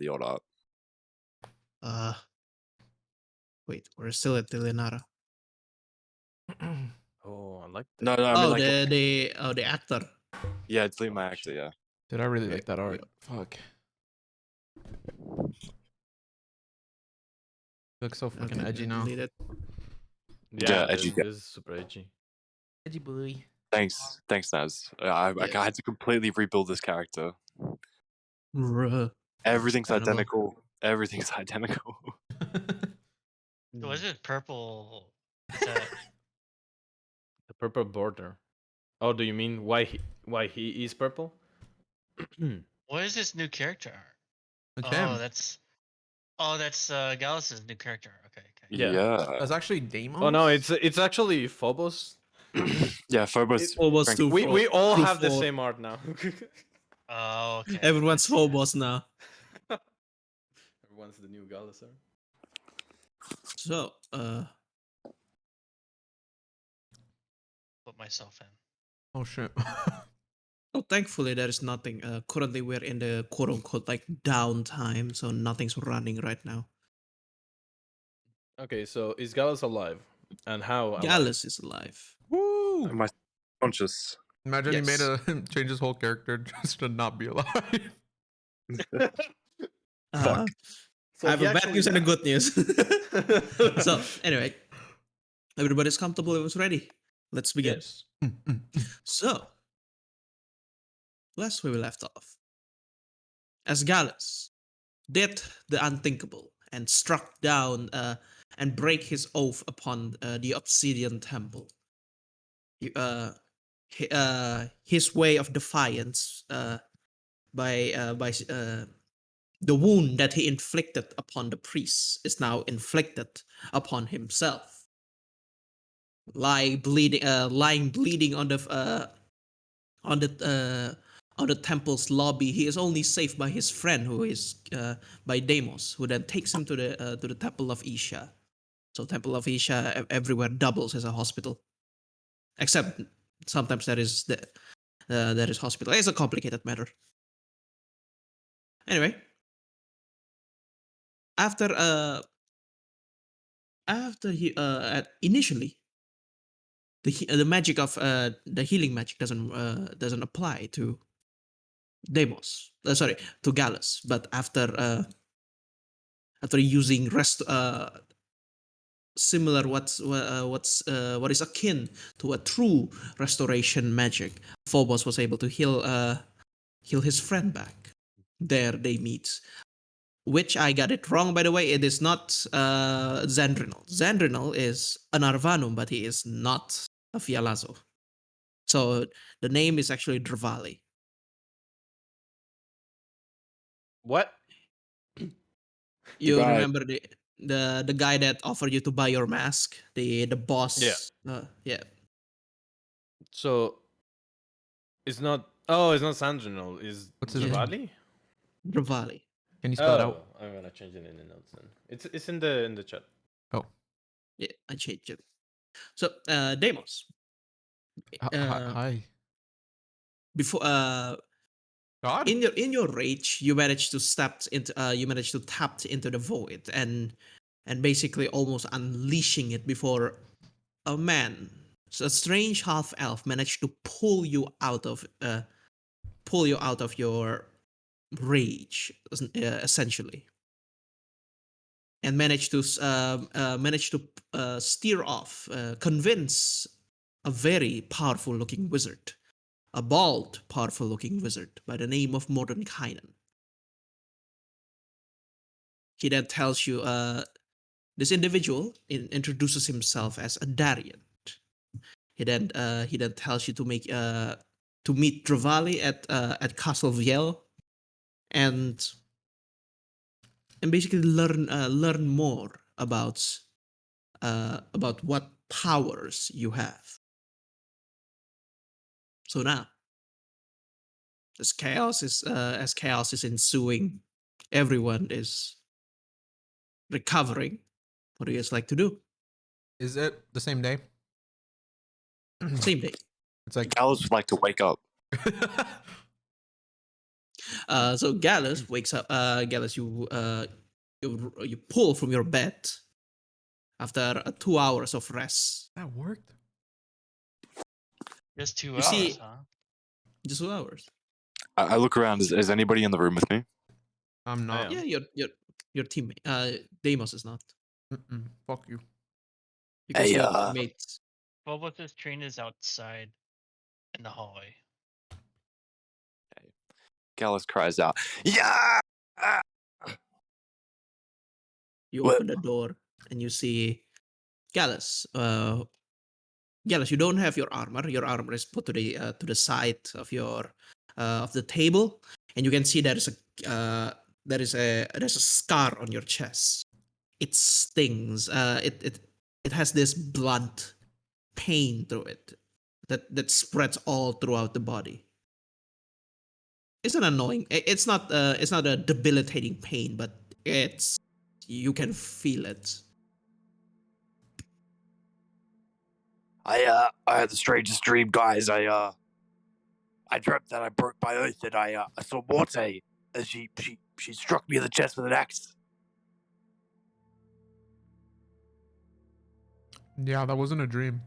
the old art. Wait, we're still at Telenara. Oh, I like that. No, I mean Oh, like the actor. yeah, it's my actor. Yeah. Dude, I really Yeah, like that art. yeah. Fuck. Looks so fucking Okay, edgy then now. delete it. Yeah, edgy guy. This is super edgy. Edgy boy. Thanks, Naz. I Yeah. had to completely rebuild this character. Bruh. Everything's Understandable. identical. Everything's identical. Was it purple? Is that The purple border. Oh, do you mean why he is purple? what is this new character art? It's Oh, him. that's Gallus's new character. Okay. Yeah. That's actually Deimos. Oh no, it's actually Phobos. Yeah, Phobos. Phobos Frank- too. We all Proof have the for- same art now. Oh, okay. Everyone's I see that. Phobos now. Everyone's the new Galliser. So, Put myself in. Oh shit. thankfully there is nothing. Currently we're in the quote unquote like downtime, so nothing's running right now. Okay, so is Gallus alive? And how alive? Gallus is alive. Woo! Am I conscious? Imagine he made Yes. change his whole character just to not be alive. Uh, So I have he a bad actually news and a died. good news. So anyway, everybody's comfortable. It was ready. Let's begin. Yes. So, last where we left off, as Gallus did the unthinkable and struck down and break his oath upon the Obsidian Temple. His way of defiance by the wound that he inflicted upon the priests is now inflicted upon himself. Lying bleeding on the temple's lobby, he is only saved by his friend, who is by Deimos, who then takes him to the Temple of Isha. So Temple of Isha everywhere doubles as a hospital, except sometimes there is hospital. It's a complicated matter. Anyway, after initially the magic of the healing magic doesn't apply to Deimos. To Gallus. But after using similar what is akin to a true restoration magic, Phobos was able to heal his friend back. There they meet. Which I got it wrong, by the way. It is not Zandrinal. Zandrinal is an Arvanum, but he is not a Fialazo. So the name is actually Dravali. What? You guy. remember the guy that offered you to buy your mask? The boss? Yeah. Yeah. So it's not. Oh, it's not Sandrinal. Is What's his Dravali? Dravali. Can you spell it out? I'm gonna change it in the notes then. It's in the chat. Oh. Yeah, I changed it. So Deimos. Hi. Before God. in your rage, you managed to tap into the void and basically almost unleashing it before a man, so a strange half elf, managed to pull you out of your rage, essentially, and managed to steer off, convince a very powerful looking wizard, a bald, powerful looking wizard by the name of Mordenkainen. He then tells you this individual introduces himself as a Darien. He then tells you to meet Dravali at Castle Viel, and basically learn more about what powers you have. So now, as chaos is ensuing, everyone is recovering. What do you guys like to do? Is it the same day? Same day. It's like Gallus would like to wake up. So Gallus wakes up. Gallus, you pull from your bed after 2 hours of rest. That worked. Just 2 You hours, see- huh? Just 2 hours. I look around. Is anybody in the room with me? I'm not. am. Yeah, your teammate. Deimos is not. Fuck you. Because Hey, your uh, teammates. Phobos' train is outside in the hallway. Gallus cries out, "Yeah!" You What? open the door and you see Gallus. Gallus, you don't have your armor. Your armor is put to the side of the table, and you can see there's a scar on your chest. It stings. It has this blunt pain through it that spreads all throughout the body. It's an annoying. It's not a debilitating pain, but you can feel it. I had the strangest dream, guys. I dreamt that I broke my oath, and I saw Morte, and she struck me in the chest with an axe. Yeah, that wasn't a dream.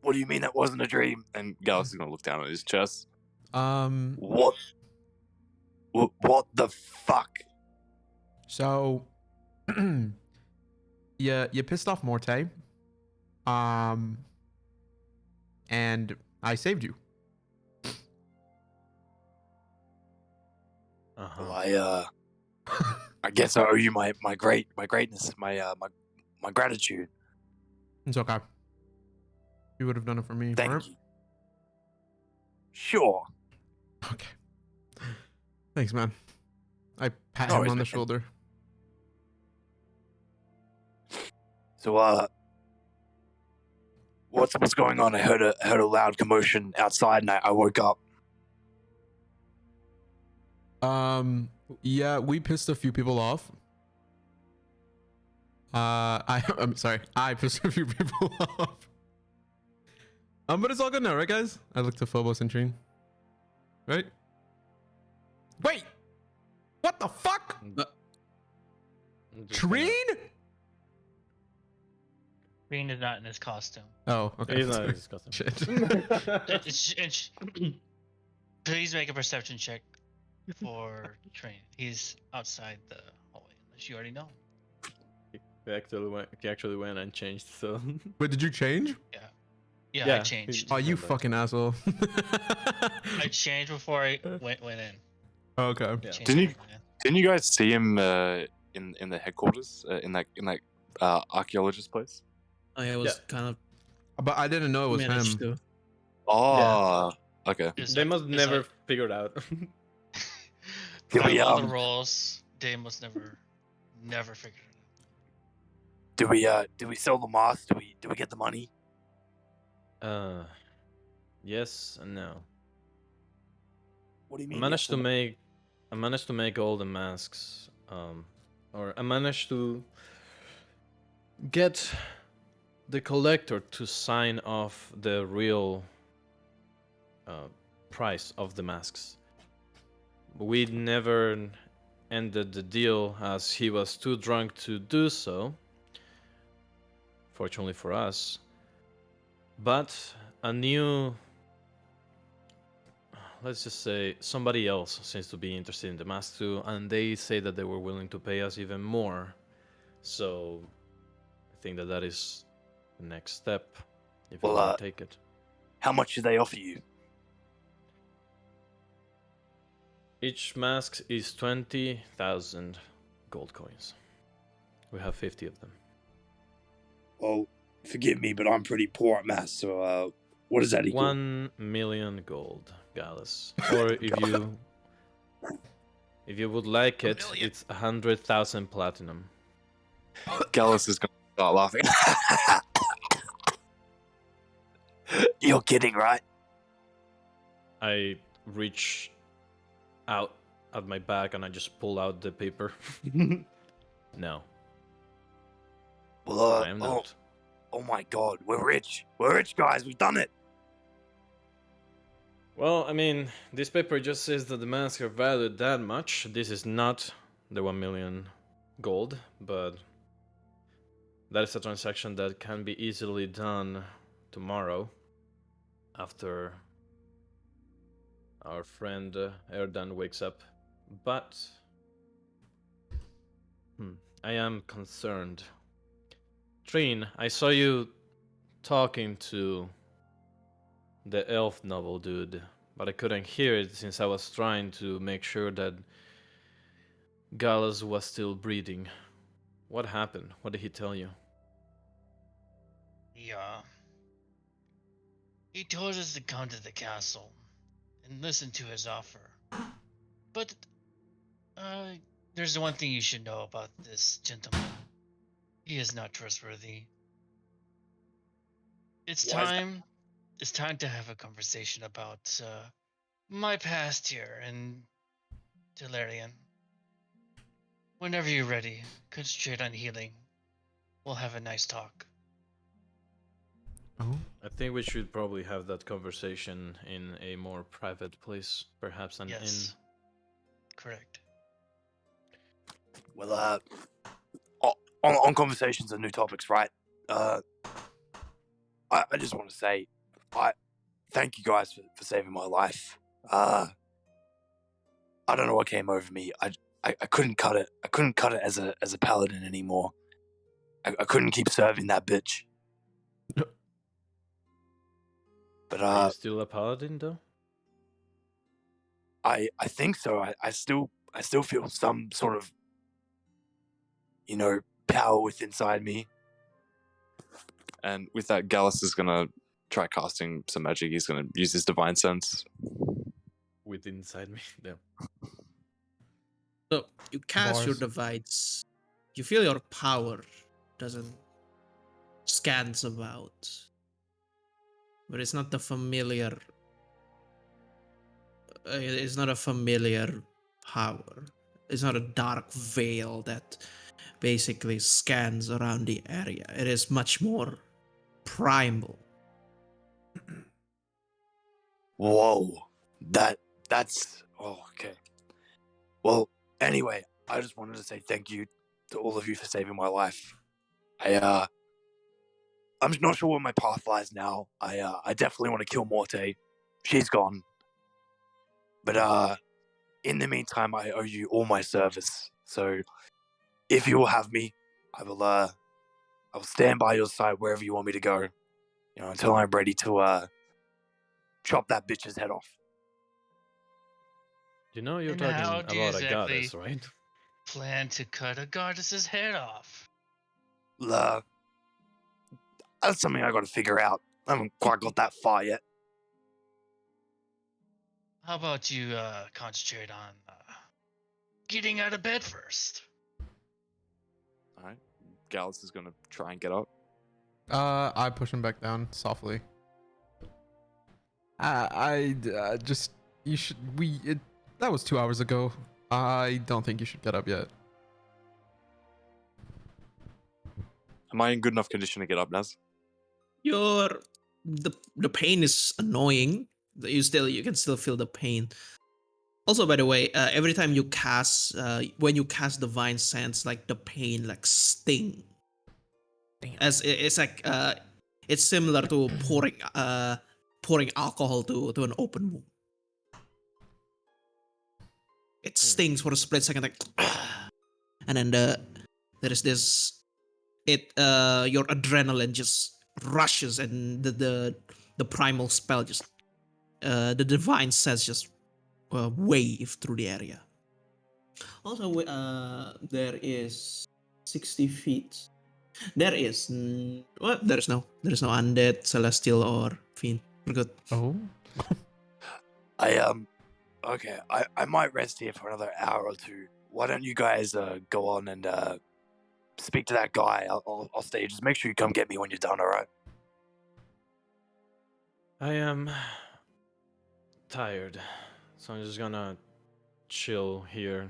What do you mean that wasn't a dream? And Gallus is gonna look down at his chest. Um. What the fuck? So, you pissed off Morte. And I saved you. Uh-huh. Well, I guess I owe you my greatness, my gratitude. It's okay. You would have done it for me. Thank right? you. Sure. Okay. Thanks, man. I pat No him worries, on the man. shoulder. So what's going on? I heard a loud commotion outside, and I woke up. Yeah, we pissed a few people off. I'm sorry. I pissed a few people off. But it's all good now, right, guys? I looked to Phobos and Trine. Right? Wait! What the fuck? I'm just gonna- Trine? Green is not in his costume. Oh, okay. He's not disgusting. Shit. Please make a perception check for train. He's outside the hallway, unless you already know. He actually went and changed, so Wait, did you change? Yeah, I Yeah, changed. Oh, you Remember. fucking asshole. I changed before I went in. Okay. Yeah. Changed Didn't you- before I went in. Didn't you guys see him in the headquarters in that archaeologist place? I was kind of But I didn't know it was him. managed to. Oh, okay. It's they like- must it's never like- figure it out. Can out we, of all the um, roles, Dame must never figured it out. Do we sell the moth? Do we get the money? Yes and no. What do you I mean? managed to make all the masks. Or I managed to get the collector to sign off the real price of the masks. We never ended the deal as he was too drunk to do so. Fortunately for us. But a new, let's just say, somebody else seems to be interested in the mask too, and they say that they were willing to pay us even more. So I think that is the next step, if you Well, want to take it. How much do they offer you? Each mask is 20,000 gold coins. We have 50 of them. Well, forgive me, but I'm pretty poor at math. So what does that 1 million gold, Gallus. Or if you would like it, it's 100,000 platinum. Gallus is gonna start laughing. You're kidding, right? I reach out at my back and I just pull out the paper. No, Well, I am not. oh my god, we're rich. We're rich, guys. We've done it. Well, I mean, this paper just says that the masks are valued that much. This is not the 1 million gold, but that is a transaction that can be easily done tomorrow after our friend Erdan wakes up. But I am concerned. Trine, I saw you talking to the elf noble dude, but I couldn't hear it since I was trying to make sure that Gallus was still breathing. What happened? What did he tell you? Yeah. He told us to come to the castle and listen to his offer. But there's one thing you should know about this gentleman. He is not trustworthy. It's Why is that? time. It's time to have a conversation about my past here in Delirian. Whenever you're ready, concentrate on healing. We'll have a nice talk. Oh. I think we should probably have that conversation in a more private place, perhaps an Yes. Correct. Well, on conversations and new topics, right? I just want to say, I thank you guys for saving my life. I don't know what came over me. I couldn't cut it. I couldn't cut it as a paladin anymore. I couldn't keep serving that bitch. But in. Are you still a paladin, though? I think so. I still feel some sort of, power within inside me. And with that, Gallus is gonna try casting some magic. He's gonna use his divine sense. With inside me? Yeah. So you cast your Bars. divides. You feel your power doesn't scans about. But it's not the familiar. It's not a familiar power. It's not a dark veil that basically scans around the area. It is much more primal. Whoa, that's okay. Well, anyway, I just wanted to say thank you to all of you for saving my life. I'm not sure where my path lies now. I definitely want to kill Morte. She's gone. But in the meantime, I owe you all my service. So if you will have me, I will stand by your side wherever you want me to go. Until I'm ready to chop that bitch's head off. You know you're And talking how do you about a exactly goddess, right? plan to cut a goddess's head off? That's something I got to figure out. I haven't quite got that far yet. How about you concentrate on getting out of bed first? All right. Gallus is gonna try and get up. I push him back down softly. Just you should that was 2 hours ago. I don't think you should get up yet. Am I in good enough condition to get up, Naz? The pain is annoying. You can still feel the pain. Also, by the way, every time you cast, when you cast Divine Sense, like the pain, like sting. As it's like it's similar to pouring alcohol to an open wound. It stings for a split second, like, and then there is this. Your adrenaline just rushes, and the primal spell just the divine sense just wave through the area. Also, there is 60 feet. There is there is no undead, celestial, or fiend. We're good. Oh. Okay, I might rest here for another hour or two. Why don't you guys go on and speak to that guy? I'll stay. Just make sure you come get me when you're done, alright? I am tired, so I'm just gonna chill here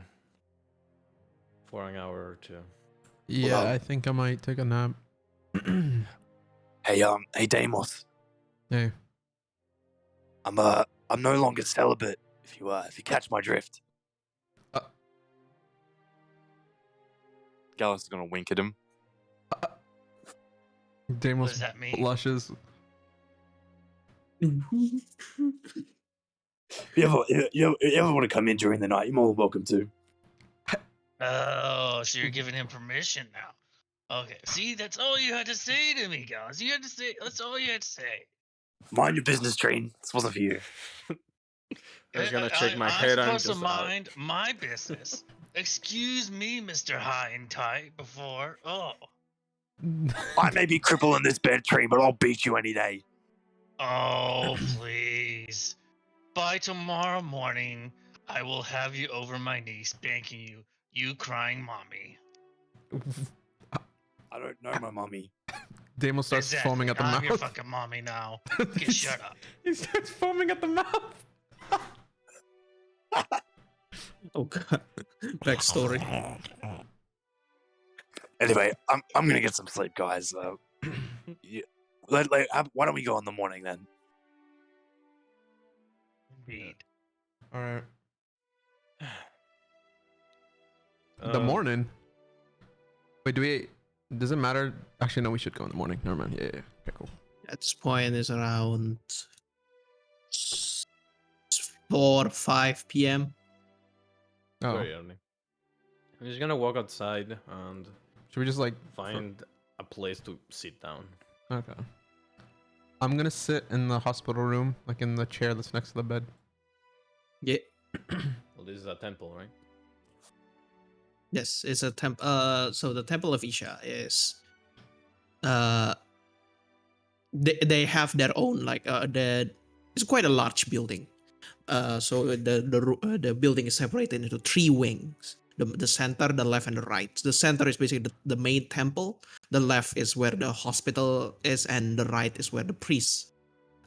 for an hour or two. Yeah, Well, I think I might take a nap. Hey, Deimos. Hey. I'm I'm no longer celibate. If you catch my drift. Gallus is gonna wink at him. What Damos does that mean? blushes. If you ever want to come in during the night, you're more than welcome to. Oh, so you're giving him permission now. Okay. See, that's all you had to say to me, guys. You had to say. That's all you had to say. Mind your business, Train. This wasn't for you. I was gonna shake my I'm head and supposed to just mind my business. Excuse me, Mr. High and Tight. Before. Oh. I may be crippled in this bed, Train, but I'll beat you any day. Oh, please. By tomorrow morning, I will have you over my knee spanking you, you crying mommy. I don't know my mommy. Damos starts Exactly. foaming at the I'm mouth. your fucking mommy now. Okay, shut up. He starts foaming at the mouth. Oh god. Backstory. Anyway, I'm gonna get some sleep, guys. Why don't we go in the morning then? Indeed. All right. Uh, The morning. Wait, do we? Does it matter? Actually, no. We should go in the morning. Never mind. Yeah. Okay. Cool. At this point, it's around 4 5 p.m. Oh, Very early. I'm just gonna walk outside and should we just like find a place to sit down. Okay. I'm gonna sit in the hospital room, like in the chair that's next to the bed. Yeah. Well, this is a temple, right? Yes, it's a so the Temple of Isha is they have their own it's quite a large building. So the building is separated into three wings. The center, the left, and the right. The center is basically the main temple. The left is where the hospital is, and the right is where the priests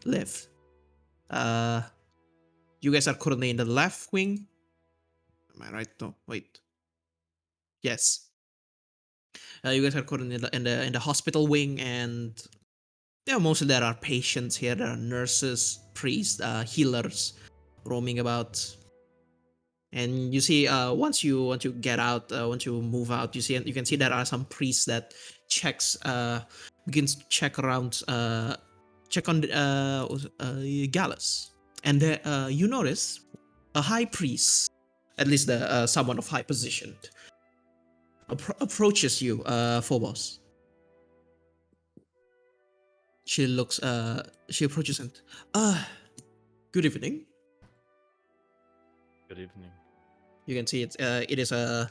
live. You guys are currently in the left wing. Am I right? No, wait. Yes. You guys are currently in the hospital wing, and yeah, mostly there are patients here. There are nurses, priests, healers roaming about. And you see, once you get out, once you move out, you can see there are some priests that begins to check around, check on Gallus, and you notice a high priest, at least the someone of high position, approaches you, Phobos. She looks, she approaches and, good evening. Good evening. You can see it is a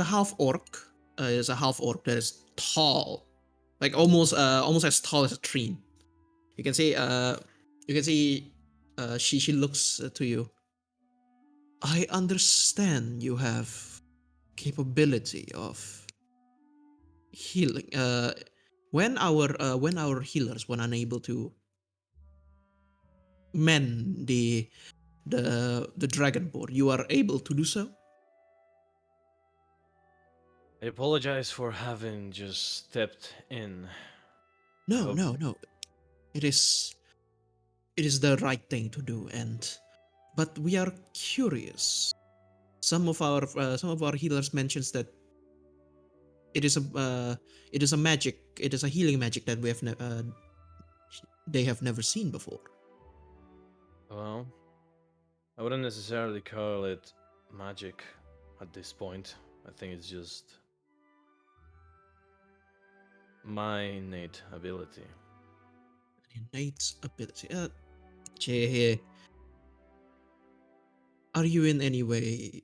half orc. It is a half orc that is tall, like almost as tall as a tree. You can see she looks to you. I understand you have capability of healing. When our healers were unable to mend the dragonborn, you are able to do so. I apologize for having just stepped in. No, Hope- no. It is the right thing to do, but we are curious. Some of our healers mentions that it is a magic. It is a healing magic that they have never seen before. Well, I wouldn't necessarily call it magic at this point. I think it's just my innate ability. Innate ability. Jay, are you in any way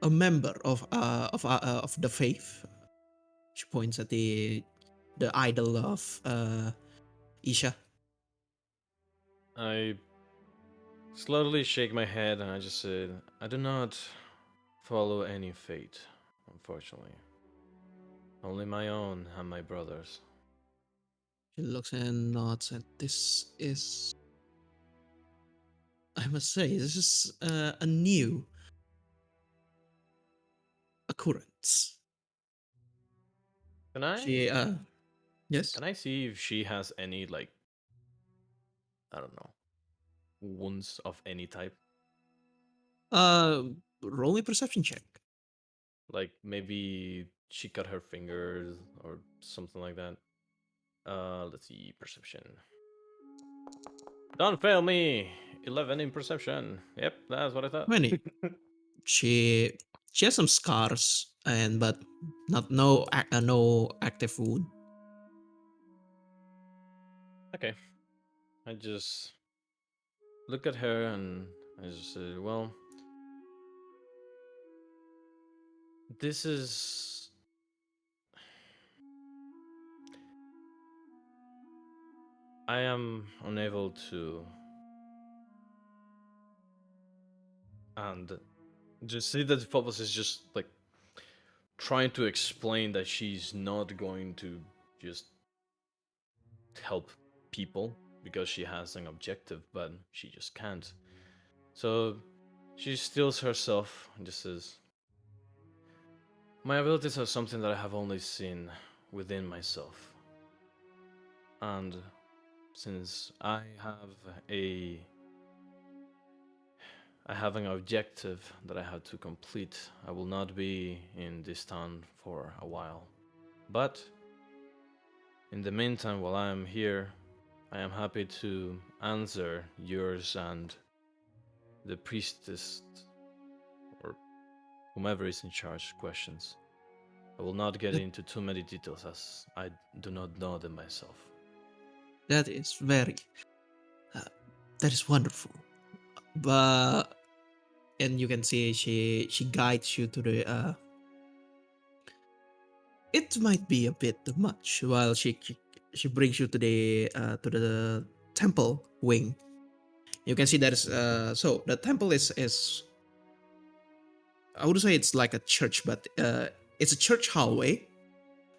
a member of the faith? She points at the idol of Isha. I slowly shake my head and I just said, I do not follow any fate, unfortunately. Only my own and my brother's. She looks and nods, and this is, I must say, this is a new occurrence. Can I She, yes. can I see if she has any like I don't know, wounds of any type? Roll me perception check. Like maybe she cut her fingers or something like that. Let's see, perception. Don't fail me. 11 in perception. Yep, that's what I thought. 20. She has some scars and but no active wound. Okay. I just look at her and I just say, well, this is. I am unable to. And just see that Phobos is just like trying to explain that she's not going to just help people because she has an objective, but she just can't. So she steals herself and just says, my abilities are something that I have only seen within myself. And since I have an objective that I have to complete, I will not be in this town for a while. But in the meantime, while I am here, I am happy to answer yours and the priestess or whomever is in charge questions. I will not get into too many details as I do not know them myself. That is very. That is wonderful. But and you can see she guides you to the. It might be a bit much while she brings you to the temple wing. You can see that is so the temple is I would say it's like a church, but it's a church hallway,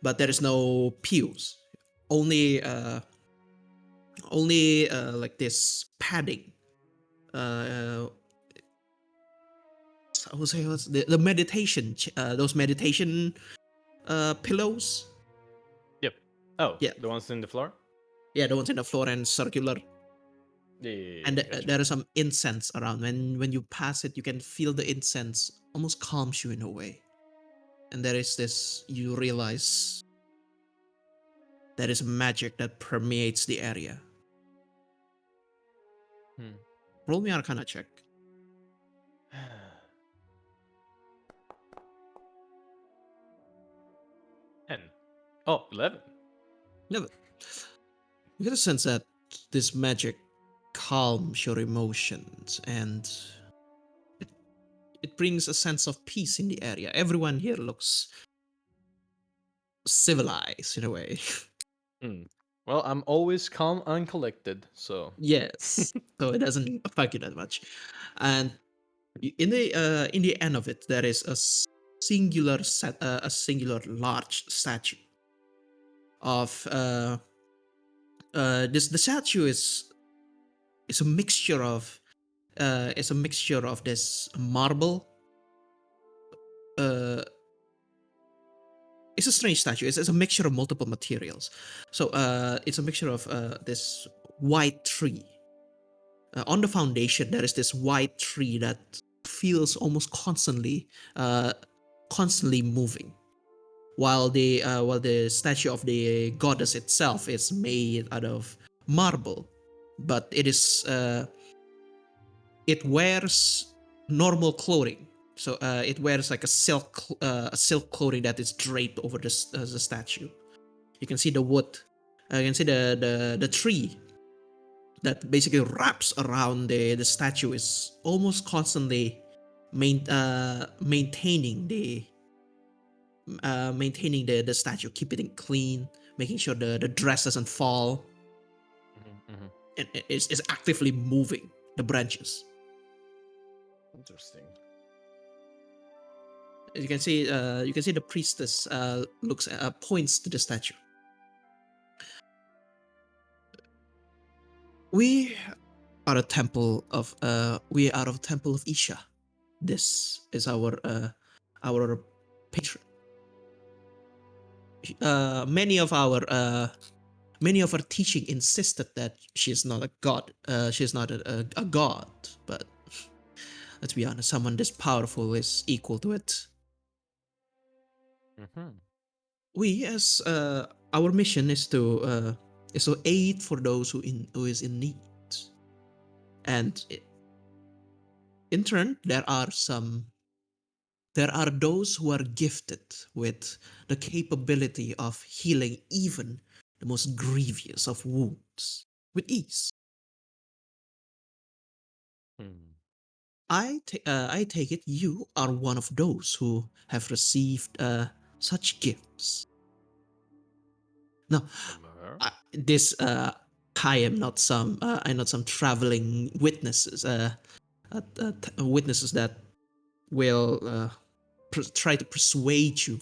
but there is no pews. Only like this padding. I would say what's the meditation those meditation pillows. Yep. Oh, Yeah. the ones in the floor? Yeah, the ones in the floor and circular. Yeah, And gotcha. there is some incense around. When you pass it, you can feel the incense almost calms you in a way. And there is this, you realize there is magic that permeates the area. Roll me Arcana check. 10. Oh, 11. Never. You get a sense that this magic calms your emotions and it brings a sense of peace in the area. Everyone here looks civilized in a way. Well, I'm always calm and collected, so Yes. So it doesn't affect you that much. And in the end of it, there is a singular large statue of the statue is a mixture of this marble. It's a strange statue. It's a mixture of multiple materials. So it's a mixture of this white tree. On the foundation, there is this white tree that feels almost constantly moving, while the statue of the goddess itself is made out of marble, but it wears normal clothing. So it wears like a silk clothing that is draped over the statue. You can see the wood. You can see the tree that basically wraps around the statue is almost constantly maintaining the statue, keeping it clean, making sure the dress doesn't fall, and is actively moving the branches. interesting. You can see the priestess points to the statue. We are a temple of Isha. This is our patron. Many of our many of her teaching insisted that she's not a god. She's not a god, but let's be honest, someone this powerful is equal to it. Mm-hmm. We, as our mission is to aid for those who is in need, and in turn, there are those who are gifted with the capability of healing even the most grievous of wounds with ease. Hmm. I take it you are one of those who have received such gifts. Now, From her? I am not some traveling witnesses, witnesses that will try to persuade you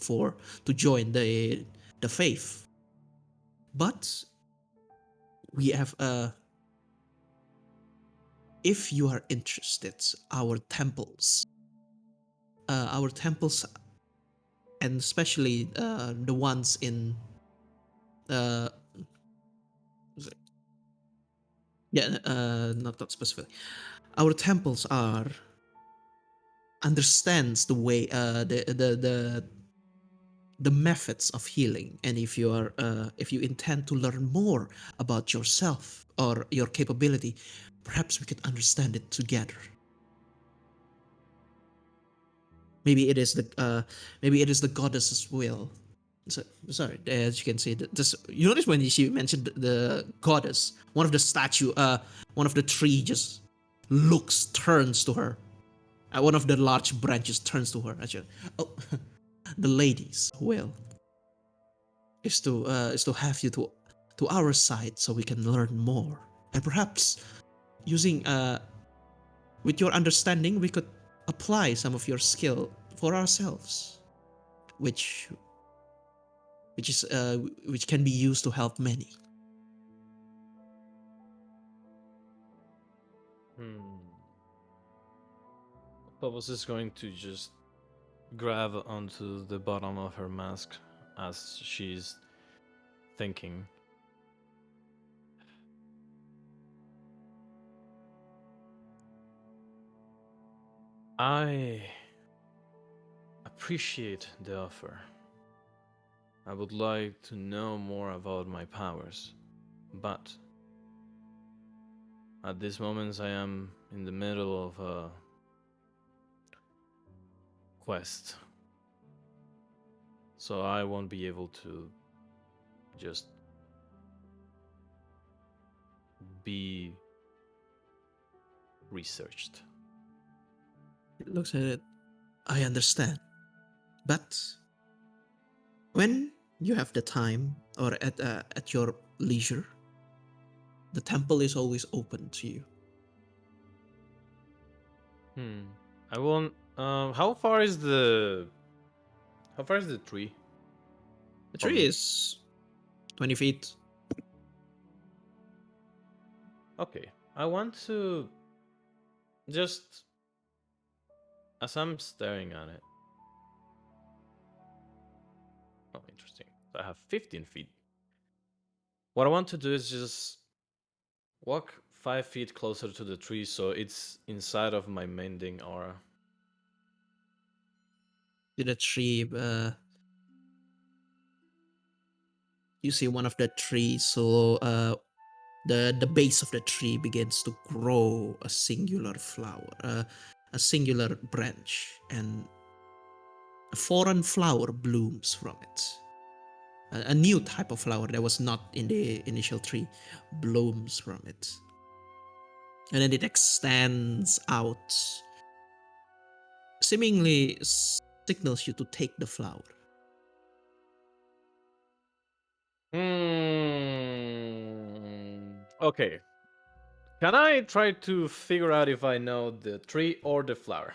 to join the faith. But we have if you are interested, our temples, and especially the ones in uh yeah not specifically, our temples are understands the way the methods of healing, and if you intend to learn more about yourself or your capability, perhaps we could understand it together. Maybe it is the goddess's will. So, sorry, as you can see, this, you notice when she mentioned the goddess, one of the statue, one of the tree just turns to her. One of the large branches turns to her. Actually, oh, the lady's will is to have you to our side so we can learn more, and perhaps using with your understanding we could apply some of your skill for ourselves, which which is which can be used to help many. Hmm. Phobos is going to just grab onto the bottom of her mask as she's thinking. I appreciate the offer. I would like to know more about my powers, but at this moment I am in the middle of a quest, so I won't be able to just be researched. It looks at it. I understand, but when you have the time or at your leisure, the temple is always open to you. I won't. How far is the? How far is the tree? The From tree me. is 20 feet. Okay, I want to just as I'm staring at it. Oh, interesting. So I have 15 feet. What I want to do is just walk 5 feet closer to the tree so it's inside of my mending aura. To the tree, you see one of the trees, so the base of the tree begins to grow a singular flower, a singular branch, and a foreign flower blooms from it. A new type of flower that was not in the initial tree blooms from it, and then it extends out, seemingly signals you to take the flower. Okay. Can I try to figure out if I know the tree or the flower?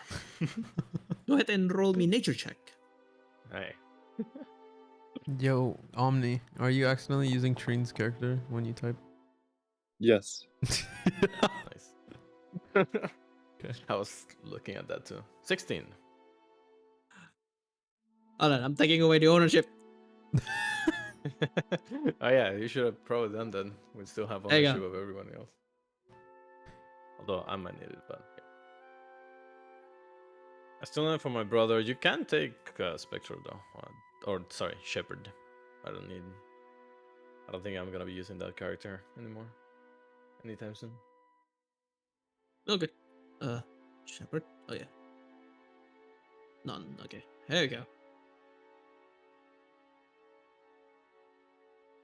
Go ahead and roll me nature check. Hey. Yo, Omni, are you accidentally using Treen's character when you type? Yes. Nice. I was looking at that too. 16. Hold on, I'm taking away the ownership. Oh yeah, you should have probably done that. We still have There you ownership go. of everyone else. Although I might need it, but yeah. I still need it for my brother. You can take Spectre though, or sorry, Shepherd. I don't need. I don't think I'm gonna be using that character anymore anytime soon. Okay. Shepherd. Oh yeah. None. Okay. There you go.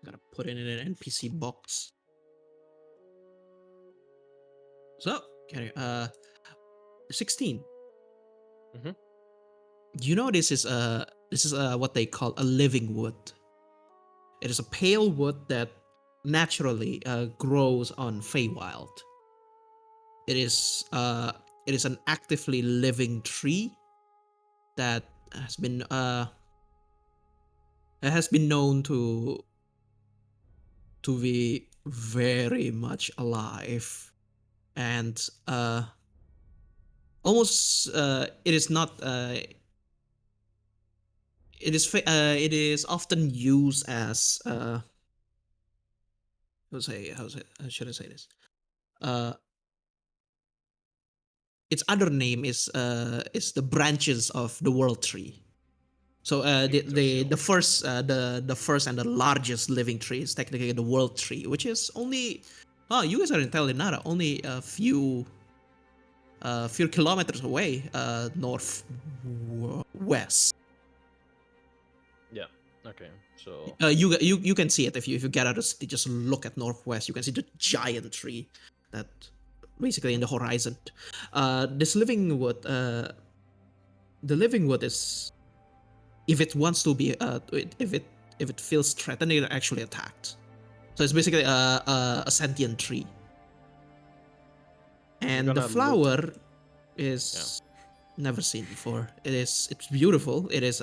Gotta put it in an NPC box. So, carry 16. Mhm. You know this is what they call a living wood. It is a pale wood that naturally grows on Feywild. It is an actively living tree that has been known to be very much alive, and almost it is often used as how should I say this? Uh, its other name is the branches of the world tree. So the first and the largest living tree is technically the world tree, which is only you guys are in Telinara, only a few kilometers away, north west. Yeah. Okay. So You can see it if you get out of the city. Just look at northwest. You can see the giant tree that basically in the horizon. This living wood, the living wood is, if it wants to be, if it feels threatened, it actually attacks. So it's basically a sentient tree. And the gonna look- flower is never seen before. It's beautiful. It is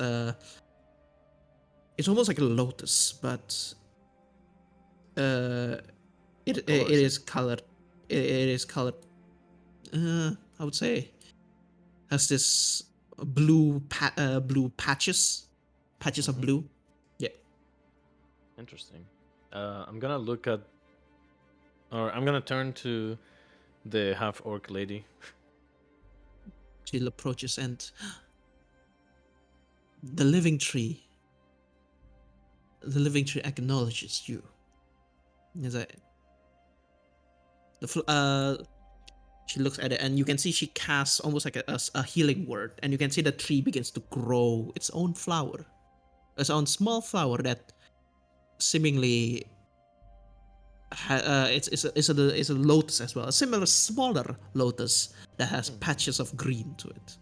it's almost like a lotus, but it color is it? is colored. It is colored. I would say has this blue patches of Mhm. blue. Yeah. Interesting. I'm gonna look at, or I'm gonna turn to the half orc lady. She approaches and the living tree. The living tree acknowledges you. Is that she looks at it and you can see she casts almost like a healing word, and you can see the tree begins to grow its own flower, its own small flower that seemingly it's a lotus as well, a similar smaller lotus that has patches of green to it,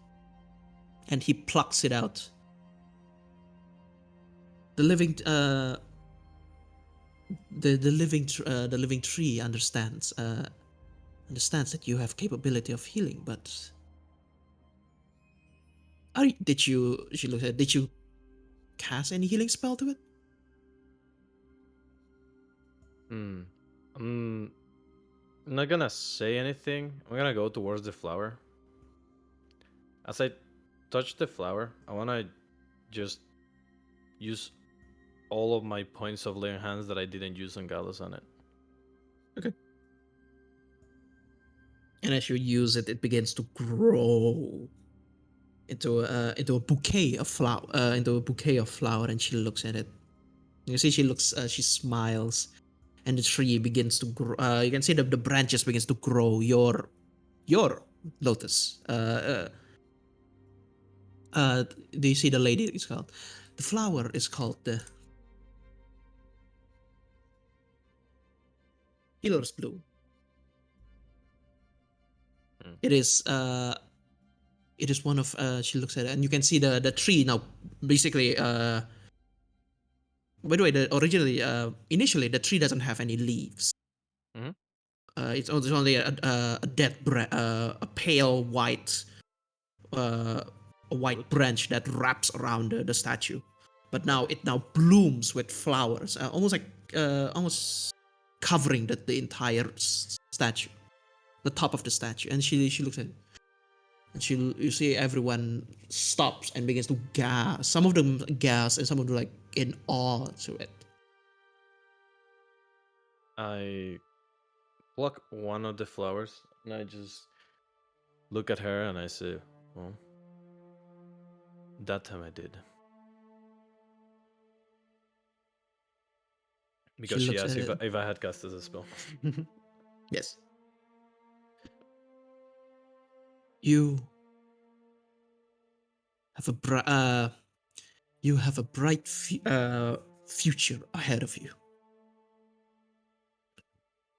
and he plucks it out. The living the living tree understands that you have capability of healing, but did you cast any healing spell to it? I'm not gonna say anything. I'm gonna go towards the flower. As I touch the flower, I wanna just use all of my points of lay hands that I didn't use on Gallus on it. Okay. And as you use it, it begins to grow into a bouquet of flower, and she looks at it. You see, she smiles, and the tree begins to grow. You can see the branches begins to grow. Your lotus. Do you see the lady? It's called the flower is called the healer's bloom. It is one of she looks at it and you can see the tree now basically by the way, initially the tree doesn't have any leaves. Mhm. It's only a dead a pale white a white branch that wraps around the statue, but now it blooms with flowers, almost covering the entire statue, the top of the statue. And she looks at it, and you see everyone stops and begins to gasp. Some of them gasp, and some of them like in awe to it. I pluck one of the flowers and I just look at her and I say, "Well, that time I did." Because she looks asked at it. if I had casted a spell. Yes. You have a bright future ahead of you.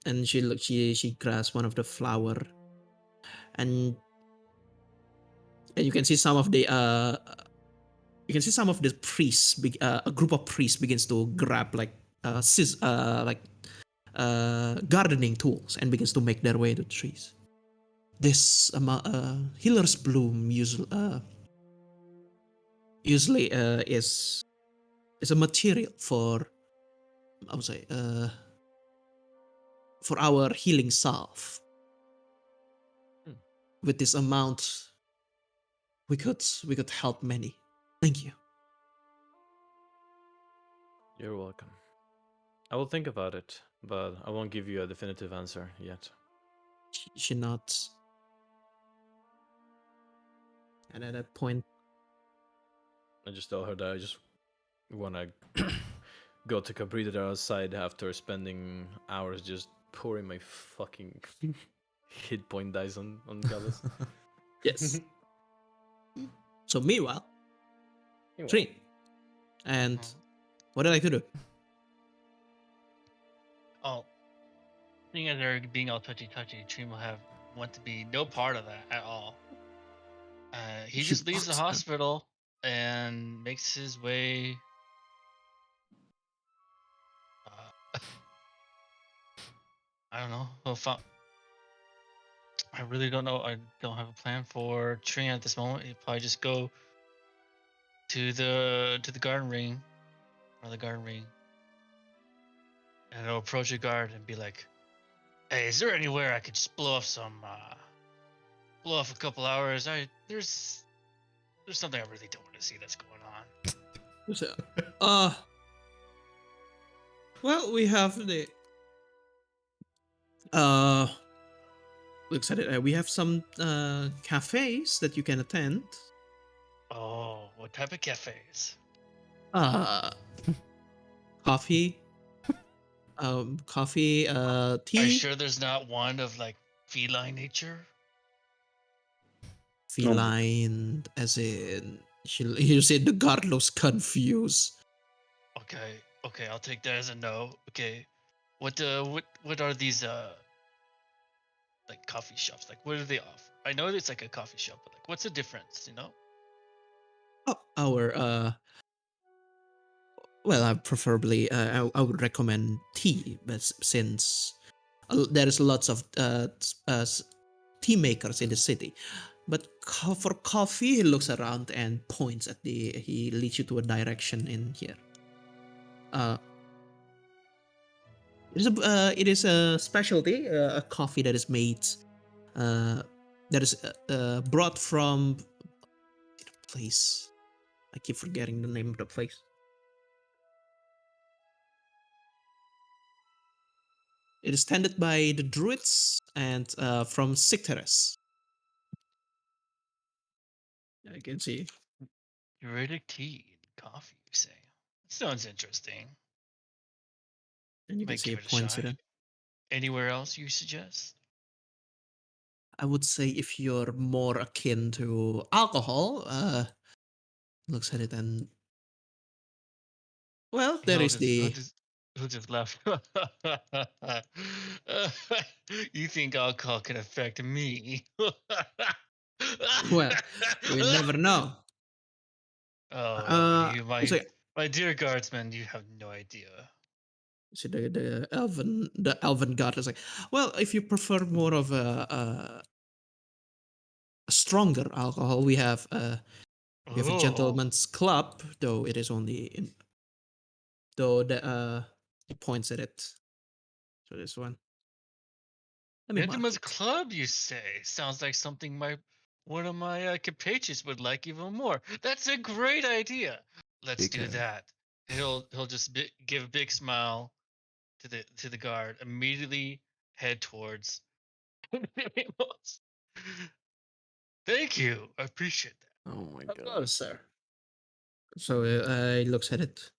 And she grabs one of the flower, and you can see some of the priests, a group of priests begins to grab like gardening tools and begins to make their way to trees. This healer's bloom usually is a material for, I would say, for our healing salve. Hmm. With this amount, we could help many. Thank you. You're welcome. I will think about it, but I won't give you a definitive answer yet. She nods. And at that point, I just tell her that I just want to go take a breather outside after spending hours just pouring my fucking hit point dice on Gallus. yes. So meanwhile, Anyway, Trin, and what did I do? Oh, seeing as they're being all touchy, Treem will want to be no part of that at all. He She just leaves the walks out. hospital and makes his way. I don't know. I really don't know. I don't have a plan for Trin at this moment. He'll probably just go to the garden ring, and he'll approach a guard and be like, "Hey, is there anywhere I could just blow off a couple hours? There's something I really don't want to see that's going on." So, well, we have the looks at it. We have some cafes that you can attend. Oh, what type of cafes? Coffee, tea. Are you sure there's not one of like feline nature? Feline, as in you said the guard looks confused. Okay, I'll take that as a no. Okay, what are these like coffee shops? Like, what do they offer? I know it's like a coffee shop, but like, what's the difference? You know? Oh, our well, I preferably I would recommend tea, but since there is lots of tea makers in the city. But for coffee, he looks around and points at he leads you to a direction in here. It is a specialty, a coffee that is made, that is brought from the place. I keep forgetting the name of the place. It is tended by the druids and from Sicteres. I can see. Uridic tea and coffee, you say? That sounds interesting. And you can Might see give it it a points shot. it in. Anywhere else you suggest? I would say if you're more akin to alcohol, looks at it and well, there is the He'll just laugh. You think alcohol can affect me? well, we never know. Oh, So my dear guardsman, you have no idea. so the elven god is like, well, if you prefer more of a stronger alcohol, we have a Oh, gentleman's club, though it is only in though the he points at it. So this one. Let me mark Gentleman's it. Club, you say? Sounds like something one of my compatriots would like even more. That's a great idea. Let's do Dickhead. that. He'll just give a big smile to the guard, immediately head towards Deimos. Thank you. I appreciate that. Oh my Of god. course, sir. So he looks at it.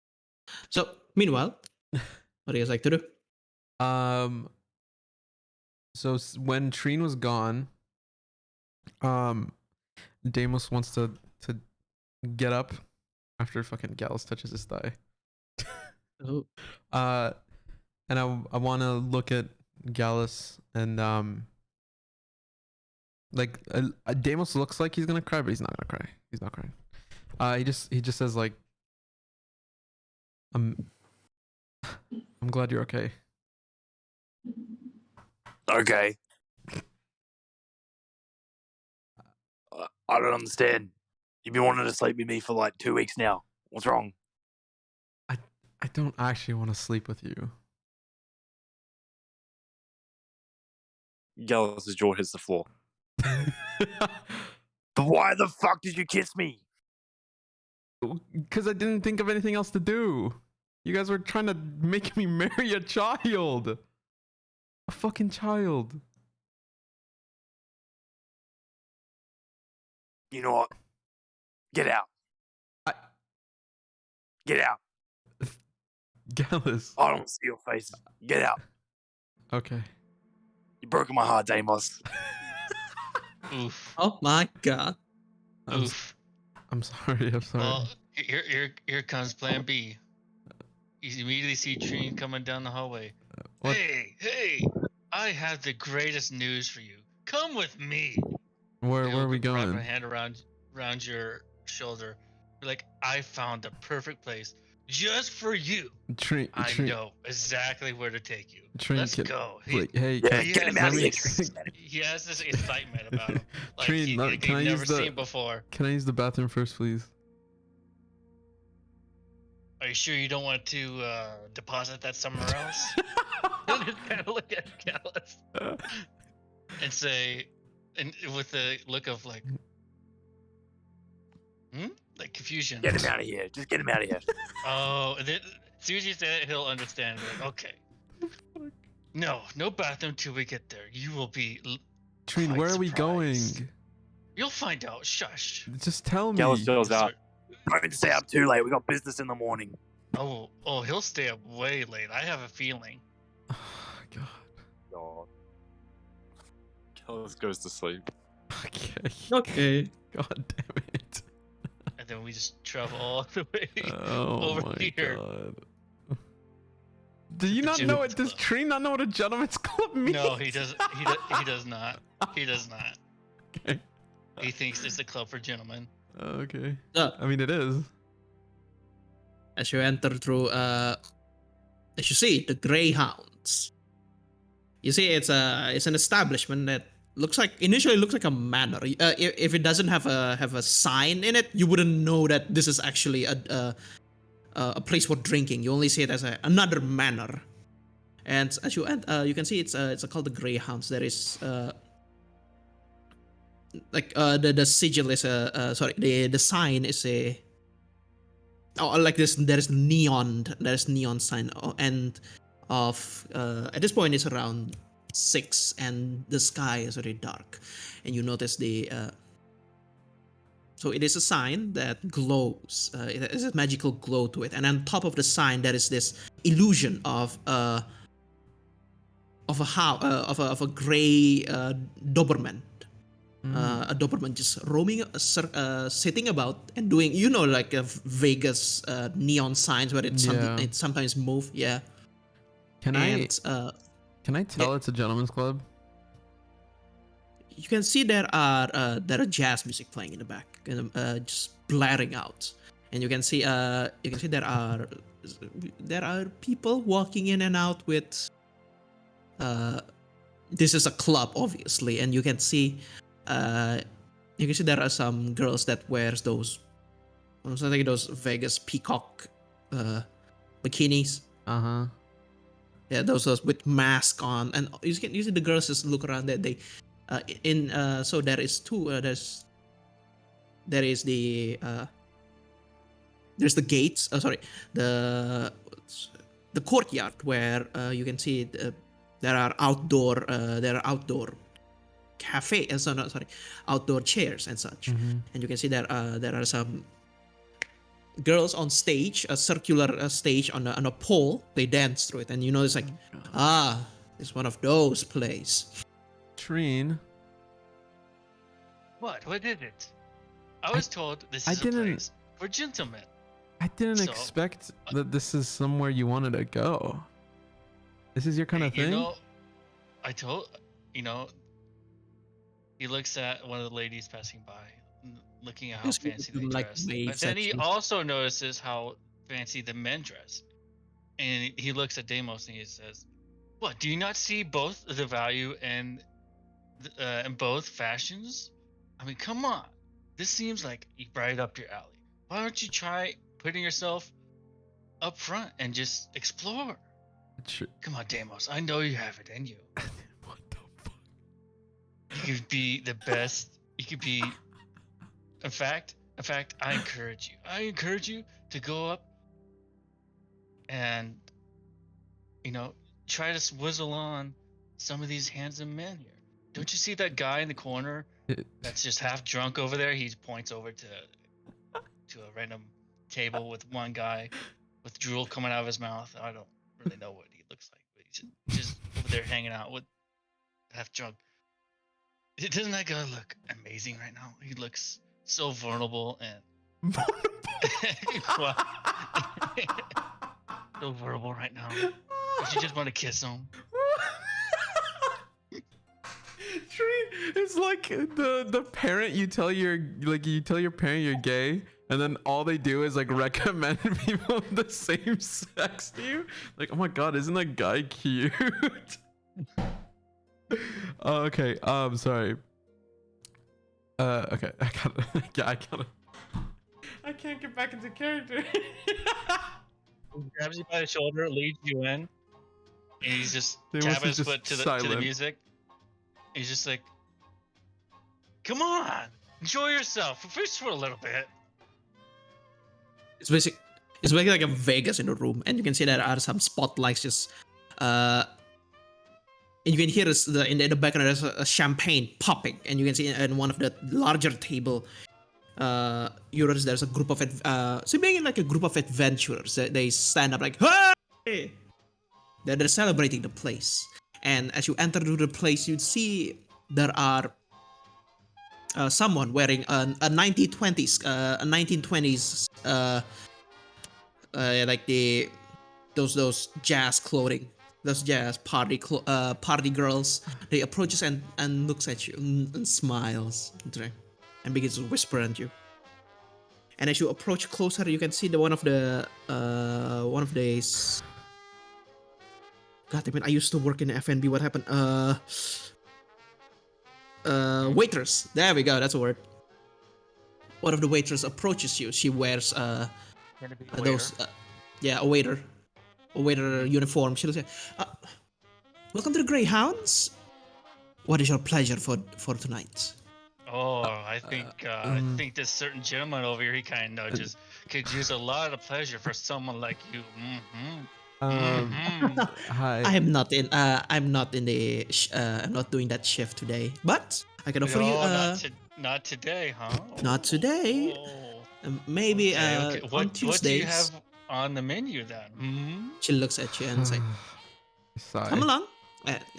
So meanwhile, what do you guys like to do? So when Treen was gone, Deimos wants to get up after fucking Gallus touches his thigh. Oh, And I want to look at Gallus and like Deimos looks like he's gonna cry, but he's not gonna cry. He's not crying. He just says like, I'm glad you're okay. Okay. I don't understand. You've been wanting to sleep with me for like 2 weeks now. What's wrong? I don't actually want to sleep with you. Gallus' jaw hits the floor. But why the fuck did you kiss me? Because I didn't think of anything else to do. You guys were trying to make me marry a child. A fucking child. You know what? Get out. Get out. Gallus. I don't want to see your faces. Get out. Okay. You broke my heart, Deimos. Oof. oh my god. Oof. I'm sorry. I'm sorry. Well, here comes Plan B. You immediately see Treen coming down the hallway. What? Hey! I have the greatest news for you. Come with me. Where He'll are we wrap going? my hand around your shoulder. Be like, I found the perfect place just for you. Treen. I know exactly where to take you. Treen, Let's go. Hey, Yeah, he get him has out of here. this- He has this excitement about him, like Treen, like can I he's use never the seen before. Can I use the bathroom first, please? Are you sure you don't want to deposit that somewhere else? He'll just kind of look at Gallus and say, and with a look of like, like confusion. Get him out of here. Just get him out of here. Oh, and then, as soon as you say it, he'll understand. Like, okay. No bathroom till we get there. You will be. Treen, quite where are we surprised. going? You'll find out. Shush. Just tell me. Gallus yells out. Don't stay up too late. We got business in the morning. Oh, he'll stay up way late. I have a feeling. Oh, God. God. Gallus goes to sleep. Okay. Okay. God damn it. And then we just travel all the way Oh over my here. God. Do you The not know gentleman's it? Does club. Treen not know what a gentleman's club means? No, he doesn't. He does not. He does not. Okay. He thinks it's a club for gentlemen. Okay. So I mean, it is. as you enter through, as you see the Greyhounds, you see it's an establishment that initially looks like a manor. If it doesn't have a sign in it, you wouldn't know that this is actually a place for drinking. You only see it as another manor. And as you enter, you can see it's called the Greyhounds. There is the sigil is the sign is like this. There's neon sign, and of at this point it's around 6 and the sky is very dark, and you notice so it is a sign that glows. It has a magical glow to it, and on top of the sign there is this illusion of a gray Doberman. A Doberman just roaming, sitting about and doing, like Vegas neon signs where it sometimes move. Yeah. Can I tell yeah. it's a gentleman's club? You can see there are jazz music playing in the back, just blaring out, and you can see there are people walking in and out with. This is a club, obviously, and you can see there are some girls that wears those Vegas peacock bikinis. Yeah, those with mask on, and you see the girls just look around. That they so there is two. There's the gates. The the courtyard where you can see there are outdoor cafe. Sorry, outdoor chairs and such. And you can see there are some girls on stage, a circular stage on a pole. They dance through it, and you know it's like, it's one of those plays. Treen. What? What is it? I was told this I is a didn't- place for gentlemen. I didn't So- expect that this is somewhere you wanted to go. This is your kind of You thing? know, I told, he looks at one of the ladies passing by, looking at how Just fancy they looking like dress. maids, But then he actually. also notices how fancy the men dress. And he looks at Deimos and he says, "What? Do you not see both the value in both fashions? I mean, come on. This seems like right up your alley. Why don't you try putting yourself up front and just explore? Come on, Deimos. I know you have it in you. What the fuck? You could be the best. You could be. In fact, I encourage you. I encourage you to go up and, try to whizzle on some of these handsome men here. Don't you see that guy in the corner that's just half drunk over there? He points over to a random table with one guy with drool coming out of his mouth. I don't really know what he looks like, but he's just over there hanging out with half drunk. Doesn't that guy look amazing right now? He looks so vulnerable and so vulnerable right now. Don't you just want to kiss him? It's like the parent you tell your parent you're gay, and then all they do is like recommend people of the same sex to you. Like, oh my god, isn't that guy cute? Okay, sorry. Okay, I can't get back into character. He grabs you by the shoulder, leads you in, and he's just Deimos tapping is his just foot to the silent. music. He's just like, "Come on, enjoy yourself, fish for a little bit." It's basically like a Vegas in the room, and you can see there are some spotlights just and you can hear this, in the background there's a champagne popping, and you can see in one of the larger table, you notice there's a group of seemingly like a group of adventurers. They stand up like, hey! They're celebrating the place, and as you enter to the place, you see there are someone wearing a 1920s like those jazz clothing, those jazz party girls. They approaches and looks at you and smiles and begins to whisper at you. And as you approach closer, you can see one of these. God damn it! I used to work in F&B. What happened? Waitress. There we go. That's a word. One of the waitress approaches you. She wears those a waiter uniform. She looks like, welcome to the Greyhounds. What is your pleasure for tonight? Oh, I think this certain gentleman over here, he kind of just could use a lot of pleasure for someone like you. Hi. I'm not in the I'm not doing that shift today, but I can offer you not today, huh? Not today. Oh. Maybe Okay. on What Tuesdays. do you have on the menu then? She looks at you and is like, Sigh. come along,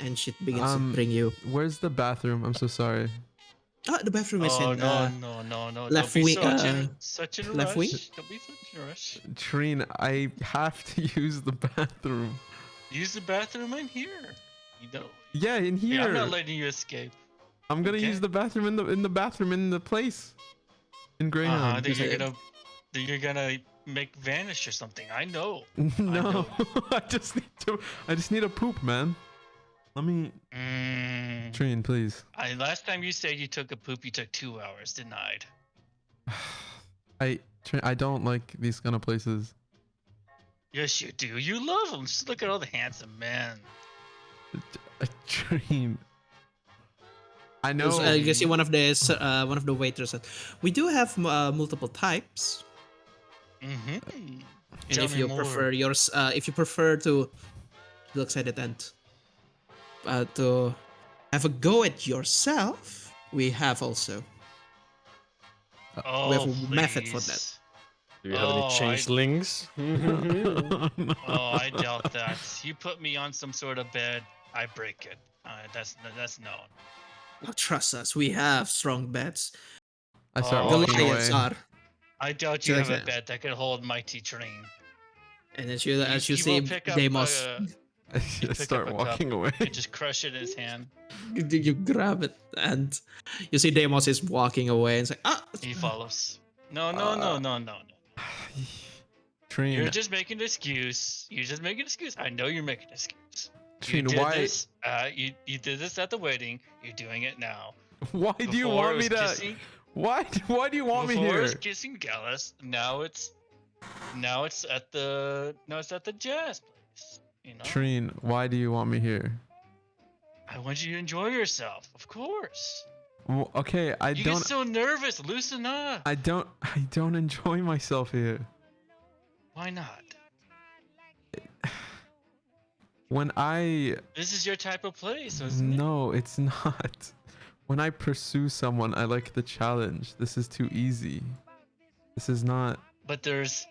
and she begins to bring you. Where's the bathroom? I'm so sorry. The bathroom is Oh in no! left Don't be wing, such in a left rush. wing? Don't be such in a rush. Treen, I have to use the bathroom. Use the bathroom in here. You know. Yeah, in here. Yeah, I'm not letting you escape. I'm gonna Okay. use the bathroom in the bathroom in the place. In Greyhound. Then you're gonna make vanish or something. I know. No, I just need a poop, man. Let me. Treen, please. Last time you said you took a poop, you took 2 hours. Denied. I don't like these kind of places. Yes, you do. You love them. Just look at all the handsome men. Treen. I know. You can see one of the waiters said, we do have multiple types. Mm-hmm. And Tell if me you more. prefer yours, if you prefer to look at it and to have a go at yourself, we have also we have Oh, a method for that. please. Do you have any Oh, changelings? Oh, I doubt that. You put me on some sort of bed, I break it. That's known. Oh, trust us, we have strong bets. I start Oh, walking Goliaths away. are, I doubt So you like have a that. bed that could hold mighty train. and as you He see, will pick up Deimos, I pick up start a cup walking away. and just crush it in his hand. you grab it, and you see Deimos is walking away and say, "Ah, He follows. No, Uh, no. Treen, You're just making an excuse. You're just making an excuse. I know you're making an excuse. You Treen, did why? this. You did this at the wedding. You're doing it now. Why do you Before want it me was to? kissing. Why do you want me Before it was here? kissing Gallus. Now it's at the jazz place. You know. Treen, why do you want me here? I want you to enjoy yourself. Of course. Okay, I You don't. get so nervous. Loosen up. I don't enjoy myself here. Why not? When I This is your type of place, isn't it? no, it's not. When I pursue someone, I like the challenge. This is too easy. This is not. But it's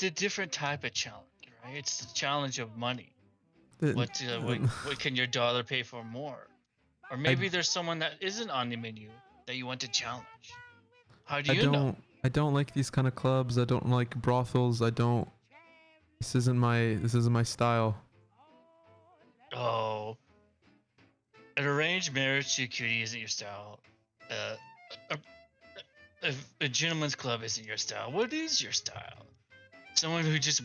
a different type of challenge, right? It's the challenge of money. What can your dollar pay for more? Or maybe there's someone that isn't on the menu that you want to challenge. How do you know? I don't like these kind of clubs. I don't like brothels. I don't. This isn't my style. Oh, an arranged marriage to a cutie isn't your style. A gentleman's club isn't your style. What is your style? Someone who just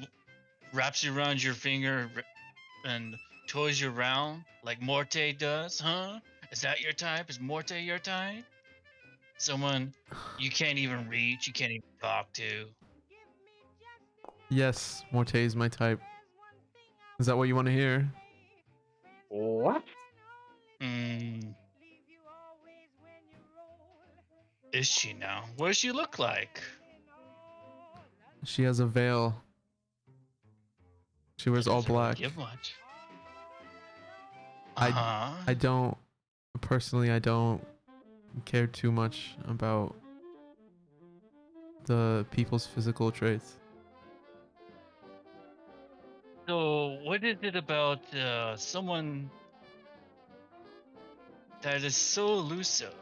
wraps you around your finger and toys you around like Morte does, huh? Is that your type? Is Morte your type? Someone you can't even reach, you can't even talk to. Yes, Morte is my type. Is that what you want to hear? What? Hmm. Is she now? What does she look like? She has a veil. She wears all Doesn't really black. give much. I- Uh-huh. I don't personally. I don't care too much about the people's physical traits. So, what is it about someone that is so elusive,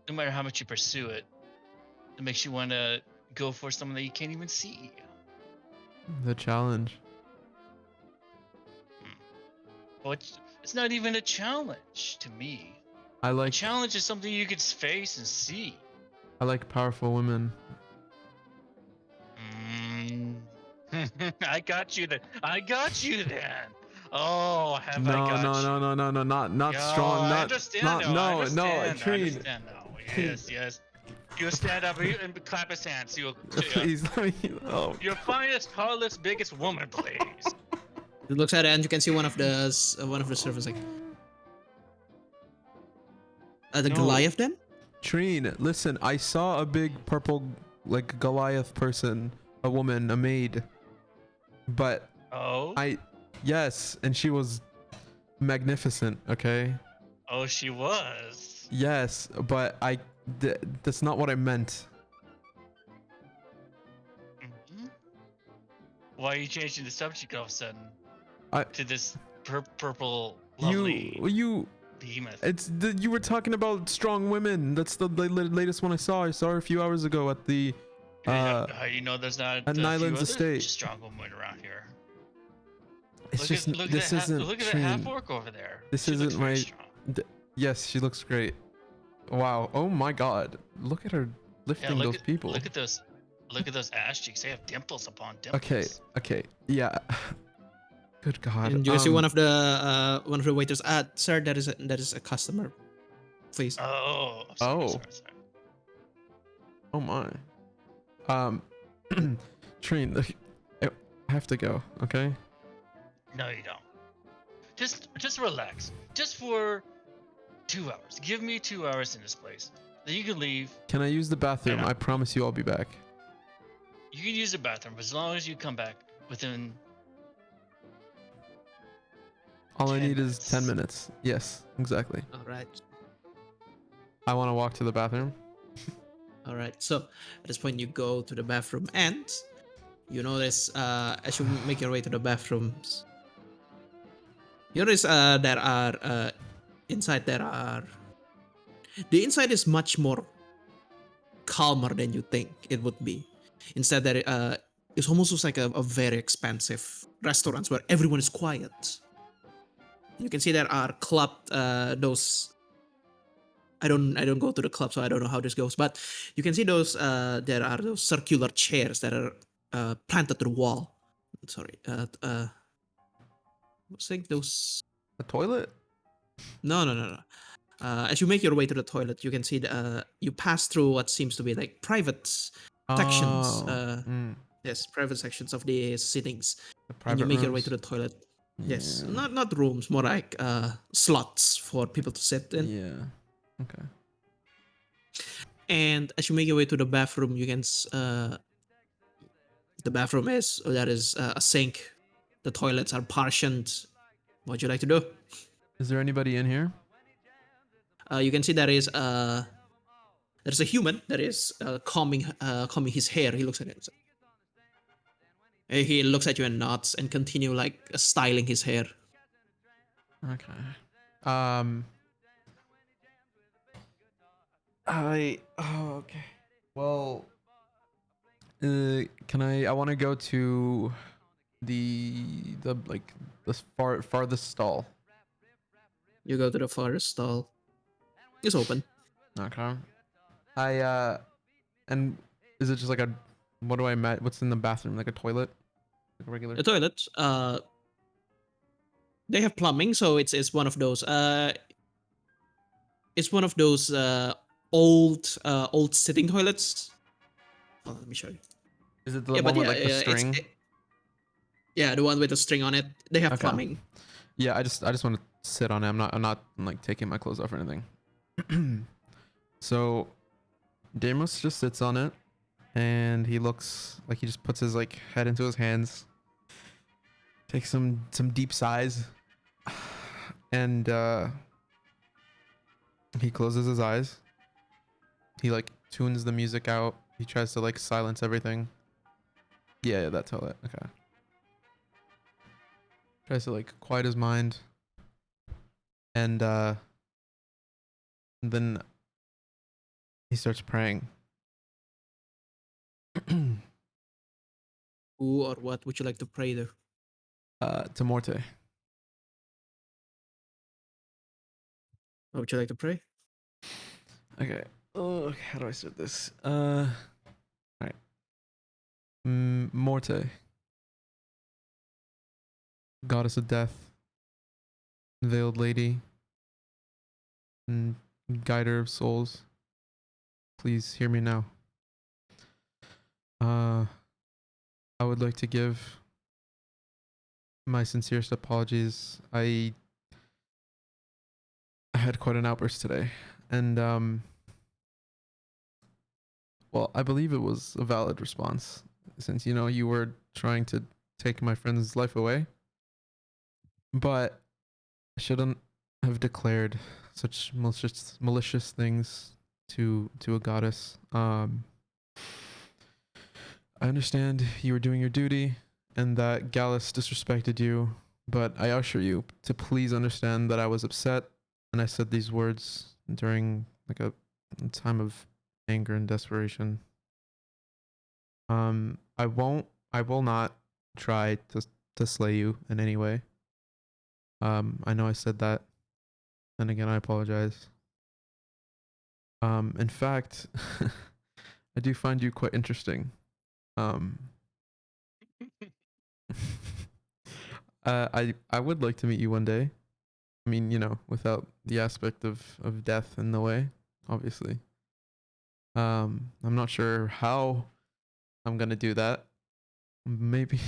no matter how much you pursue it, that makes you want to go for someone that you can't even see? The challenge. Well, it's not even a challenge to me. I A like challenge is something you could face and see. powerful women. Mm. I got you then. Oh, have I No, got no, you? no, no, no, no, not Yo, strong. I Not, understand not, now. I no, understand. I Treen. understand now. Yes. You stand up and clap his hands. Please let me. Oh, Your finest, tallest, biggest woman, please. he looks at it, and you can see one of the servants like, the No. Goliath then. Treen, listen. I saw a big purple, like Goliath person, a woman, a maid. But Oh, yes, and she was magnificent. Okay. oh, she was. Yes, but that's not what I meant. Mhm. Why are you changing the subject all of a sudden I- to this purple, lovely You behemoth? you were talking about strong women. That's the latest one I saw. I saw her a few hours ago at the How do you know there's not at a few Nyland's other estate. strong women around here? It's just look this at isn't look at that Treen. half orc over there. This She looks isn't very my- strong. Yes, she looks great. Wow. Oh my God. Look at her lifting those people. Look at those ass cheeks. They have dimples upon dimples. Okay. Yeah. Good God. And you see one of the waiters. Sir, that is a customer. Please. Oh. I'm sorry, Oh. sorry. Oh my. Treen, I have to go. Okay. No, you don't. Just relax. Just for 2 hours. Give me 2 hours in this place. Then you can leave. Can I use the bathroom? I- I promise you I'll be back. You can use the bathroom as long as you come back within. All I 10 need is 10 minutes. minutes. Yes, exactly. All right. I want to walk to the bathroom. All right. So at this point, you go to the bathroom, and you notice as you make your way to the bathrooms, you notice there are inside there are the inside is much more calmer than you think it would be. Instead, there it's almost looks like a very expensive restaurant where everyone is quiet. You can see there are clubbed those. I don't go to the club, so I don't know how this goes. But you can see those. There are those circular chairs that are planted to the wall. Sorry. What's like those? The toilet? No. As you make your way to the toilet, you can see you pass through what seems to be like private sections. Oh, Yes, private sections of the sittings, the and private you make your way rooms. to the toilet. Yes, Yeah. not rooms, more like slots for people to sit in. Yeah. Okay. And as you make your way to the bathroom, you can the bathroom is there is a sink. The toilets are partitioned. What would you like to do? Is there anybody in here? You can see there's a human that is combing his hair. He looks at it. He looks at you and nods and continue like styling his hair. Okay. Oh, okay. Well, can I want to go to the like the farthest stall. You go to the farthest stall. It's open. Okay. And is it just like what's in the bathroom? Like a toilet? Like a regular? The toilet. They have plumbing, so it's one of those. It's one of those old sitting toilets. Oh, let me show you. Is it the one with like the string? Yeah, the one with the string on it. They have Okay. plumbing. Yeah, I just want to sit on it. I'm not like taking my clothes off or anything. So Deimos just sits on it and he looks like he just puts his like head into his hands, takes some deep sighs, and he closes his eyes. He like tunes the music out. He tries to like silence everything. Yeah, that's all it. Okay. Tries to like quiet his mind. And then he starts praying. Who or what would you like to pray to? To Morte. What would you like to pray? Okay. Oh, how do I start this? All right. Morte, goddess of death, veiled lady, and guider of souls, please hear me now. I would like to give my sincerest apologies. I had quite an outburst today, and well, I believe it was a valid response, since you were trying to take my friend's life away. But I shouldn't have declared such malicious things to a goddess. I understand you were doing your duty and that Gallus disrespected you, but I assure you to please understand that I was upset and I said these words during like a time of anger and desperation. I will not try to slay you in any way. I know I said that, and again I apologize. In fact, I do find you quite interesting. I would like to meet you one day. I mean, without the aspect of death in the way, obviously. I'm not sure how I'm gonna do that. Maybe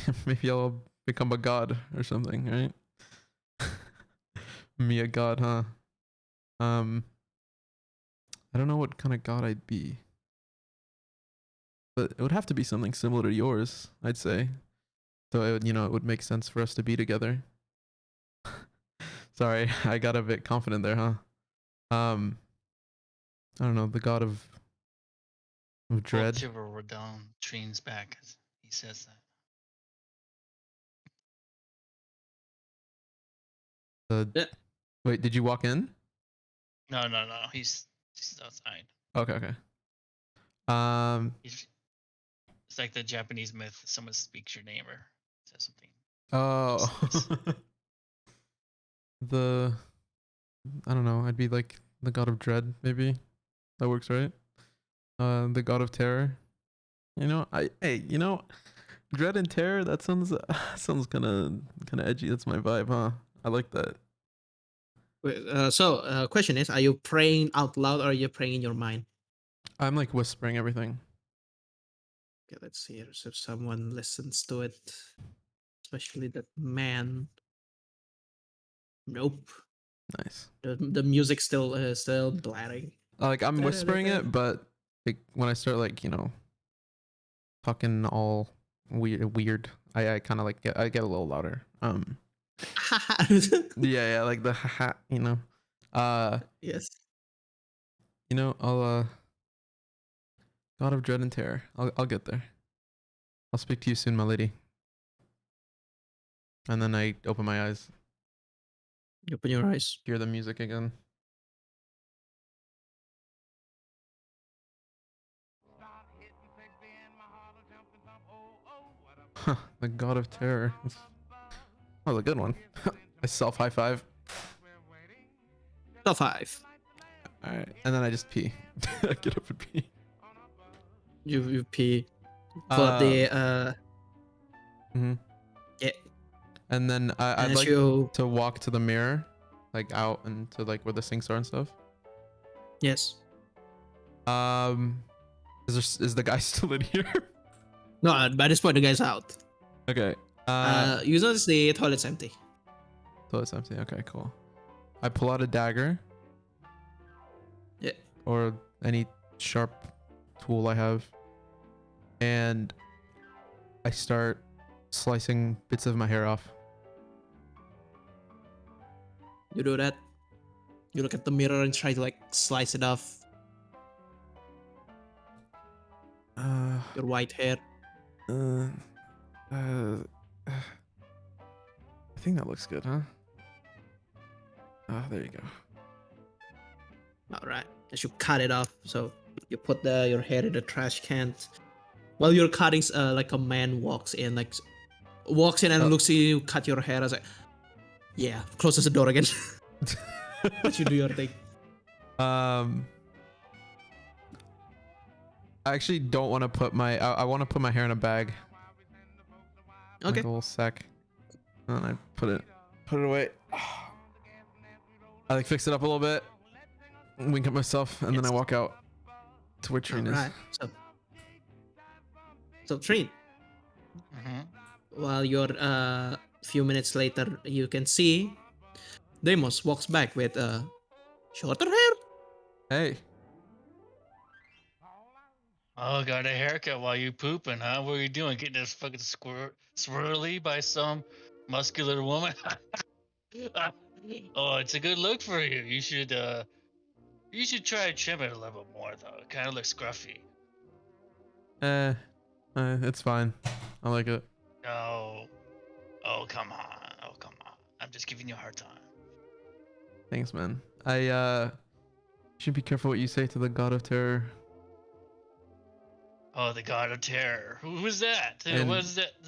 I'll become a god or something, right? Me a god, huh? I I don't know what kind of god I'd be. But it would have to be something similar to yours, I'd say. So it would, it would make sense for us to be together. Sorry, I got a bit confident there, huh? I don't know, the god of dread. Chivalry were down Treen's back as he says that. Yeah. Wait, did you walk in? No. He's outside. Okay. It's like the Japanese myth. Someone speaks your name or says something. Oh. I don't know, I'd be like the god of dread, maybe. That works, right? The god of terror. Dread and terror, that sounds kind of edgy. That's my vibe, huh? I like that. So, question is, are you praying out loud or are you praying in your mind? I'm like whispering everything. Okay, let's see if someone listens to it. Especially that man. Nope. Nice. The music still blaring. Like I'm whispering it, but like when I start like, talking all weird, I kind of like I get a little louder. Yeah, like the haha, Yes. I'll God of dread and terror. I'll get there. I'll speak to you soon, my lady. And then I open my eyes, You open your eyes. hear the music again. Huh, the god of terror. That was a good one. I self high five. Top 5. All right, and then I just pee. I get up and pee. You pee. Pull up the Mhm. yeah. And then I'd And as like you to walk to the mirror, like out and to like where the sinks are and stuff. yes. Is the guy still in here? No, by this point the guy's out. Okay. You notice the toilet's empty. So it's empty. Okay, cool. I pull out a dagger. Yeah. Or any sharp tool I have. And I start slicing bits of my hair off. You do that. You look at the mirror and try to like slice it off your white hair. I think that looks good, huh? There you go. All right. As you cut it off, so you put your hair in the trash can. While you're cutting, like a man walks in and looks at you, cut your hair. I was like, yeah, closes the door again. Let you do your thing. I actually don't want to put I want to put my hair in a bag. Okay. Like a little sack. And then I put it away. I like fix it up a little bit, wink at myself, and then I walk out to where Treen is. Alright. So Treen, while you're few minutes later, you can see Deimos walks back with shorter hair. Hey, Oh, got a haircut while you pooping, huh? What are you doing? Getting this fucking swirly by some muscular woman? Oh, it's a good look for you. You should try to trim it a little bit more though. It kind of looks scruffy. it's fine. I like it. No. Oh, come on. Oh, come on. I'm just giving you a hard time. Thanks, man. I should be careful what you say to the god of terror. Oh, the god of terror. Who was that? And- What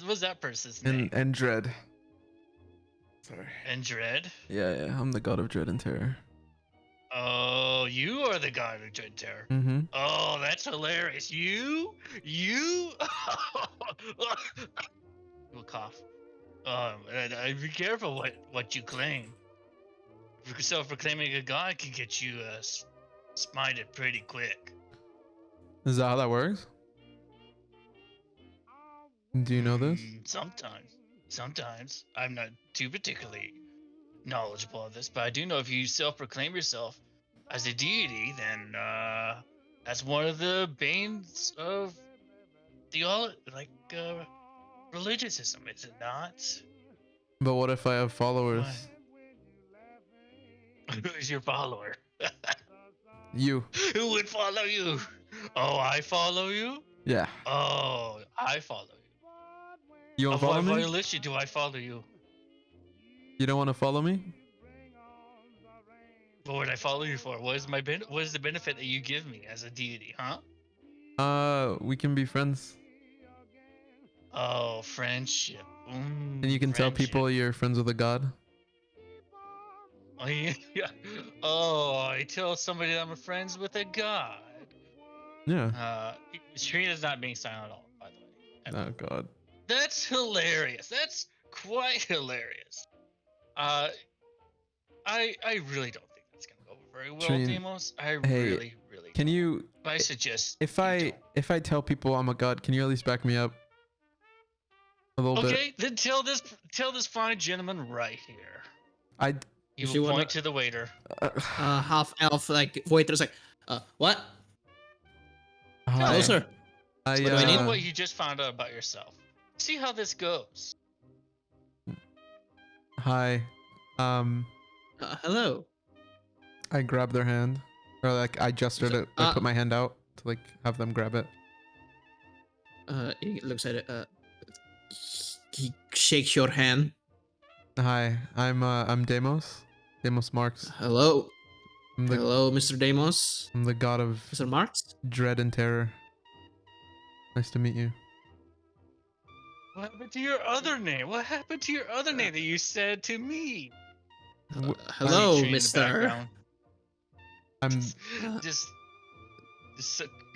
was that person's name? And dread. Sorry. And Dread? Yeah, I'm the god of dread and terror. Oh, you are the god of dread terror. Mm-hmm. Oh, that's hilarious. You? We'll cough. Be careful what you claim. Self-proclaiming a god can get you smited pretty quick. Is that how that works? Do you know this? Sometimes. I'm not too particularly knowledgeable of this, but I do know if you self-proclaim yourself as a deity, then that's one of the banes of religionsism, is it not? But what if I have followers? Who's your follower? You. Who would follow you? Oh, I follow you? Yeah. Oh, I follow you. You want Of to follow what me? violation do I follow you? You don't want to follow me? What would I follow you for? What is what is the benefit that you give me as a deity, huh? We can be friends. Oh, friendship. And you can tell people Friendship. you're friends with a god. Oh, yeah. Oh, I tell somebody that I'm friends with a god. Yeah. Sharina's not being silent at all, by the way. Oh god. That's hilarious. That's quite hilarious. I really don't think that's gonna go over very well, Trine, Demos. I hey, really Can don't. you I suggest if you I don't. if I tell people I'm a god, can you at least back me up a little bit? Okay, then tell this fine gentleman right here. I He She will wanna- point to the waiter. Half elf like waiter's like, what? hi. Hello, sir. I What do I Tell need? him what you just found out about yourself. See how this goes. hi. Hello. I grabbed their hand, or like I gestured it. I put my hand out to like have them grab it. He looks at it. He shakes your hand. Hi, I'm Deimos. Deimos Marks. Hello. I'm the Hello, Mr. Deimos. I'm the god of Mr. Marks. dread and terror. Nice to meet you. What happened to your other name? What happened to your other name that you said to me? Hello, Trine in the Mister. background. I'm Just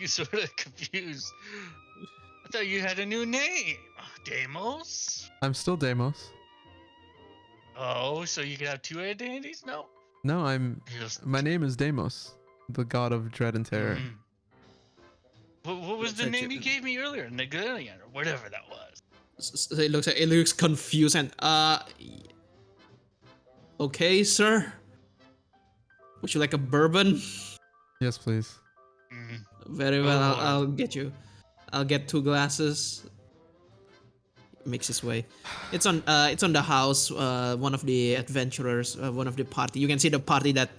sort of confused. I thought you had a new name, Deimos. I'm still Deimos. Oh, so you can have two identities? No. No, I'm. Just- My name is Deimos, the god of dread and terror. Mm. What was Looks the at name you. you gave me earlier? Nagalian or whatever that was. It looks confused and okay, sir. Would you like a bourbon? Yes, please. Mm. Very well. Oh. I'll get you. I'll get 2 glasses. Makes his way. It's on the house. One of the adventurers, one of the party. You can see the party that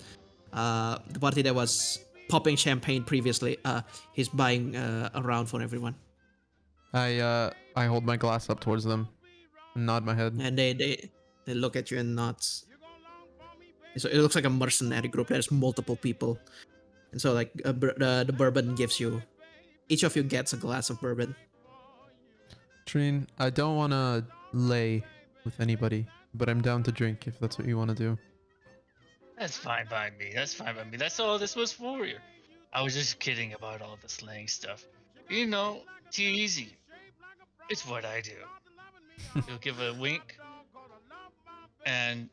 was popping champagne previously. He's buying around for everyone, I hold my glass up towards them, and nod my head. and they look at you and nods. So it looks like a mercenary group. There's multiple people, and so like the bourbon gives you. Each of you gets a glass of bourbon. Trine, I don't want to lay with anybody, but I'm down to drink if that's what you want to do. That's fine by me. That's fine by me. That's all this was for you. I was just kidding about all the slang stuff. You know, too easy. It's what I do. You'll give a wink and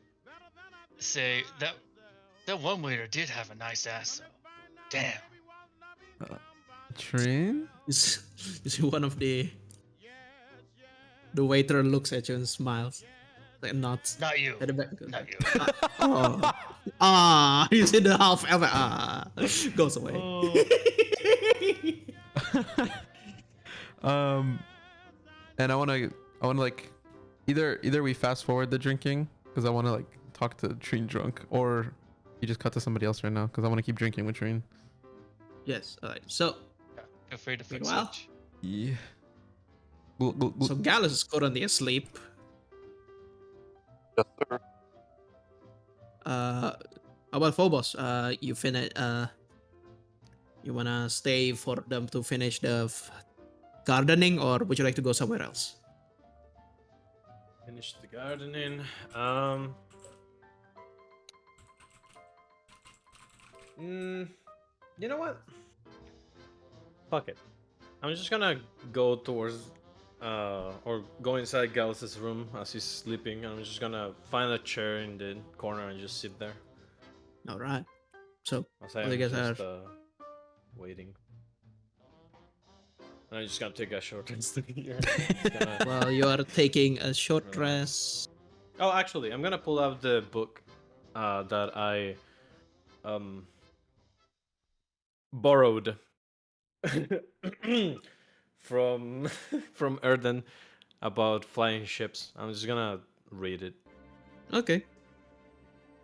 say that one waiter did have a nice ass though. Damn. Trine? You see one of the waiter looks at you and smiles, like nods. Not you. At the back. Not you. You see the half elf goes away. And I want to like either we fast forward the drinking because I want to like talk to Trine drunk, or you just cut to somebody else right now because I want to keep drinking with Trine. Yes. All right. So Feel free to flick Meanwhile- switch. Yeah. so Gallus is currently asleep. Yes, sir. How about Phobos? You finish. You wanna stay for them to finish the gardening, or would you like to go somewhere else? Finish the gardening. You know what? Fuck it. I'm just gonna go towards, or go inside Gallus's room as he's sleeping. I'm just gonna find a chair in the corner and just sit there. All right. So I'll say Well, I I'm guess just waiting. And I'm just gonna take a short rest here. Just gonna- while you are taking a short rest. Oh, actually, I'm gonna pull out the book that I borrowed from from Erden about flying ships. I'm just gonna read it. Okay.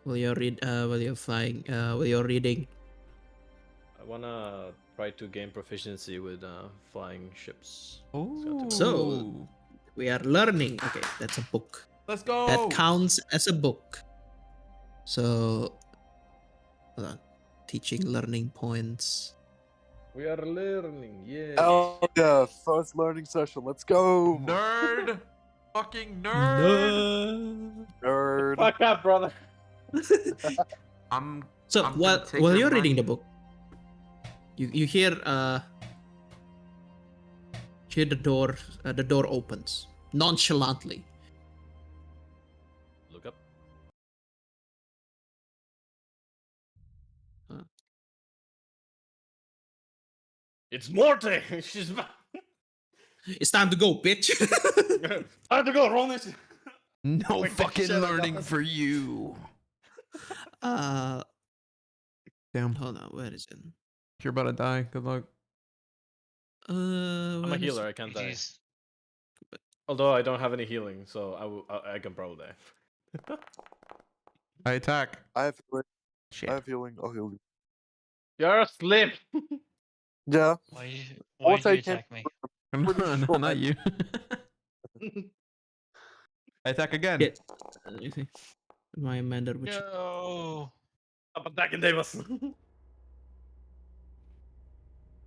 While you're reading. I wanna try to gain proficiency with flying ships. Oh. So- We are learning. Okay, that's a book. Let's go. That counts as a book. So, hold on. Teaching learning points. We are learning, yeah. Oh yeah, first learning session. Let's go, Nerd. Fucking nerd. nerd. Fuck up, brother. I'm So I'm gonna while take while your you're reading the money. book, you hear the door opens nonchalantly. Look up. Huh. It's Morte. She's back. It's time to go, bitch. I have to go. Roll this. No Like the fucking shit I learning got. for you. Damn. Hold on, where is it? You're about to die. Good luck. I'm a Where is healer. it? I can't die. Jeez. Although I don't have any healing, so I can probably die. I attack. I have healing. Shit. I have healing. I'll heal you. You're asleep. Yeah. Why did you Morte attack can't- me? pretty No, sure not I- you. I attack again. Yeah. Let me see. My amender, which No. I'm attacking Davis.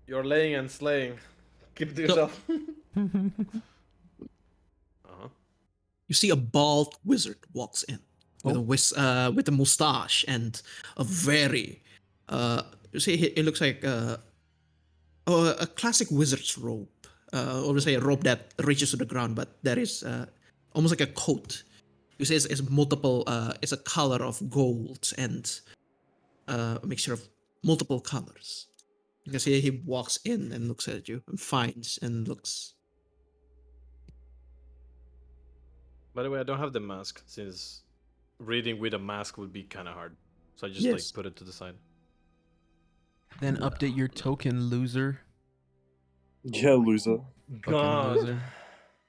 You're laying and slaying. Keep it to yourself. Uh-huh. you see a bald wizard walks in with Oh. with a mustache and a very you see it looks like a classic wizard's robe. Obviously a robe that reaches to the ground, but there is almost like a coat. You see it's multiple it's a color of gold and a mixture of multiple colors. You can see he walks in and looks at you and finds and looks. By the way, I don't have the mask since reading with a mask would be kind of hard. So I just Yes. like put it to the side. Then update your token, loser. Yeah, loser. Fucking loser.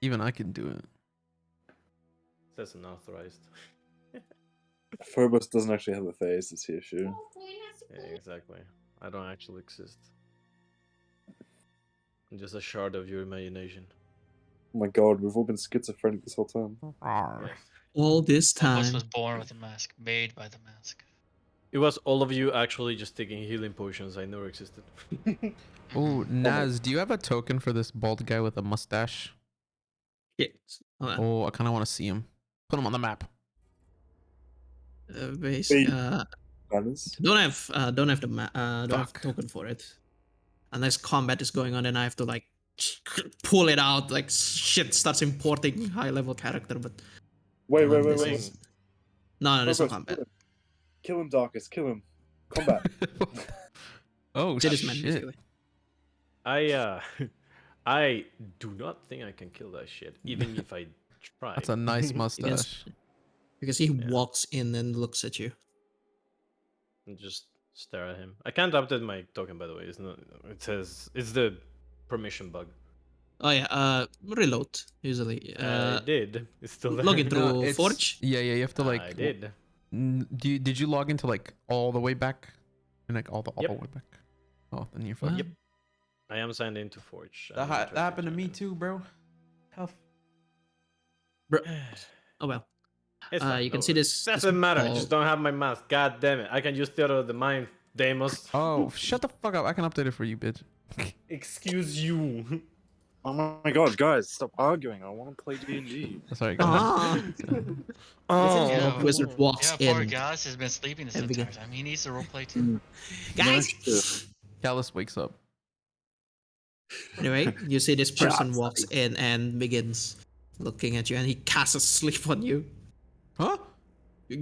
Even I can do it. Says unauthorized. Phobos doesn't actually have a face. It's the issue. Yeah, exactly. I don't actually exist. I'm just a shard of your imagination. Oh my god, we've all been schizophrenic this whole time. All this Phobos time. was born with a mask, made by the mask. It was all of you actually just taking healing potions I never existed. Oh, Naz, do you have a token for this bald guy with a mustache? Yes. Hold on. Oh, I kind of want to see him. Put him on the map. Basic, Wait. Banners? don't have don't have Fuck. token for it. Unless combat is going on, then I have to like pull it out. Like shit starts importing high level character, but Wait, wait, this wait, wait. is- no, there's no Phobos, combat. kill him, Darkus. Kill him. Combat. Oh, It is man, shit. basically. I do not think I can kill that shit, even if I try. That's a nice You can, mustache. because he Yeah. walks in and looks at you. And just stare at him. I can't update my token, by the way. It's not. It says it's the permission bug. Oh yeah, reload usually. I did. It's still there. log in through it's- Forge. Yeah, you have to like. I did. Did you log into like all the way back? And like all the Yep. way back? Oh, then you're fucked. Yep. I am signed into Forge. That happened to me too, bro. Tough. Bro. Oh well. It's You fine, can no see worries. this. Doesn't matter. I just ball- don't have my mask. God damn it! I can use Theater of the Mind, Deimos. Oh, shut the fuck up. I can update it for you, bitch. Excuse you. Oh my god, guys, stop arguing. I want to play D&D. Sorry, guys. Ah. Oh. Yeah, Wizard walks Yeah, poor in. Gallus has been sleeping this and entire begin- time. He needs to roleplay too. Guys. Callus wakes up. Anyway, you see this person Shots. walks in and begins looking at you, and he casts a sleep on you. Huh?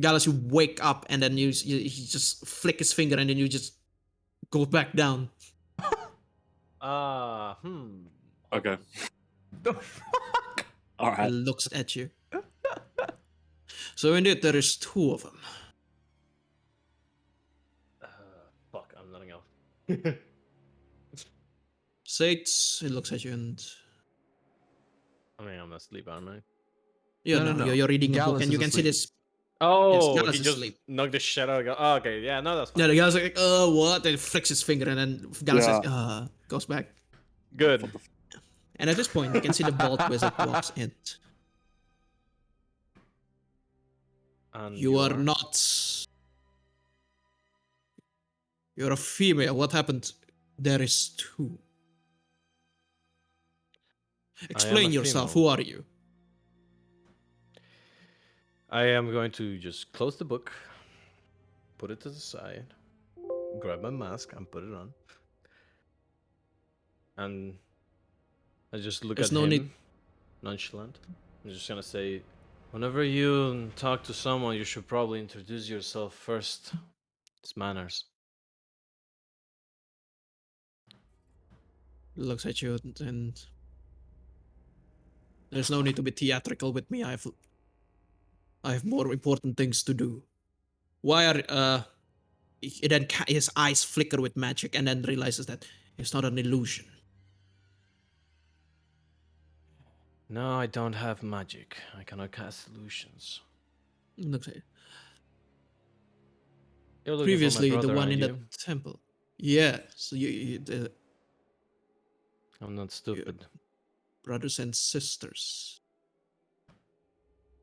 Gallus, you wake up, and then you he just flick his finger, and then you just go back down. Okay. The fuck? Alright. And looks at you. So indeed, there is two of them. Fuck, I'm nothing else. Six, it looks at you and I mean, I'm asleep, aren't I? no, you're reading a book Gallus and is you can see asleep. this. Oh, Gallus he is just asleep. knocked the shit out of the guy. Oh, okay, yeah, no, that's fine. Yeah, the guy's like, what? And flicks his finger and then Gallus says, goes back. Good. And at this point, you can see the Vault Wizard walks in. And You are not. You're a female. What happened? There is two. Explain a yourself. female. Who are you? I am going to just close the book, put it to the side, grab my mask and put it on. And I just look There's at no him, need- nonchalant. I'm just gonna say, whenever you talk to someone, you should probably introduce yourself first. It's manners. Looks at you and there's no need to be theatrical with me. I have more important things to do. Why are then his eyes flicker with magic and then realizes that it's not an illusion. No, I don't have magic. I cannot cast illusions. Looks at you. You're looking Previously for my the brother, one in aren't the you? temple. Yes, I'm not stupid. brothers and sisters.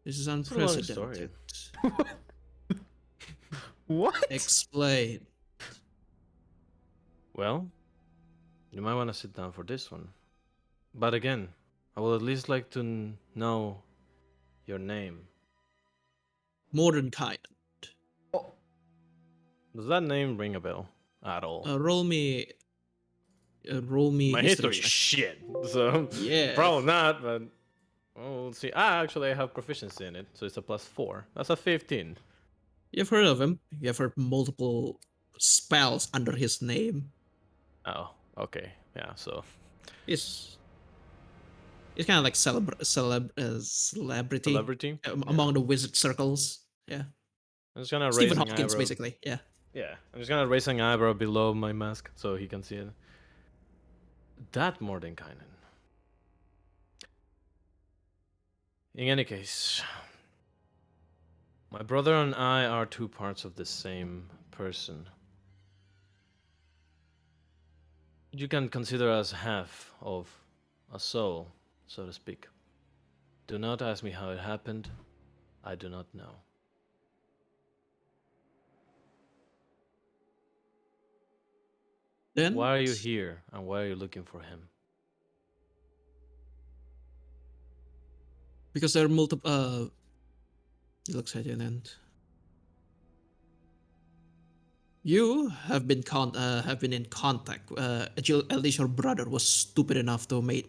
This is It's a long story. unprecedented. What? Explain. Well, you might want to sit down for this one. But again, I would at least like to know your name. Mordenkainen. Does that name ring a bell at all? Roll me. Roll me. My history is check. shit, so Yeah. probably not. But we'll see. Actually, I have proficiency in it, so it's a +4. That's a 15. You've heard of him. You've heard multiple spells under his name. Oh, okay, yeah. So He's kind of like celebrity celebrity. among the wizard circles. Yeah. I'm just gonna raise Stephen an Hopkins, eyebrow. basically. Yeah. Yeah, I'm just gonna raise an eyebrow below my mask so he can see it. That Mordenkainen. In any case, my brother and I are two parts of the same person. You can consider us half of a soul, so to speak. Do not ask me how it happened. I do not know. Then Why are you here and why are you looking for him? because there are multiple. He looks at you and you have been in contact. At least your brother was stupid enough to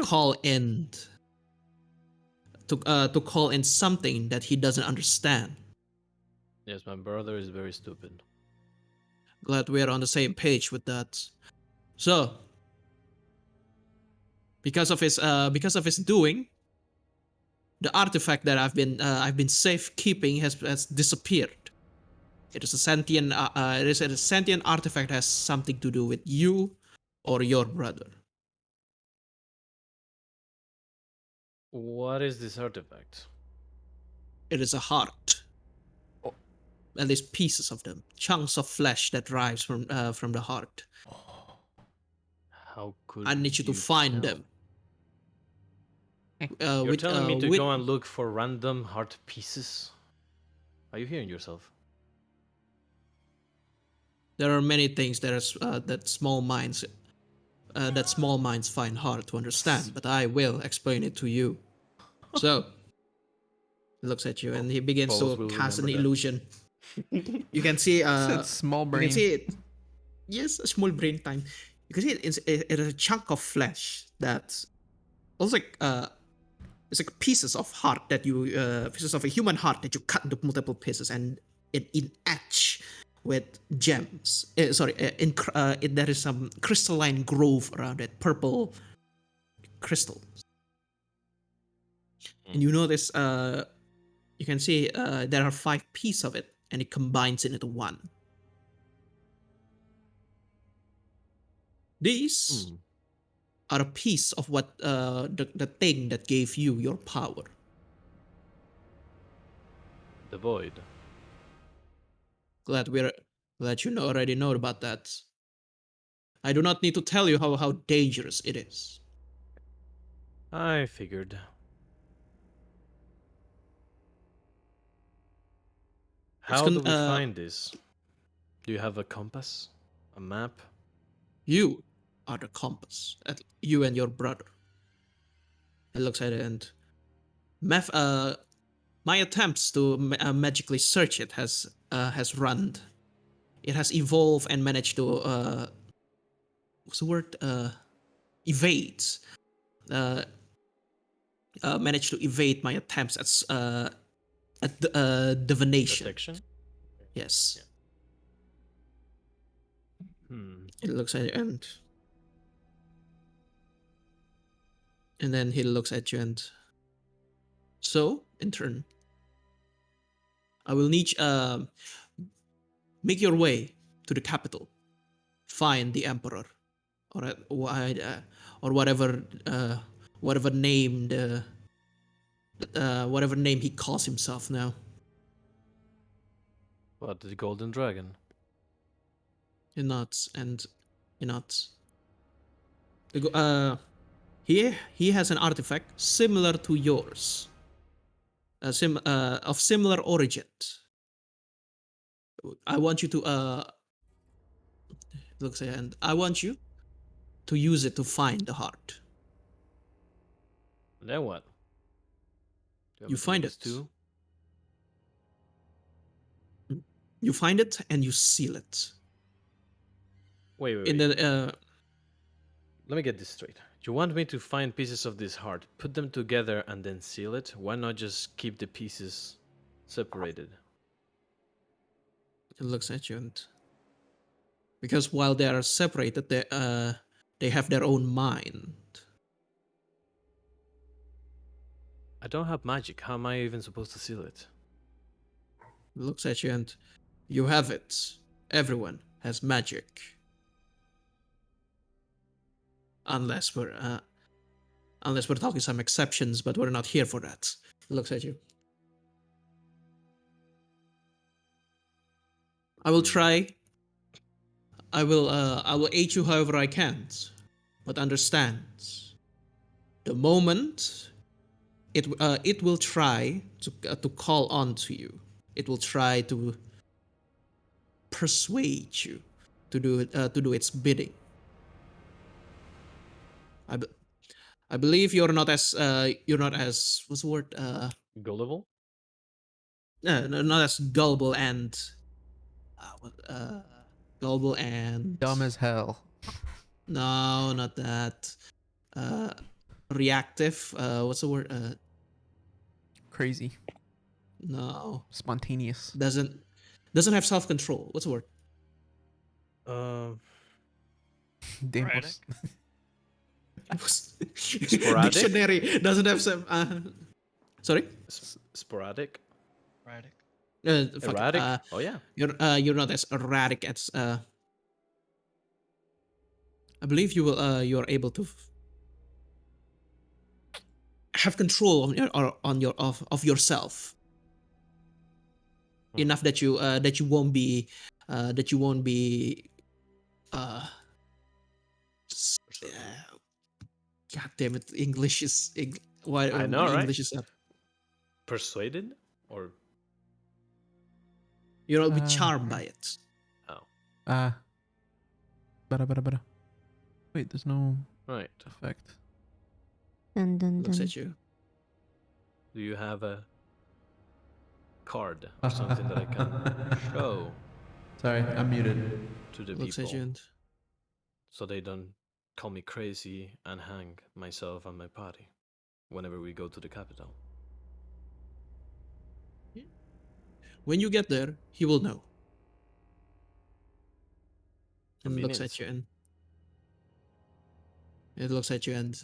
call in to call in something that he doesn't understand. Yes, my brother is very stupid. Glad we are on the same page with that. So, because of his doing, the artifact that I've been safekeeping has disappeared. It is a sentient artifact that has something to do with you or your brother. What is this artifact? It is a heart. At least pieces of them, chunks of flesh that rise from the heart. How could I need you to find tell? them. You're telling me to go and look for random heart pieces? Are you hearing yourself? There are many things that small minds find hard to understand, but I will explain it to you. So, he looks at you and he begins Paulus to will cast an remember that. illusion. You can see Said small you brain. can see it. Yes, a small brain time. You can see it is a chunk of flesh that looks like it's like pieces of heart that you pieces of a human heart that you cut into multiple pieces and it etched with gems. There is some crystalline grove around it, purple crystals. And you notice you can see there are 5 pieces of it and it combines into one. These Hmm. are a piece of what the thing that gave you your power. The void. Glad you already know about that. I do not need to tell you how dangerous it is. I figured. How do we find this? Do you have a compass? A map? You are the compass. You and your brother. It looks at it and my attempts to magically search it has run. It has evolved and managed to what's the word? Evade. Uh, Managed to evade my attempts at divination. Protection? Yes. Hmm. It looks at it and then he looks at you and so in turn I will need make your way to the capital, find the emperor, or or whatever name whatever name he calls himself now. What, the Golden Dragon? He nods and he nods. He has an artifact similar to yours, of similar origin. I want you to looks and I want you to use it to find the heart. Then what? Do You want me to find make a it. stew? You find it and you seal it. Wait, wait, In wait. the Let me get this straight. You want me to find pieces of this heart, put them together, and then seal it? Why not just keep the pieces separated? it looks at you and because while they are separated, they have their own mind. I don't have magic. How am I even supposed to seal it? It looks at you and you have it. Everyone has magic, unless we're talking some exceptions, but we're not here for that. It looks at you. I will try. I will aid you however I can, but understand, the moment it will try to call on to you, it will try to persuade you to do its bidding. I believe you're not as what's the word Gullible? not as gullible and gullible and Dumb as hell. no, not that. Reactive. What's the word? Crazy. No, Spontaneous. doesn't have self control. What's the word? Demos. Sporadic? Dictionary doesn't have some. Sorry. Sporadic? Erratic. Fuck it. Erratic? Oh yeah. You're not as erratic as. I believe you are able to have control of yourself enough that you won't be God damn it, English is why I know, my right? English is up. Persuaded? Or You'll be charmed by it. oh. Bada. Wait, there's no Right. effect. Dun dun Looks dun. at you. Do you have a card or something that I can show Sorry, I'm muted. to the Looks people at you and so they don't call me crazy and hang myself and my party whenever we go to the capital? when you get there, he will know. And looks Convenient. at you and it looks at you and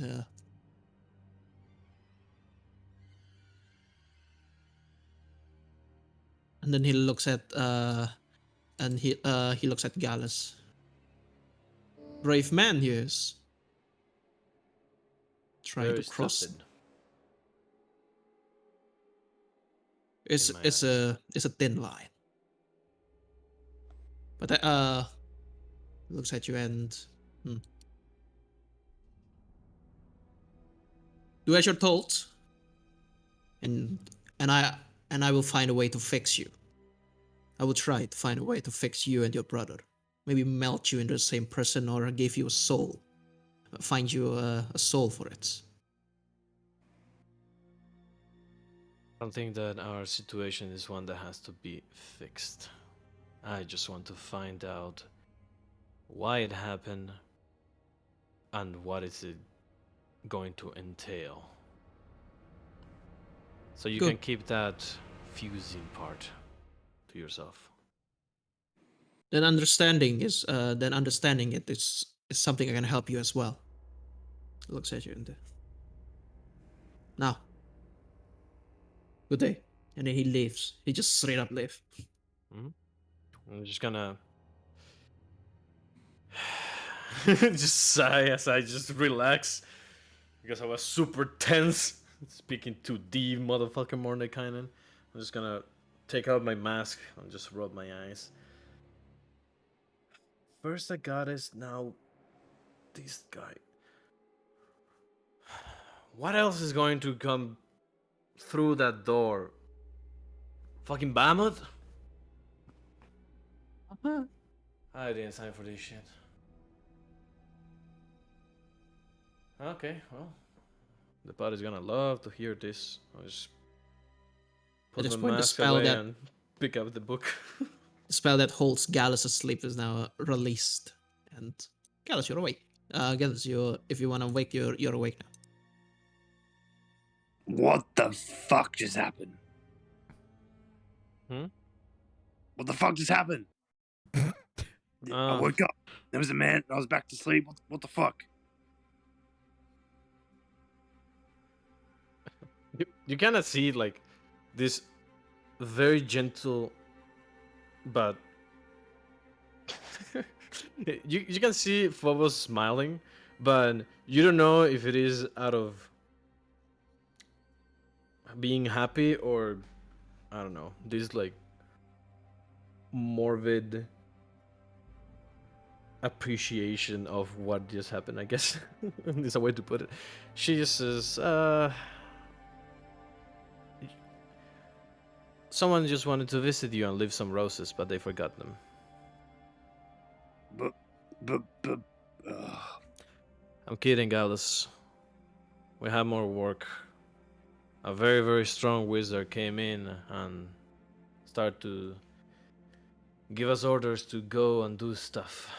then he looks at he looks at Gallus. brave man he is. Trying Very to cross. stupid. It's in my it's eyes. a thin line. But looks at you and do as you're told, and and I and I will find a way to fix you. I will try to find a way to fix you and your brother. Maybe melt you into the same person or give you a soul. Find you a soul for it. I don't think that our situation is one that has to be fixed. I just want to find out why it happened and what is it going to entail. So you Good. can keep that fusing part to yourself. Then understanding it is something I can help you as well. Looks at you and now. Good day. And then he leaves. He just straight up leaves. I'm just gonna just sigh as I just relax because I was super tense speaking to the motherfucking Mordekainen. I'm just gonna take out my mask and just rub my eyes. First the goddess, now this guy. What else is going to come through that door? Fucking Bahamut? I didn't sign for this shit. Okay, well, the party's gonna love to hear this. I'll just At put this my point, the mask spell away that and pick up the book. the spell that holds Gallus asleep is now released, and Gallus, you're awake. Gallus, if you want to wake, you're awake now. What the fuck just happened? Hmm? What the fuck just happened? I woke up. There was a man. I was back to sleep. What the fuck? You kind of see like this very gentle, but you can see Phobos smiling, but you don't know if it is out of being happy or I don't know, this like morbid appreciation of what just happened, I guess. There's a way to put it. She just says, someone just wanted to visit you and leave some roses, but they forgot them. But. I'm kidding, Gallus. We have more work. A very, very strong wizard came in and started to give us orders to go and do stuff.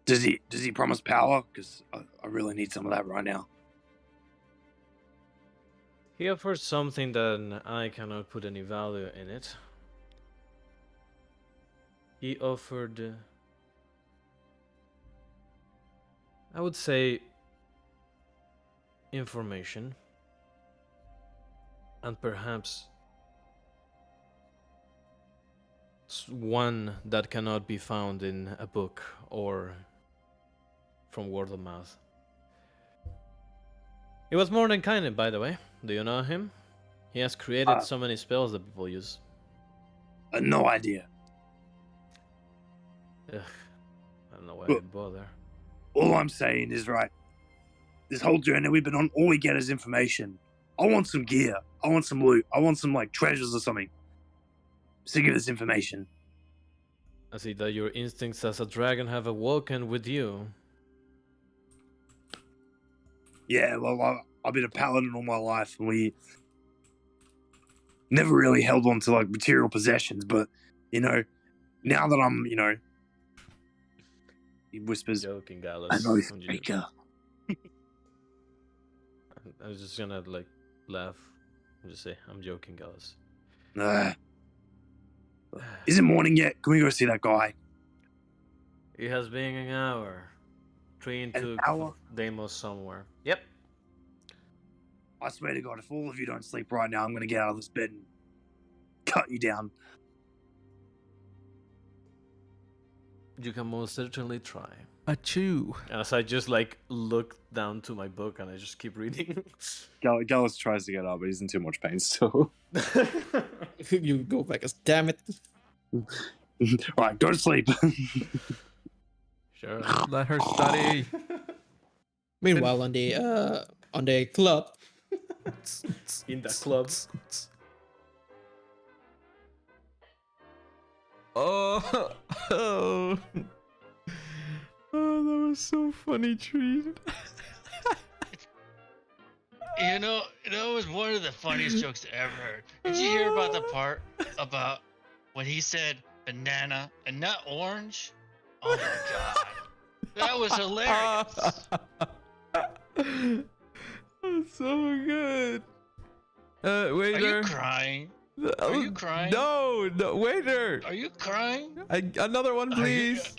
Does he promise power? Because I really need some of that right now. He offered something that I cannot put any value in it. He offered, I would say, information, and perhaps one that cannot be found in a book or from word of mouth. He was Mordekainen, by the way. Do you know him? He has created so many spells that people use. No idea. Ugh, I don't know why I bother. All I'm saying is, right, this whole journey we've been on, all we get is information. I want some gear. I want some loot. I want some, like, treasures or something. Sick of this information. I see that your instincts as a dragon have awoken with you. Yeah, well, I've been a paladin all my life, and we never really held on to, like, material possessions, but, you know, now that I'm, you know, he whispers, Joking, Gallus. I know Speaker. I was just gonna, like, laugh and just say, I'm joking, Gallus. Is it morning yet? Can we go see that guy? It has been an hour. Train An to hour? Deimos somewhere. Yep. I swear to God, if all of you don't sleep right now, I'm going to get out of this bed and cut you down. You can most certainly try. A chew. And as I just like look down to my book and I just keep reading. Gallus tries to get up, but he's in too much pain still. You go back as damn it. Alright, go to sleep. Sure. Let her study. Meanwhile, on the club, In the club. Oh, oh, oh, that was so funny, Treen. You know, it was one of the funniest jokes I ever heard. Did you hear about the part about when he said banana and not orange? Oh my god. That was hilarious. That's so good. Are Waiter. you crying? Are you crying? No, waiter. Are you crying? Another one, Are you- please.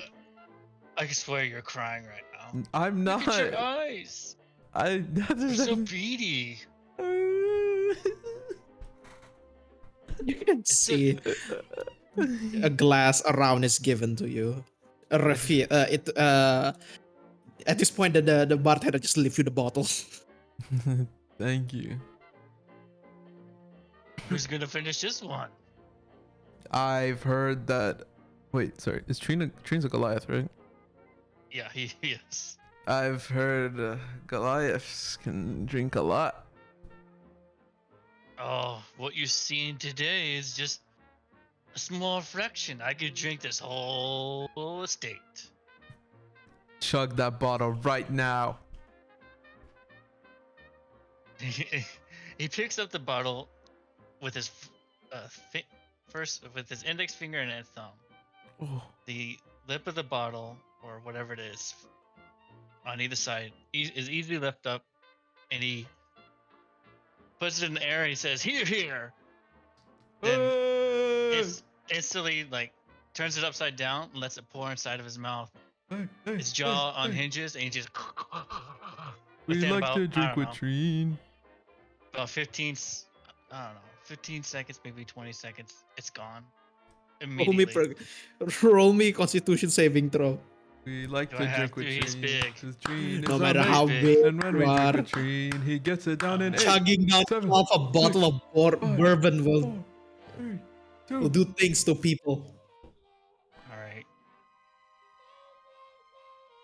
I swear you're crying right now. I'm Look at your not. eyes. I. They're so beady. you can see a glass around is given to you. A refill. At this point, the bartender just leave you the bottle. Thank you. Who's gonna finish this one? I've heard that. Wait, sorry. Is Treen's a Goliath, right? Yeah, he is. I've heard Goliaths can drink a lot. Oh, what you've seen today is just a small fraction. I could drink this whole estate. Chug that bottle right now. He picks up the bottle with his first with his index finger and his thumb. Oh. The lip of the bottle, or whatever it is, on either side is easily left up, and he puts it in the air. And he says, "Here, here." Then it's instantly like turns it upside down and lets it pour inside of his mouth. His jaw unhinges and he just. We within like about, to I drink don't with know, Treen. about 15. I don't know, 15 seconds, maybe 20 seconds. It's gone. Immediately. Roll me Constitution saving throw. We like Do to I have drink with to? He's Treen. big. 'Cause Treen No is matter amazing. how big big And when we you drink are, with Treen, he gets it down in 8, chugging down 7, half a bottle of 5, bourbon will 4, 3, 2. will do things to people. All right.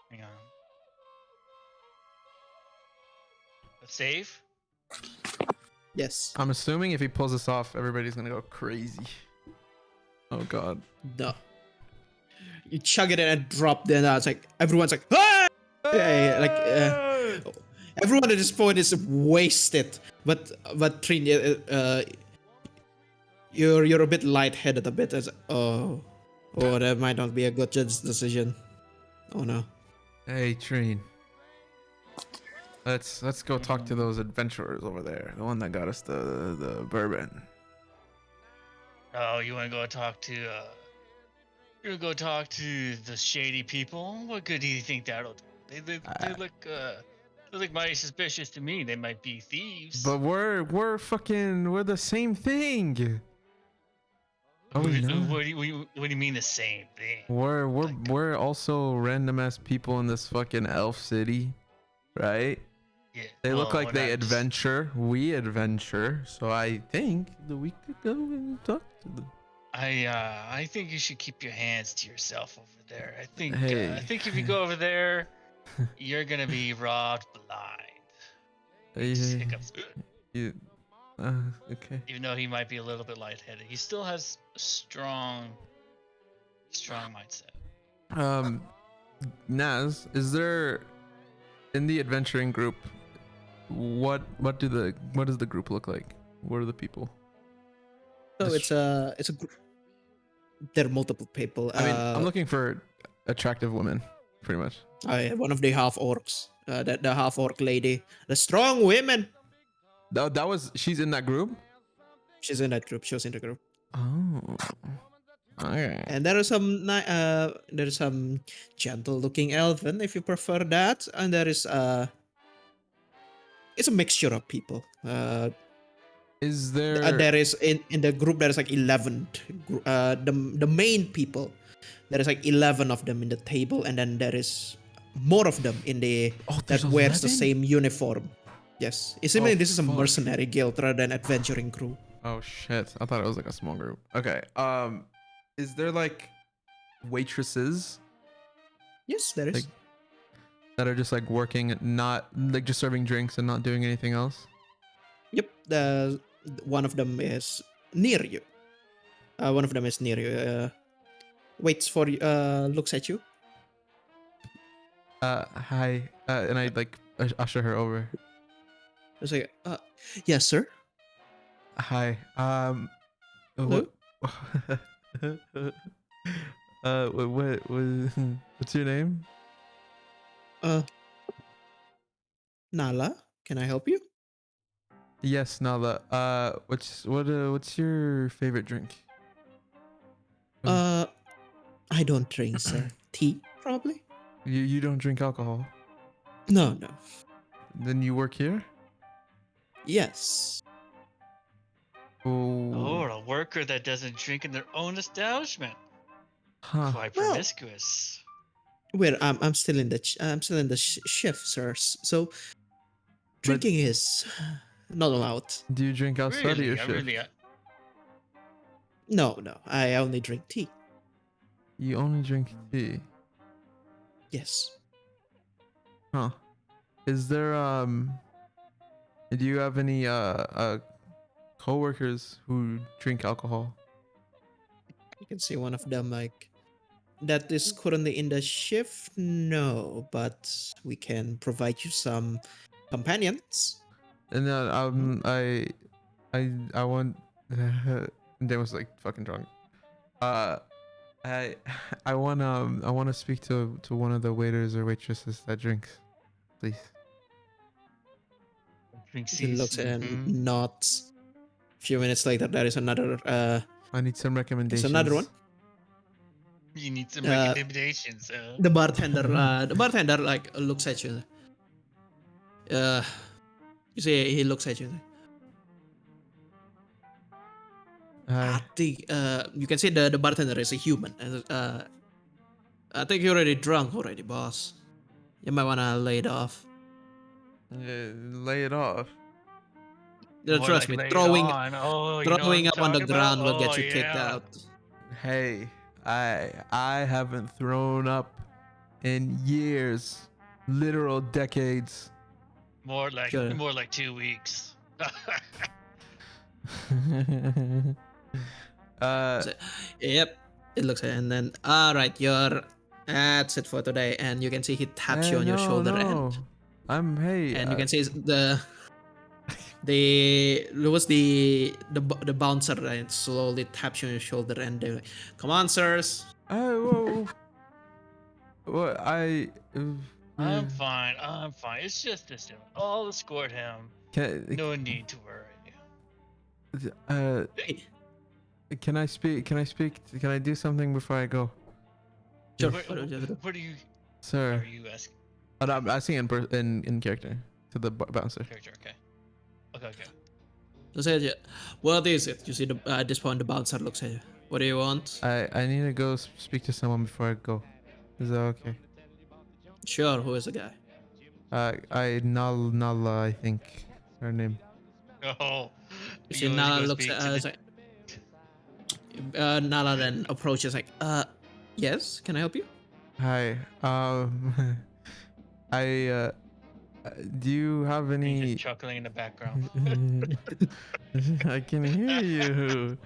Hang on. A save? Yes. I'm assuming if he pulls this off, everybody's gonna go crazy. Oh god. No. You chug it and drop. Then it's like everyone's like, ah! Everyone at this point is wasted. But Trin, you're a bit lightheaded a bit. As oh, that might not be a good decision. Oh no. Hey Treen. Let's go talk to those adventurers over there. The one that got us the bourbon. Oh, you want to go talk to you want to go talk to the shady people? What good do you think that'll do? They look mighty suspicious to me. They might be thieves. But we're the same thing. Oh what, no. what do you mean the same thing? We're also random ass people in this fucking elf city, right? Yeah, They look well, like we're they not- adventure. We adventure. So I think that we could go and talk to them. I think you should keep your hands to yourself over there. I think Hey. if you go over there, you're gonna be robbed blind. He just Hey, hiccups. you, okay. Even though he might be a little bit lightheaded, he still has a strong mindset. Naz, is there in the adventuring group? What does the group look like? What are the people? So Just- it's a group. There are multiple people. I mean, I'm looking for attractive women, pretty much. One of the half orcs. The half orc lady. The strong women. That was she's in that group. She's in that group. She was in the group. Oh, okay. And there are some gentle looking elven if you prefer that. And there is it's a mixture of people. Is there? There is in the group there is like 11. The main people there is like 11 of them in the table, and then there is more of them in the Oh, that there's wears the 11? same uniform. Yes, it's similar. This is a fuck. mercenary guild rather than adventuring crew. Oh shit! I thought it was like a small group. Okay. Is there like waitresses Yes, there is. Like, that are just like working, not like just serving drinks and not doing anything else? Yep, the one of them is near you. One of them is near you. Waits for you. Looks at you. Hi. And I like usher her over. It's like, yes, sir. Hi. Hello? What's your name? Nala, can I help you? Yes, Nala. What's your favorite drink? I don't drink, sir. Tea, probably. You don't drink alcohol. No. Then you work here? Yes. Oh, Oh. a worker that doesn't drink in their own establishment. Huh. Quite Well- promiscuous. I'm still in the shift, sir. So drinking is not allowed. Do you drink outside of Really, your I shift? really, No. I only drink tea. You only drink tea. Yes. Huh. Is there do you have any coworkers who drink alcohol? You can see one of them like that is currently in the shift. No, but we can provide you some companions. And I want Dan was like fucking drunk. I want to speak to one of the waiters or waitresses that drinks, please. drink He looks and Mhm. nods. A few minutes later, there is another. I need some There's recommendations. another one. You need some Uh, recommendations. The bartender like looks at you. You see, he looks at you. I Hi. think you can see the bartender is a human. And I think you're already drunk already, boss. You might wanna lay it off. Lay it off. More Trust like me, lay it throwing on. Oh, you know what throwing I'm up on the talking about? ground will get Oh, you kicked yeah. out. Hey, I haven't thrown up in years, literal decades. More like Sure. 2 weeks. So, yep, it looks like, and then all right, that's it for today. And you can see he taps you on your shoulder, no. Hey. and you can see the bouncer, right? Slowly taps you on your shoulder, and they're like, "Come on, sirs." Oh, what I'm fine. It's just this. I'll escort him. No need to worry. Hey, Can I speak? Can I do something before I go, sure. What are you? sir? Are you asking? I'm asking in character to the bouncer. Character. Okay. So say, yeah, what is it? You see, at this point, the bouncer looks at you. What do you want? I need to go speak to someone before I go. Is that okay? Sure. Who is the guy? Nala, I think her name. Oh. You see, wanna Nala go looks speak at to it's like, Nala then approaches like, yes, can I help you? Hi. I do you have He's any? just chuckling in the background. I can hear you.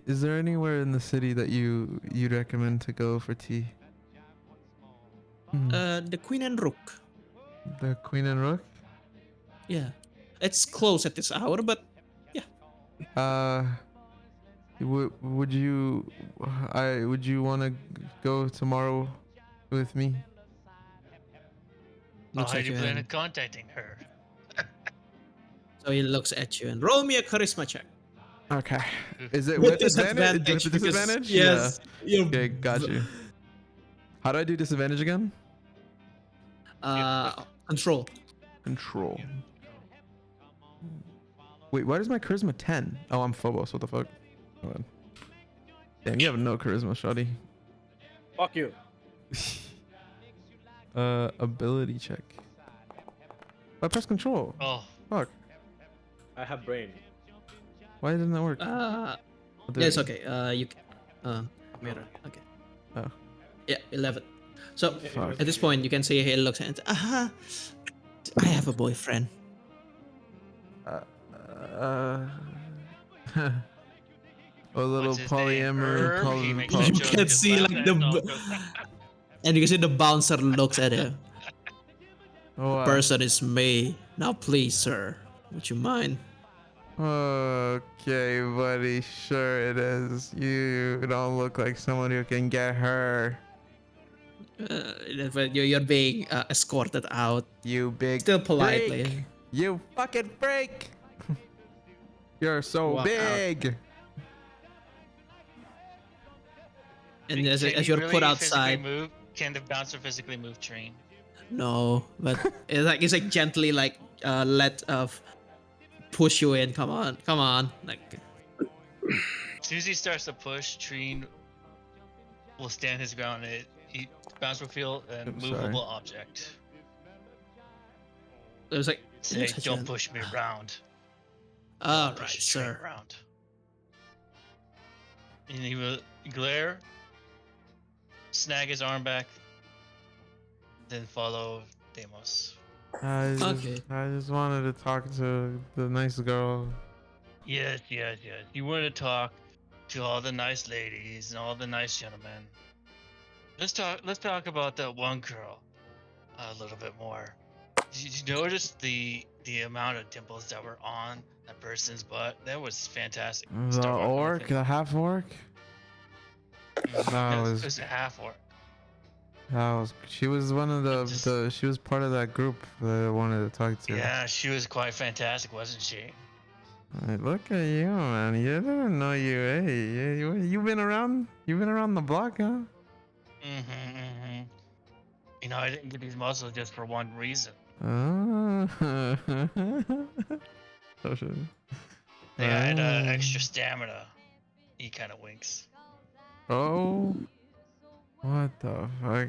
Is there anywhere in the city that you'd recommend to go for tea? The Queen and Rook. The Queen and Rook. Yeah, it's close at this hour, but Would you want to go tomorrow with me? How looks do at you you. plan on And, contacting her? so he looks at you and roll me a charisma check. Okay. Is it with disadvantage? With because- disadvantage? Yes. Yeah. Okay, got you. How do I do disadvantage again? Control. Control. Wait, why is my charisma 10? Oh, I'm Phobos. What the fuck? Hold on. Damn, you have no charisma, shawty. Fuck you. Ability check. I press control. Oh, Fuck. I have brain. Why didn't that work? Uh, I'll do yeah, it it's again. okay. You can. Mirror. Okay. Oh. Yeah, 11. So Fuck. at this point, you can see he looks at. I have a boyfriend. A little what's his name? polyamory. Herb? He makes You a joke can just see laugh like at the, it. No, and you can see the bouncer looks at him. What? Person is me. Now, please, sir, would you mind? Okay, buddy. Sure it is. You don't look like someone who can get her. You're being escorted out. You big Still politely. freak. You fucking freak. You're so Walk out. big. And as Can he you're really put physically outside, move? Can the bouncer physically move Train? no, but it's like gently like let push you in. Come on, like As soon as he starts to push, Treen will stand his ground. Bouncer will feel a I'm sorry. movable object. there's like Say, such don't a- push me around. all Don't right, push the train sir. around. And he will glare, snag his arm back, then follow Deimos. Okay. I just wanted to talk to the nice girl. Yes. You want to talk to all the nice ladies and all the nice gentlemen. Let's talk about that one girl a little bit more. Did you notice the amount of dimples that were on that person's butt? That was fantastic. The Start walking with orc, him. the half orc. That It was was a half orc. she was one of the she was part of that group that I wanted to talk to. Yeah, she was quite fantastic, wasn't she? Hey, look at you, man. You didn't know you. Hey, you been around? You been around the block, huh? Mm-hmm. You know, I didn't get these muscles just for one reason. Oh, shit. They had Ah. extra stamina. He kind of winks. Oh, what the fuck?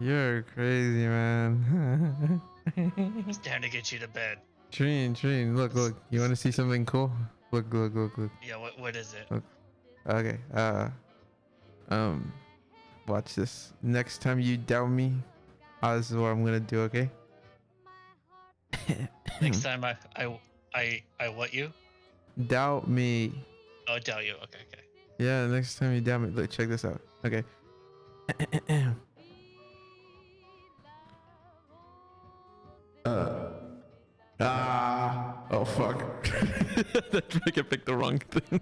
You're crazy, man. It's time to get you to bed. Treen, look. You want to see something cool? Look. Yeah, what is it? Okay. Watch this. Next time you doubt me, this is what I'm gonna do. Okay. Next time I what you? Doubt me. Oh, doubt you. Okay. Yeah, next time you doubt me, look, check this out. Okay. Oh fuck. I picked the wrong thing.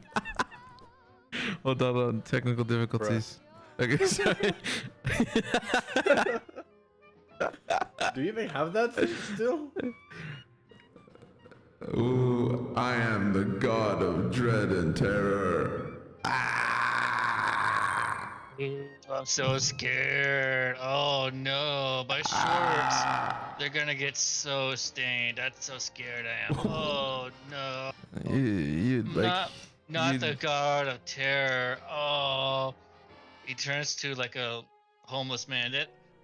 Hold on, technical difficulties. Okay, sorry. Do you even have that thing still? Ooh, I am the god of dread and terror. I'm so scared. Oh no, my shorts. They're gonna get so stained. That's so scared I am. Oh no. You like Not you- the god of terror. Oh. He turns to like a homeless man.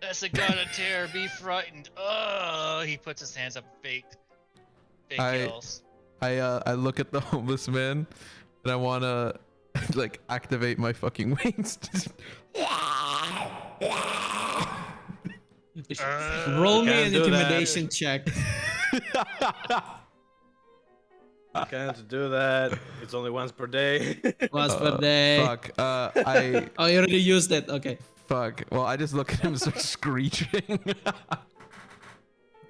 That's the god of terror. Be frightened. Oh, he puts his hands up, fake yells. I look at the homeless man and I wanna like activate my fucking wings. Roll me can't an do that. intimidation check. I can't do that. It's only once per day. Once per day. Fuck. I Oh, you already used it. Okay. fuck. Well, I just look at him and start screeching.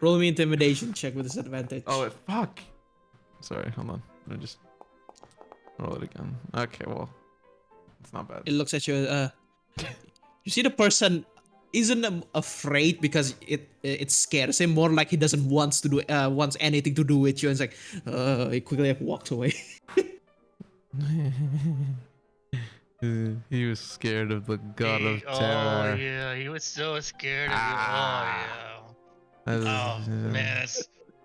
Roll me intimidation check with disadvantage. Oh, fuck. Sorry, hold on. Let me just roll it again. Okay, well, it's not bad. It looks at you. You see the person isn't afraid because it scares him. More like he doesn't wants anything to do with you. And it's like, he quickly walks away. He was scared of the god of Oh terror. yeah, he was so scared of you. Oh yeah. That is- Oh man,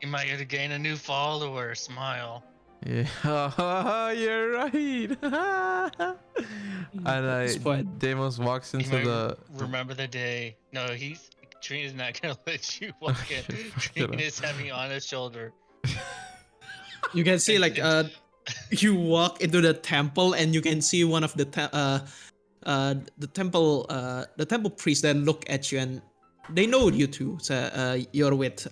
you might get to gain a new follower. Smile. Yeah, you're right. And At this point, Deimos walks into the. Remember the day? No, Trina's not gonna let you walk in. shit, fuck it up. Trina's having on his shoulder. you can see And- like and- you walk into the temple and you can see one of the the temple priests then look at you and they know you two. So you're with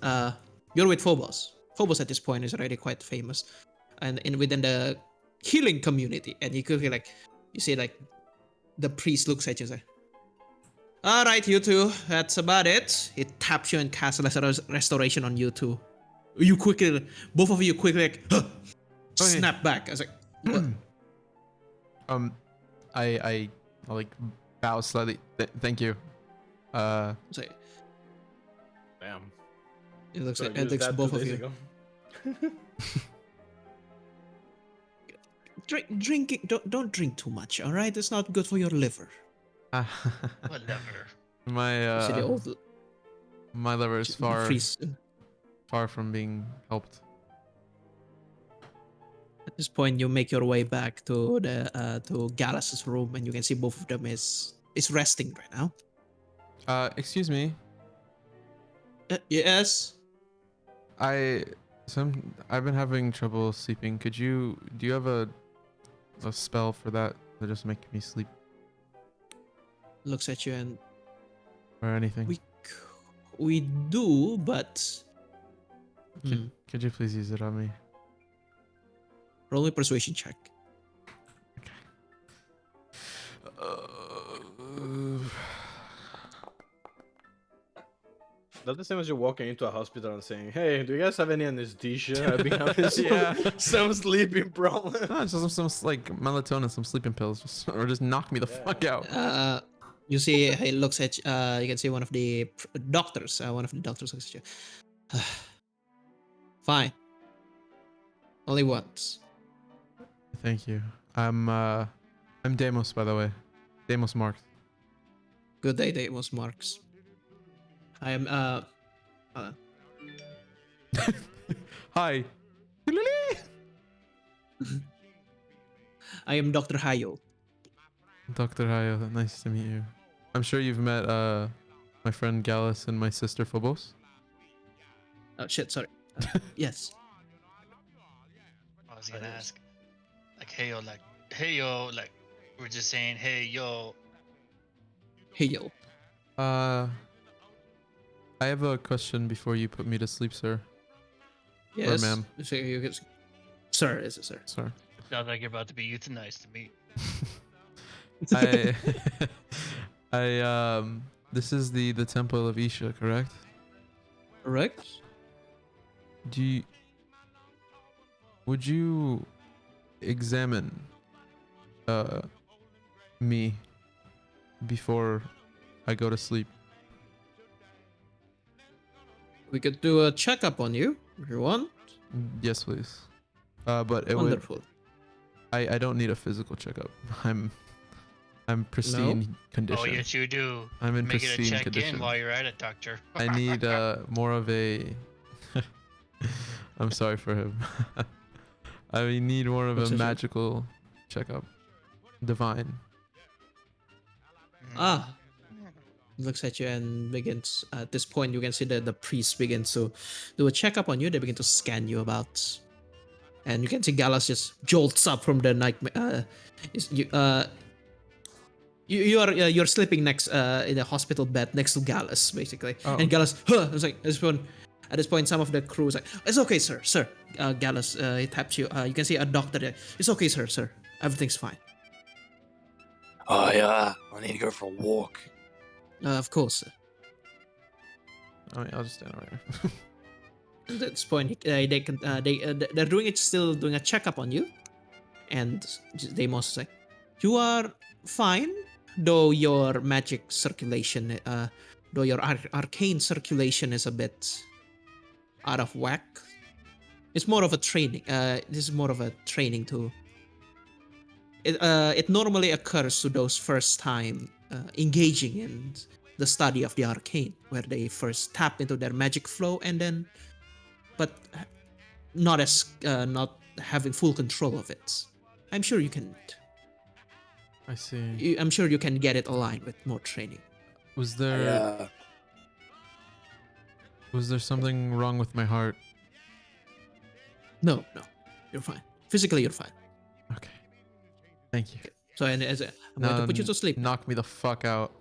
Phobos. Phobos at this point is already quite famous, and within the healing community. And you could feel like you see like the priest looks at you and say, "All right, you two, that's about it." He taps you and casts restoration on you two. You quickly, both of you quickly like, Okay. snap back. I was like, what? I like bow slightly. Thank you. It's like, Damn. it looks Could've like it used looks that both 2 of days you. ago. Drinking, don't drink too much, all right? It's not good for your liver. Whatever. You see the my old my liver is far priest. far from being helped. At this point, you make your way back to the to Galas's room, and you can see both of them is resting right now. Excuse me. Yes. I've been having trouble sleeping. Do you have a spell for that to just make me sleep Looks at you and or anything? we do, but Could you please use it on me? roll me a persuasion check. That's the same as you walking into a hospital and saying, "Hey, do you guys have any anesthesia? I've been having Yeah. some sleeping problem." No, just some like melatonin, some sleeping pills, or just knock me the fuck out. You see, he looks at you can see one of the doctors. One of the doctors looks at you. Fine. Only once. Thank you. I'm Deimos, by the way. Deimos Marks. Good day, Deimos Marks. I am Hi. I am Dr. Hayo. Dr. Hayo, nice to meet you. I'm sure you've met my friend Gallus and my sister Phobos. Oh shit, sorry. Yes. I was gonna ask, like, hey yo, like, we're just saying, hey yo. Hayo. I have a question before you put me to sleep, sir. Yes. ma'am. So you can, sir, is it sir? Sorry. Sounds like you're about to be euthanized to me. I this is the temple of Isha, correct? Correct. Would you examine me before I go to sleep? We could do a checkup on you if you want. Yes, please. But it Wonderful. I don't need a physical checkup. I'm pristine condition. Oh yes, you do. I'm in Make it a pristine check condition. in while you're at it, doctor. I need more of a. I'm sorry for him. I need more of What's a his- magical checkup. Divine. Ah. Looks at you and begins. At this point, you can see that the priest begins to do a checkup on you. They begin to scan you about, and you can see Gallus just jolts up from the nightmare. You're sleeping next in a hospital bed next to Gallus, basically. Oh. And Gallus, it's like at this point, some of the crew is like, "It's okay, sir, sir." Gallus, he taps you. You can see a doctor there. "It's okay, sir, sir. Everything's fine." Oh yeah, I need to go for a walk. Of course, sir. I mean, I'll just stand over here. At this point, they're still doing a checkup on you, and they must say, "You are fine, though your magic circulation, though your arcane circulation is a bit out of whack. It's more of a training. This is more of a training to. It normally occurs to those first time engaging in the study of the arcane, where they first tap into their magic flow and then, but not having full control of it. I'm sure you can. I see. I'm sure you can get it aligned with more training. Was I, there something wrong with my heart? No, you're fine. Physically, you're fine. Okay. Thank you. So, I'm going to put you to sleep. Knock me the fuck out.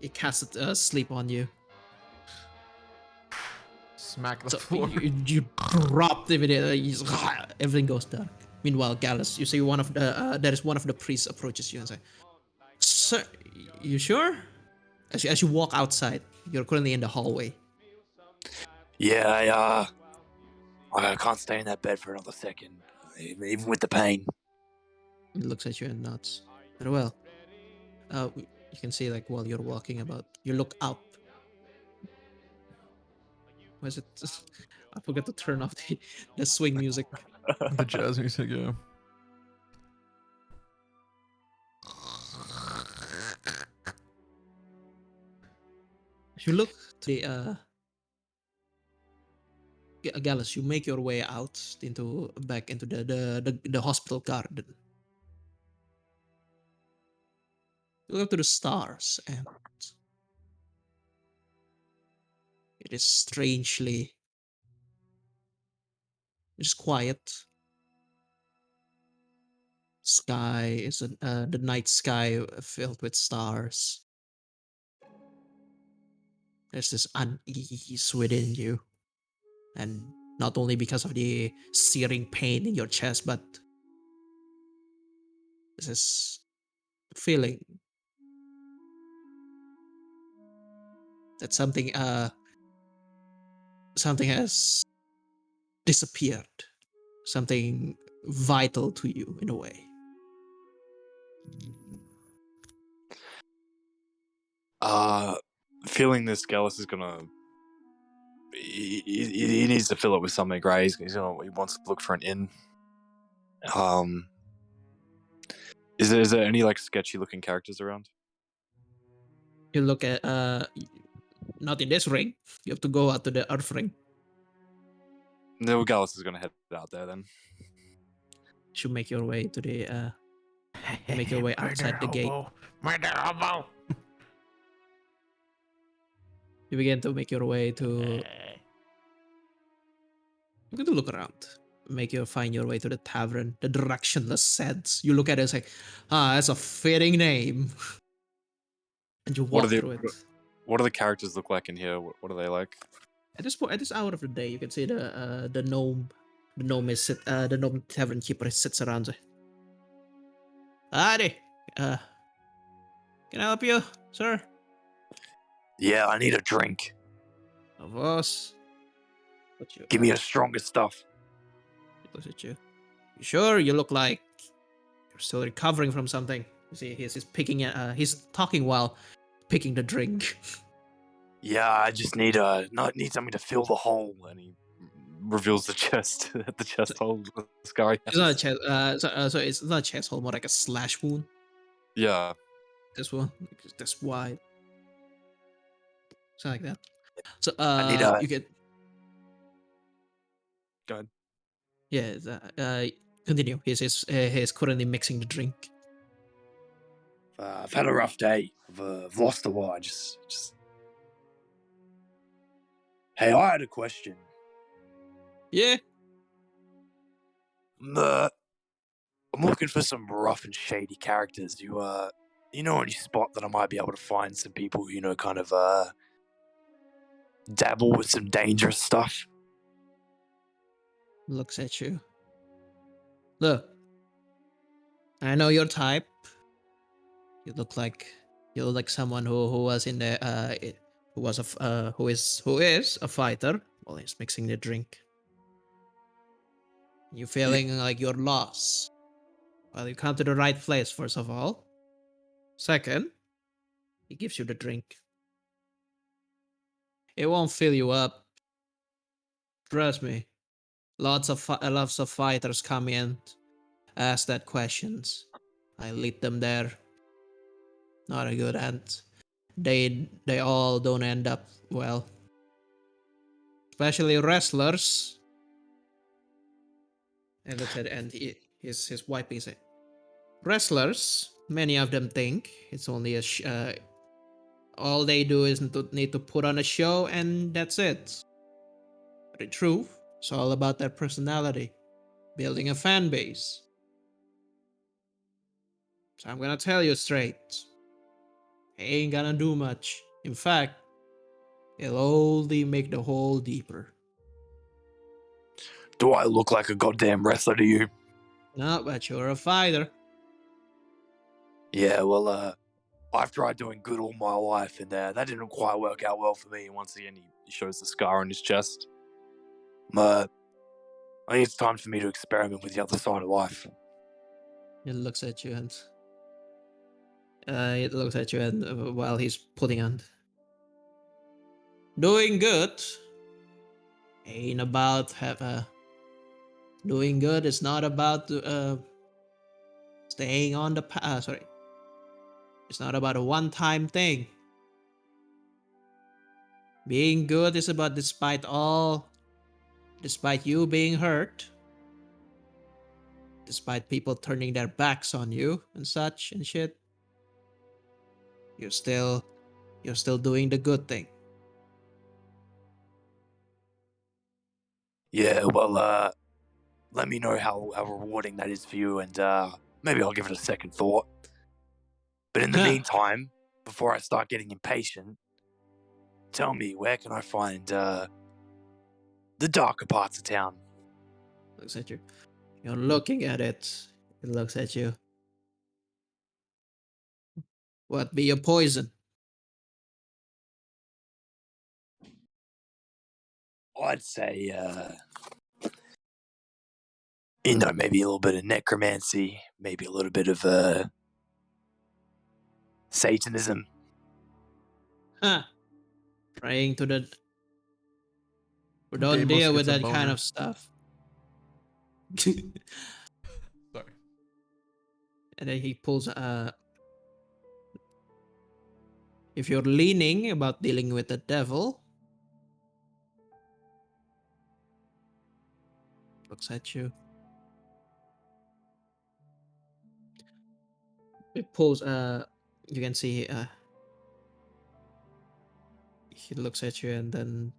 It casts sleep on you. Smack the So floor. you drop the video. Everything goes dark. Meanwhile, Gallus, you see one of the there is one of the priests approaches you and say, "Sir, you sure?" As you walk outside, you're currently in the hallway. yeah, I can't stay in that bed for another second, even with the pain. He looks at you and nods. Very well. You can see like while you're walking about, you look up. Was it? I forgot to turn off the swing music. The jazz music, yeah. If you look to the Gallus, you make your way out back into the hospital garden. You look up to the stars, and it is strangely, it's quiet. Sky is the night sky filled with stars. There's this unease within you, and not only because of the searing pain in your chest, but this is feeling that something has disappeared, something vital to you in a way. Feeling this, Gallus is gonna. He needs to fill it with something, right? He wants to look for an inn. Is there any like sketchy looking characters around? You look at not in this ring. You have to go out to the earth ring. No, Gallus is gonna head out there then. You make your way to the make your way outside the gate. Murder hobo. You begin to make your way to. I'm going to look around. Find your way to the tavern, the directionless Seds. You look at it and say, that's a fitting name. And you walk through it. What do the characters look like in here? What are they like? At this hour of the day, you can see the gnome. The gnome tavern keeper sits around. Howdy. Can I help you, sir? Yeah, I need a drink. Of course. Give me the strongest stuff. He looks at you. You sure? You look like you're still recovering from something. You see, he's picking. He's talking while picking the drink. Yeah, I just need something to fill the hole. And he reveals the chest, the chest hole. This guy. It's not a chest. So it's not a chest hole, more like a slash wound. Yeah. This one, that's wide. Something like that. So I need you get. Go ahead. Yeah. Continue. He's currently mixing the drink. I've had a rough day. I've lost a lot. Just. Hey, I had a question. Yeah. I'm looking for some rough and shady characters. You know any spot that I might be able to find some people who kind of dabble with some dangerous stuff? Looks at you. Look. I know your type. You look like someone who was in the who is a fighter. Well, he's mixing the drink. You feeling like you're lost. Well, you come to the right place, first of all. Second, he gives you the drink. It won't fill you up. Trust me. Lots of fighters come in, ask that questions. I lead them there. Not a good end. They all don't end up well. Especially wrestlers. And looks at and he's wiping his head. Wrestlers, many of them think it's only all they do is need to put on a show and that's it. But in truth, it's all about their personality, building a fan base. So I'm gonna tell you straight, it ain't gonna do much. In fact, it'll only make the hole deeper. Do I look like a goddamn wrestler to you? No, but you're a fighter. Yeah, well, I've tried doing good all my life, and that didn't quite work out well for me. Once again, he shows the scar on his chest. I think it's time for me to experiment with the other side of life. It looks at you and while he's putting on. Doing good ain't about doing good is not about staying on the sorry. It's not about a one-time thing. Being good is about despite you being hurt, despite people turning their backs on you and such and shit, you're still doing the good thing. Yeah, well, let me know how rewarding that is for you, and maybe I'll give it a second thought. But in the meantime, before I start getting impatient, tell me, where can I find the darker parts of town? Looks at you. You're looking at it. It looks at you. What be your poison? I'd say, maybe a little bit of necromancy, maybe a little bit of Satanism. Huh. Praying to the. We don't Demos deal with gets a that kind boner. of stuff. Sorry. And then he pulls if you're leaning about dealing with the devil, looks at you. It pulls you can see he looks at you and then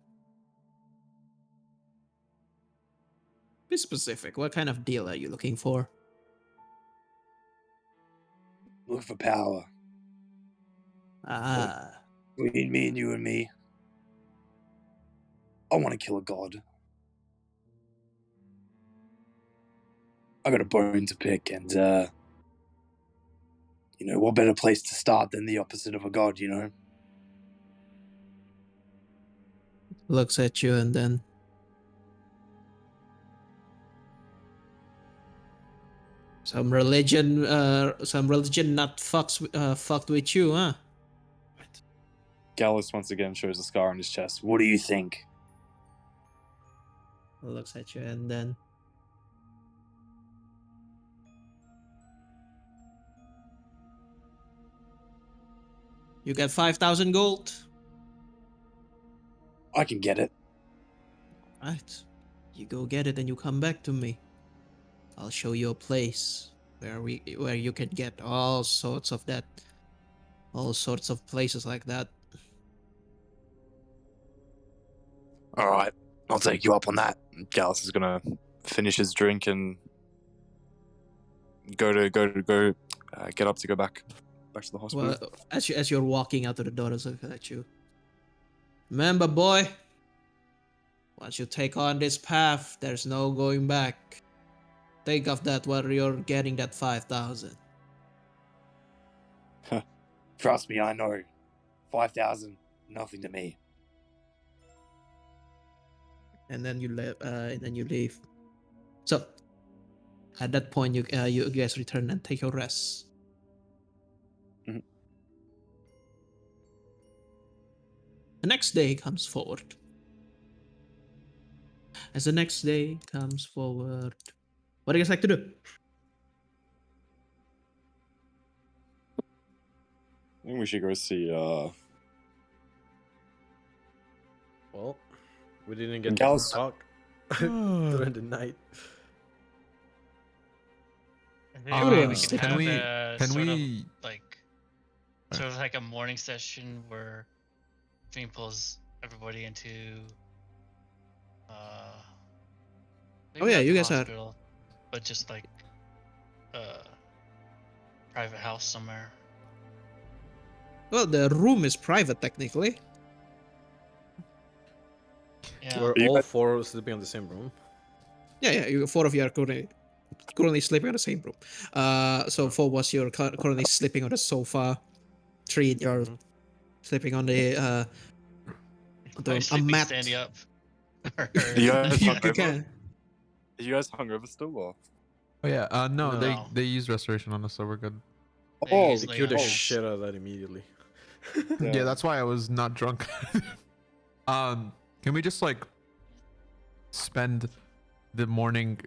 be specific. What kind of deal are you looking for? Look for power. Ah, Between me and you and me, I want to kill a god. I got a bone to pick, and what better place to start than the opposite of a god, looks at you and then some religion not fucked with you, huh? Gallus once again shows the scar on his chest. What do you think? Looks at you and then you get 5,000 gold. I can get it. Right. You go get it and you come back to me. I'll show you a place where you can get all sorts of places like that. All right, I'll take you up on that. Gallus is gonna finish his drink and get up to go back to the hospital. Well, as you're walking out of the door, it's looking at you. Remember, boy, once you take on this path, there's no going back. Think of that while you're getting that 5,000. Trust me, I know. 5,000, nothing to me. And then you leave. So at that point, you guys return and take your rest. Mhm. The next day comes forward. As the next day comes forward, what do you guys like to do? I think we should go see Well, we didn't get to Gallus. talk during the night. Really we nice. could Can have we- a can sort we- of like sort of like a morning session where Dream pulls everybody into maybe yeah, not you the guys are- hospital, but just like private house somewhere. Well, the room is private technically. Yeah. We're you all guys- 4 sleeping in the same room. Yeah, you 4 of you are currently sleeping on the same room. So Phobos, you're currently sleeping on the sofa. Tree, you're Mhm. sleeping on the Are you a sleeping mat. standing up? You guys you hungover? can. Are you guys hungover still? Or? Oh yeah. No, No. they use restoration on us, so we're good. They They usually cure the on- shit out of that immediately. Yeah, that's why I was not drunk. Can we just like spend the morning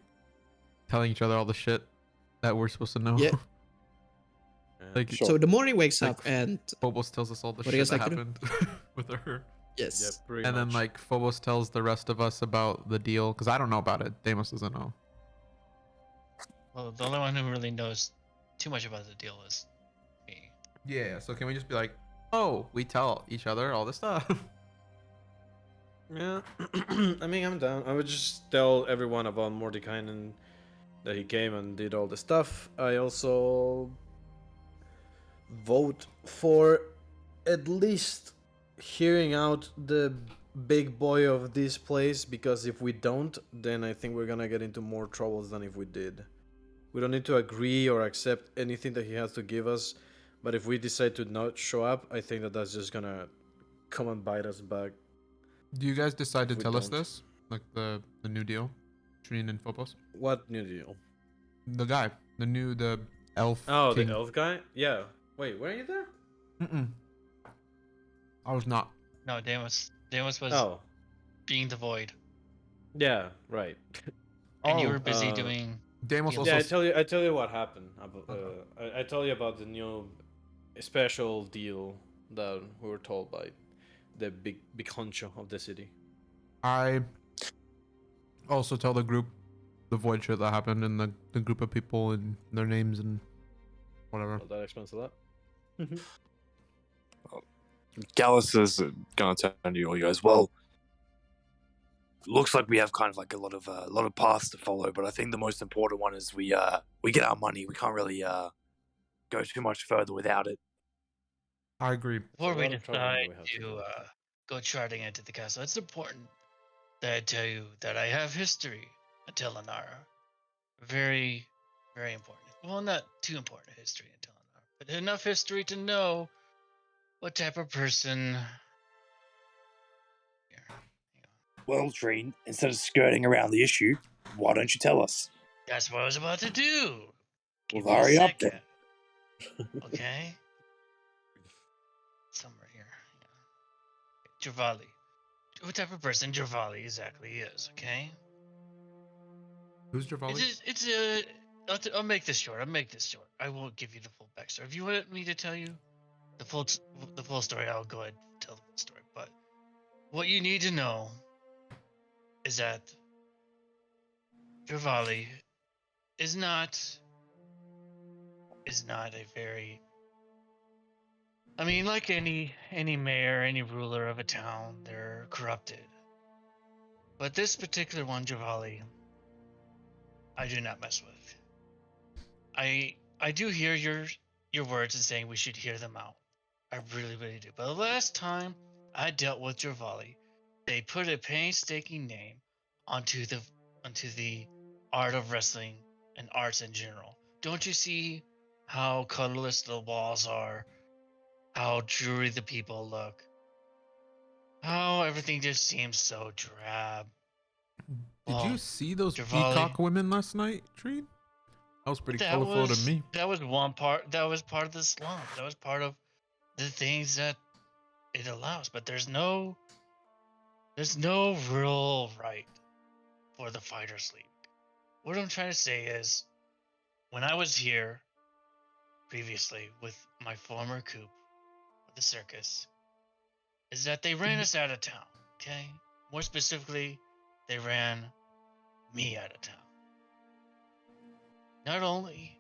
telling each other all the shit that we're supposed to know? Yeah. Like Sure. So the morning wakes Like, up and Phobos tells us all the What do you shit guys that like to happened with her. yes. Yep, pretty And then much. like Phobos tells the rest of us about the deal because I don't know about it. Deimos doesn't know. Well, the only one who really knows too much about the deal is me. Yeah. So can we just be like, oh, we tell each other all this stuff? Yeah, I mean, I'm down. I would just tell everyone about Mordekainen, that he came and did all the stuff. I also vote for at least hearing out the big boy of this place, because if we don't, then I think we're gonna get into more troubles than if we did. We don't need to agree or accept anything that he has to give us, but if we decide to not show up, I think that that's just gonna come and bite us back. Do you guys decide to We tell us don't. this? Like the new deal? Trine and Phobos? What new deal? The elf. Oh, king. the elf guy? Yeah. Wait, weren't you there? Mm-mm. I was not. No, Deimos was Oh, being the void, yeah, right. and you Oh, were busy uh, doing. Deimos Yeah, also. Yeah, I tell you what happened. I tell you about the new special deal that we were told by the big honcho of the city. I also tell the group the void shit that happened and the group of people and their names and whatever. Well, that explains a lot. Gallus is gonna turn to you all. He goes, well, looks like we have kind of like a lot of paths to follow, but I think the most important one is we get our money. We can't really go too much further without it. I agree. Before we lot of trouble that decide we have to to go. go charting into the castle, it's important that I tell you that I have history at Telenara. Very, very important. Well, not too important history in Telenara, but enough history to know what type of person. Here, hang on. Well, Trine, instead of skirting around the issue, why don't you tell us? That's what I was about to do. Give Well, me a hurry up then. second. Okay. Somewhere here. Yeah. Javali. What type of person Javali exactly is? Okay. Who's Javali? It's a. I'll make this short. I won't give you the full backstory. If you want me to tell you the full story, I'll go ahead and tell the full story. But what you need to know is that Javali is not a very. I mean, like any mayor, any ruler of a town, they're corrupted. But this particular one, Javali, I do not mess with. I do hear your words and saying we should hear them out. I really, really do. But the last time I dealt with Javali, they put a painstaking name onto the art of wrestling and arts in general. Don't you see how colorless the walls are? How dreary the people look? How everything just seems so drab. Did Well, you see those Javali- peacock women last night, Trine? That was pretty colorful to me. That was one part. That was part of the slum. That was part of the things that it allows. But there's no real right for the Fighters League. What I'm trying to say is, when I was here previously with my former coup of the circus, is that they ran us out of town. Okay, more specifically, they ran me out of town. Not only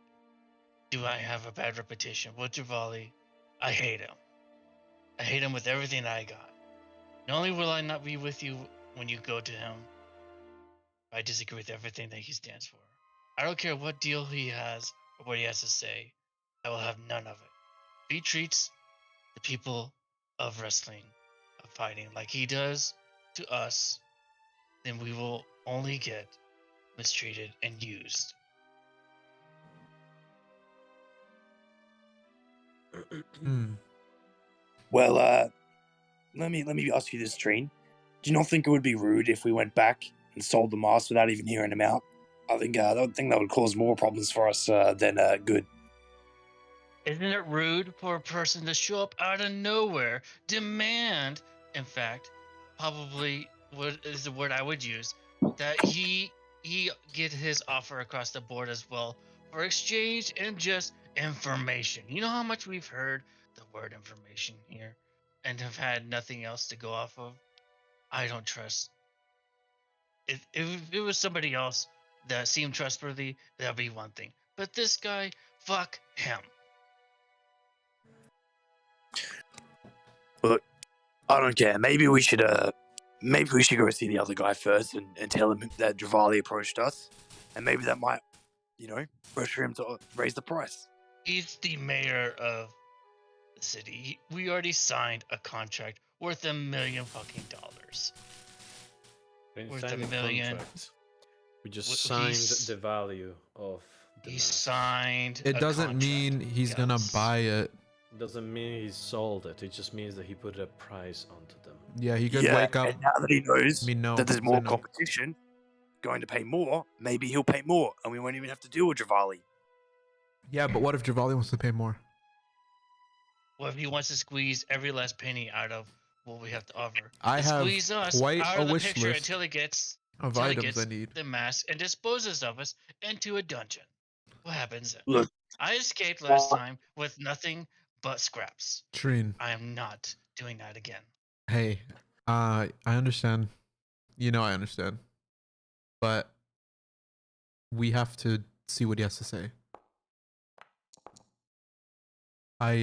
do I have a bad reputation with Javali? I hate him. I hate him with everything I got. Not only will I not be with you when you go to him, I disagree with everything that he stands for. I don't care what deal he has or what he has to say. I will have none of it. If he treats the people of wrestling, of fighting, like he does to us, then we will only get mistreated and used. Hmm. Well, let me ask you this, Treen. Do you not think it would be rude if we went back and sold the mask without even hearing him out? I think that would cause more problems for us than good. Isn't it rude for a person to show up out of nowhere, demand, in fact, probably what is the word I would use, that he get his offer across the board as well for exchange and just information. You know how much we've heard the word information here and have had nothing else to go off of? I don't trust. If it was somebody else that seemed trustworthy, that'd be one thing. But this guy, fuck him. Look, I don't care. Maybe we should go see the other guy first and tell him that Javali approached us, and maybe that might, pressure him to raise the price. He's the mayor of the city. We already signed a contract worth $1 million fucking dollars. Been Worth signed $1 million. contract. We just Wh- signed he's- the value of the He mask. signed. It a doesn't contract, mean he's gonna Gallus. buy it. Doesn't mean he sold it. It just means that he put a price onto them. Yeah, he could wake up. And now that he knows no, that there's say more no. competition, going to pay more, maybe he'll pay more, and we won't even have to deal with Javali. Yeah, but what if Javali wants to pay more? Well, if he wants to squeeze every last penny out of what we have to offer, I then have squeeze us quite out a of the wish picture list until he gets of until he items gets I need. the mask and disposes of us into a dungeon. What happens then? Look, I escaped last time with nothing but scraps. Treen, I am not doing that again. hey, I understand. I understand. But we have to see what he has to say. I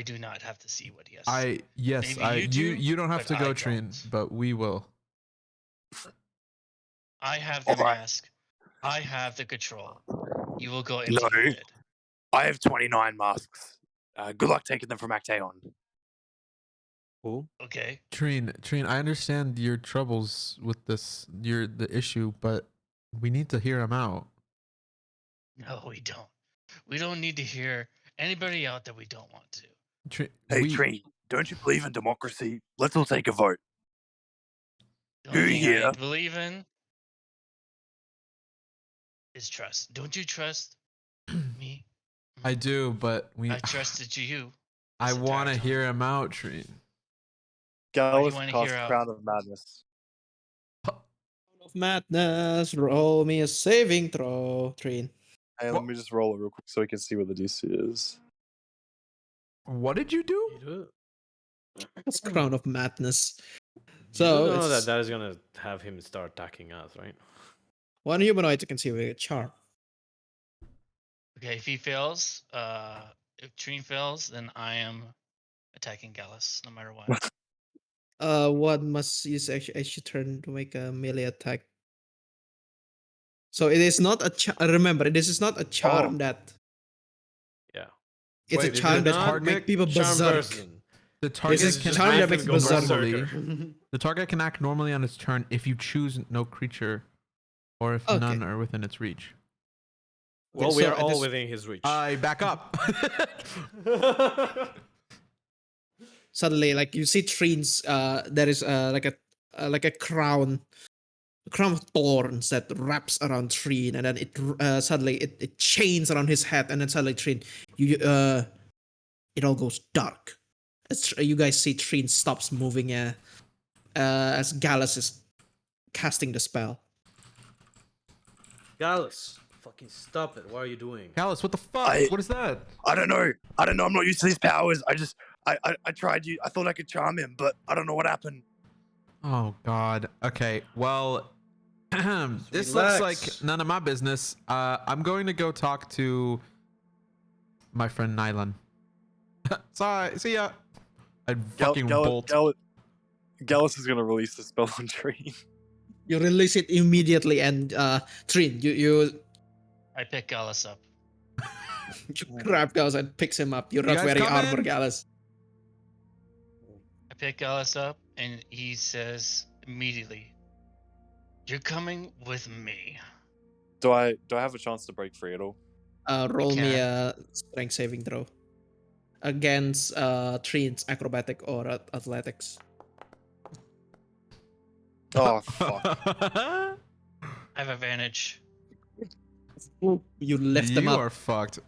do not have to see what he has to say. Yes, Maybe you do, you don't have but to go, I Treen, don't. but we will. I have the Alright. mask. I have the control. You will go No. empty-handed. I have 29 masks. Good luck taking them from Actaeon. Who? Okay. Treen, I understand your troubles with the issue, but we need to hear him out. No, we don't. We don't need to hear anybody out that we don't want to. Hey, Treen, don't you believe in democracy? Let's all take a vote. The only Who thing here? I believe in is trust. Don't you trust me? I do, but I trusted you. I this entire want to time. hear him out, Treen. Gallus wanna cast hear out? Crown of Madness. Of madness, roll me a saving throw, Treen. Hey, let me just roll it real quick so we can see what the DC is. What did you do? You do, That's Crown of Madness. you So do know it's that is gonna have him start attacking us, right? one humanoid to conceive a charm. Okay, if he fails, if Treen fails, then I am attacking Gallus, no matter what. One must use each turn to make a melee attack. So it is not a remember, this is not a charm that Yeah. it's Wait, a is charm it that not make people charm berserk. person. The This target is can charm that act, makes go berserk. berserker. the target can act normally on its turn if you choose no creature, or if Okay. none are within its reach. Well, Okay, we so are at all this- within his reach. I back up. Suddenly, like you see Treen's, there is like a crown of thorns that wraps around Treen, and then it suddenly it chains around his head, and then suddenly Treen, it all goes dark. As you guys see, Treen stops moving as Gallus is casting the spell. Gallus, fucking stop it. What are you doing? Callus, what the fuck? I- What is that? I don't know. I'm not used to these powers. I tried you. I thought I could charm him, but I don't know what happened. Oh God. Okay. Well, This looks like relax. none of my business. I'm going to go talk to my friend Nylan. Sorry, see ya. I'd fucking bolt. Gallus is gonna release the spell on Tree. You release it immediately, and Trin, you I pick Gallus up. grab Gallus and picks him up. You're You not guys wearing come armor, in? Gallus. I pick Gallus up, and he says immediately, "You're coming with me." Do I have a chance to break free at all? Roll me can. a strength saving throw against Trin's acrobatic or athletics. Oh fuck! I have advantage. You lift them You up. are fucked.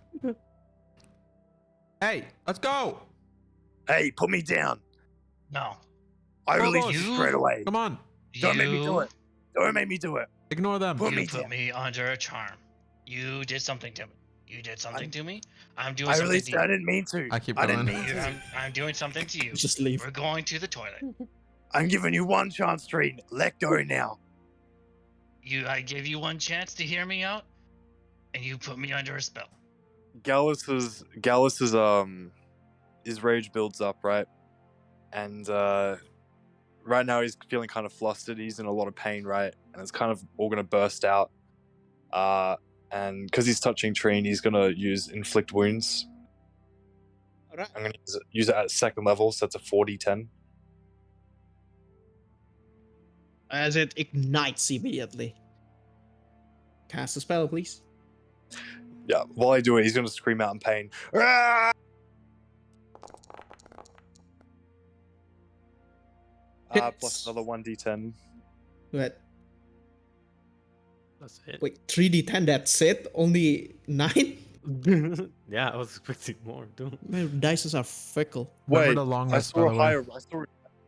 Hey, let's go. Hey, put me down. No. I Phobos. release you straight away. Come on. Don't make me do it. Don't make me do it. Ignore them. Put You me put down. me under a charm. You did something to me. You did something to me. I'm doing I something released to it. I you. didn't mean to. I keep I didn't going. mean to. I'm doing something to you. Just leave. We're going to the toilet. I'm giving you one chance, Tree. Let go now. I gave you one chance to hear me out, and you put me under a spell. Gallus's his rage builds up, right? And right now he's feeling kind of flustered. He's in a lot of pain, right? And it's kind of all gonna burst out. And because he's touching Treen, he's gonna use inflict wounds. Alright. I'm gonna use it at second level, so it's a 40-10. As it ignites immediately. Cast a spell, please. Yeah, while I do it, he's gonna scream out in pain. Ah! Plus Hits. another 1d10. Wait, That's it. wait, 3d10, that's it? Only 9? Yeah, I was expecting more, dude. My dices are fickle. Remember Wait, the long I rest, by saw the a way. higher.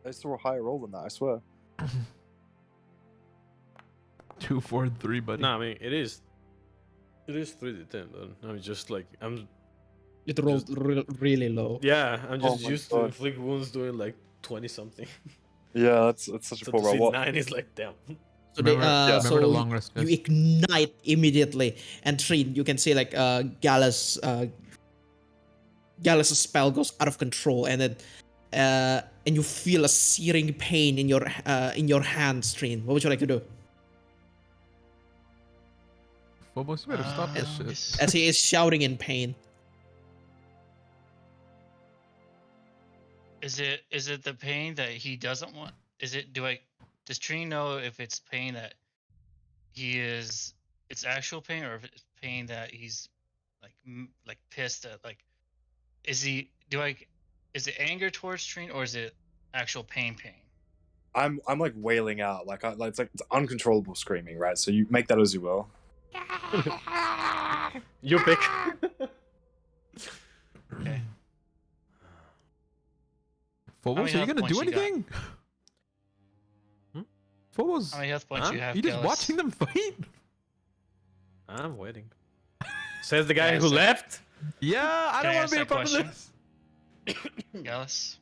I saw a higher roll than that. I swear. 2, 4, 3, buddy. No, I mean it is 3d10, though. I mean just like It rolled really low. I'm Oh just my used God. to inflict wounds doing like 20 something. Yeah, that's such a So poor to roll. see What? 9 is like damn. So they, Remember so the long rest, you guys. ignite immediately, and Trin, you can see like Gallus, Gallus' spell goes out of control, and then and you feel a searing pain in your hands, Trin. What would you like to do? Phobos, you better stop this shit. As he is shouting in pain. Is it the pain that he doesn't want? Does Tree know if it's pain that it's actual pain, or if it's pain that he's like pissed at? Like, is it anger towards Tree, or is it actual pain? I'm like wailing out. It's uncontrollable screaming, right? So you make that as you will. You pick. Okay. Phobos, many are you health gonna do points you got? anything? Hmm? Phobos, How many health points huh? you have? You just Gallus? watching them fight? I'm waiting. Says the guy Yeah, who so- left. Yeah, I Can don't I want to be a ask part of that this. Gallus,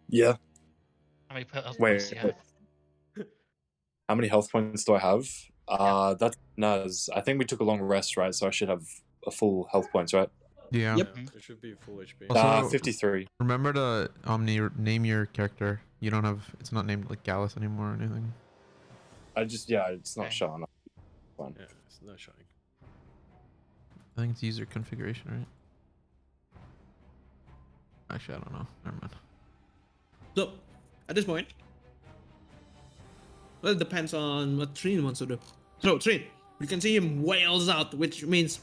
Yeah. how many health Wait. points do you have? How many health points do I have? That's Naz. I think we took a long rest, right? So I should have a full health points, right? Yeah. Yep. It should be full HP. Also- 53. Remember to name your character. You don't have. It's not named like Gallus anymore or anything. It's not Okay. showing up. Fine. Yeah, it's not showing. I think it's user configuration, right? Actually, I don't know. Never mind. So, at this point, well, it depends on what Trin wants to do. So, Trin, you can see him wails out, which means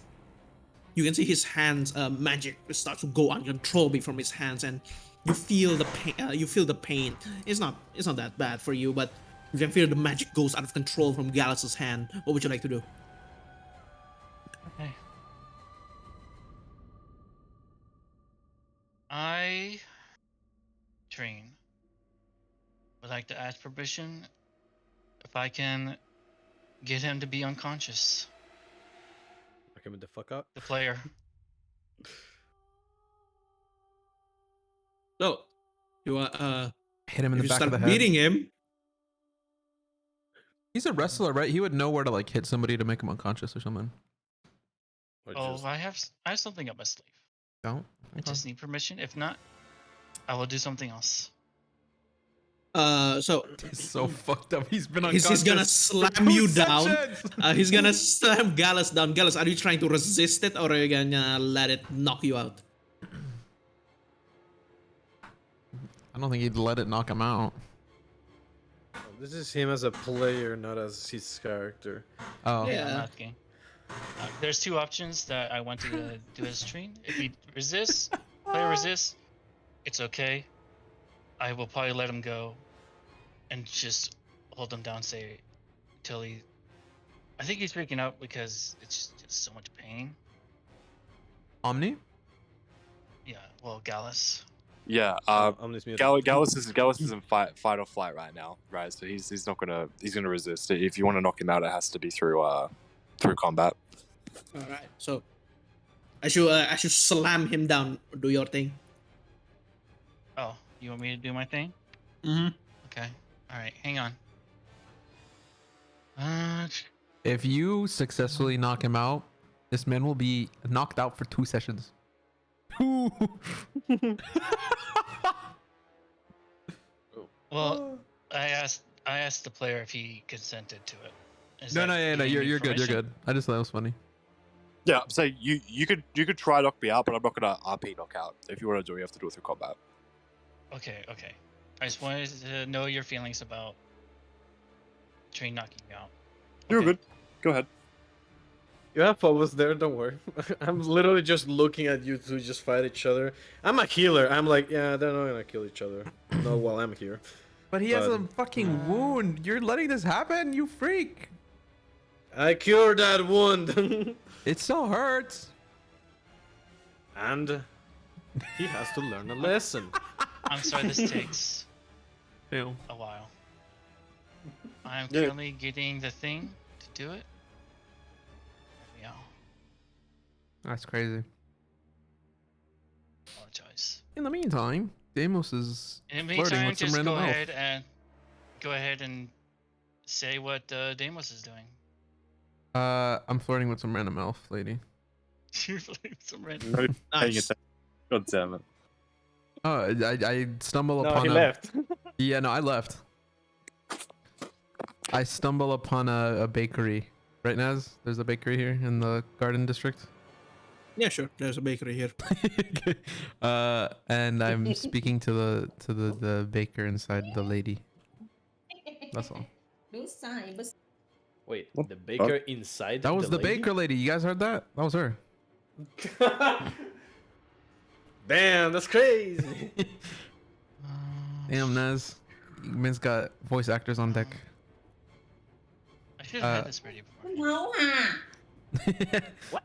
you can see his hands, magic starts to go uncontrollably from his hands, and you feel the pain. You feel the pain. It's not that bad for you, but you can feel the magic goes out of control from Gallus's hand. What would you like to do? Okay. I, Treen, would like to ask permission if I can get him to be unconscious. Knock him the fuck up. The player. So, you Hit him in if the you back of start the head. beating him, He's a wrestler, right? He would know where to like hit somebody to make him unconscious or something. Or Oh, just- I have something up my sleeve. Don't. I just need permission. If not, I will do something else. So He's so fucked up. He's been he's unconscious. gonna slam Who you said down. shit? He's gonna slam Gallus down. Gallus, are you trying to resist it or are you gonna let it knock you out? I don't think he'd let it knock him out. This is him as a player, not as his character. Oh. Yeah. I'm asking. There's two options that I want to do as train. If he resists, player resists, it's okay. I will probably let him go, and just hold him down, say, until he. I think he's freaking out because it's just so much pain. Omni? Yeah. Well, Gallus. Yeah. Omnis muted. Gallus is in fight or flight right now, right? So he's not gonna resist. If you want to knock him out, it has to be through combat. All right. So I should slam him down. Do your thing. Oh, you want me to do my thing? Mm-hmm. Okay. All right. Hang on. If you successfully knock him out, this man will be knocked out for 2 sessions. Well, I asked the player if he consented to it. Is No, that no, yeah, no, giving me you're good, you're permission? good. I just thought it was funny. Yeah. So you could try knock me out, but I'm not gonna RP knockout. If you want to do it, you have to do it through combat. Okay, okay. I just wanted to know your feelings about train knocking you out. You're Okay. good. Go ahead. You have Phobos there, don't worry. I'm literally just looking at you two just fight each other. I'm a healer. I'm like, yeah, they're not gonna kill each other. Not while I'm here. But he has a But- fucking wound. You're letting this happen, you freak. I cured that wound. It still hurts. And he has to learn a lesson. I'm sorry this takes Ew. a while. I'm Yeah. currently getting the thing to do it. Yeah, That's crazy. apologize. In the meantime, Deimos is In the flirting meantime, with some just random elf. go ahead and say what Deimos is doing. I'm flirting with some random elf lady. You're playing some random. No paying Nice. attention. God damn it. Oh, I stumble No, upon he a... left. Yeah, no, I left. I stumble upon a bakery. Right, Naz? There's a bakery here in the Garden District. Yeah, sure. There's a bakery here. And I'm speaking to the baker inside the lady. That's all. Wait, What the baker inside That was the lady? baker lady. You guys heard that? That was her. Damn, that's crazy. Damn, Naz. Min's got voice actors on deck. I should have had this ready before. What?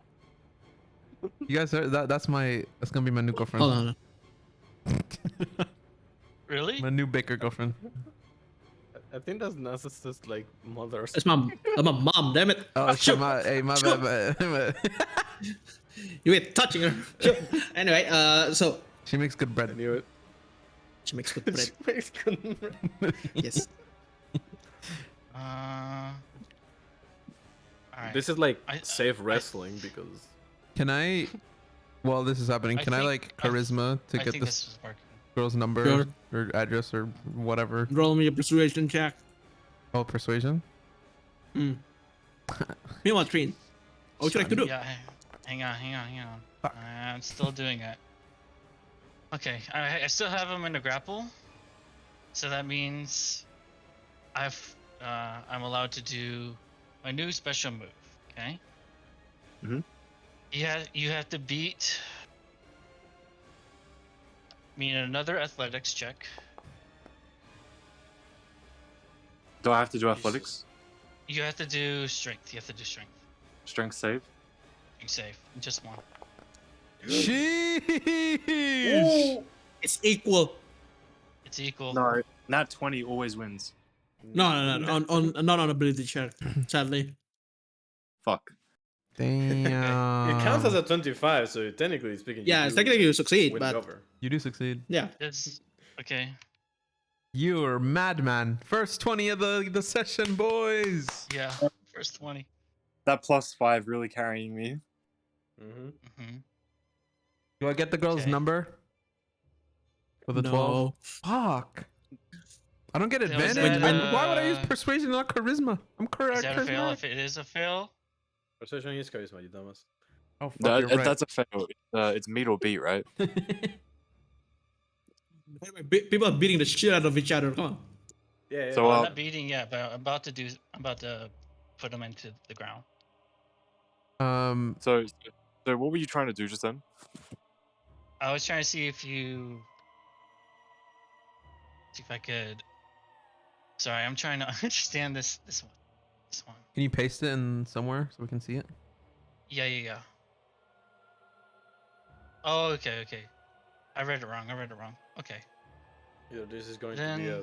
You guys heard that? That's gonna be my new girlfriend. Hold on. Really? My new baker girlfriend. I think that's narcissist like mother. It's my mom. Damn it. Oh shit, hey, my bad. You ain't touching her. Anyway, so She makes good I bread. knew it. she makes good bread. She makes good- Yes. Alright. This is like I- safe wrestling because Can I? While this is happening, I can I think- like I- charisma to I get think this this was working. girl's number Sure. or address or whatever? Roll me a persuasion check. Oh, persuasion. Meanwhile, Treen, what would you like to do? Yeah, hang on. Fuck. I'm still doing it. Okay, I still have him in a grapple, so that means I'm allowed to do my new special move. Okay. Mhm. You have to beat me in another athletics check. Do I have to do athletics? You have to do strength. You have to do strength. Strength save? You save just one. Sheesh. It's equal. It's equal. No. Nat 20 always wins. No. Not on ability check. Sadly. Fuck. Damn. it counts as a 25, so technically speaking. Yeah, it's technically you succeed, win but over. You do succeed. yeah. It's okay. You're madman. First 20 of the session, boys. Yeah, first 20. That +5 really carrying me. Mm-hmm. Hmm. Do I get the girl's Okay. number? For the 12? No. Fuck. I don't get So is advantage. that, Why would I use uh, persuasion, not charisma? I'm correct. Is that a fail? If it is a fail, Persuasion is charisma, you dumbass. Oh, fuck, you're right. That's a fail. It's meet or beat, right? People are beating the shit out of each other. Come on. Yeah. So, I'm not beating yet, but I'm about to put them into the ground. So what were you trying to do just then? I was trying to see if I could. Sorry, I'm trying to understand this one. This one. Can you paste it in somewhere so we can see it? Yeah. Oh, okay. I read it wrong. Okay. Either this is going Then- to be a.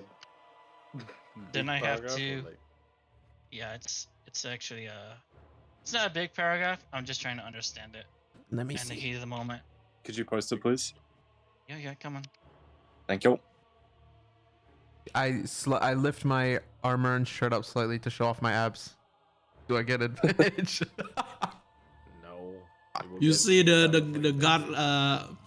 then big I have paragraph or, to- like- Yeah, it's actually it's not a big paragraph. I'm just trying to understand it Let me in the heat of the moment. Could you post it, please? Yeah, come on. Thank you. I lift my armor and shirt up slightly to show off my abs. Do I get advantage? No. will You get see the that. god.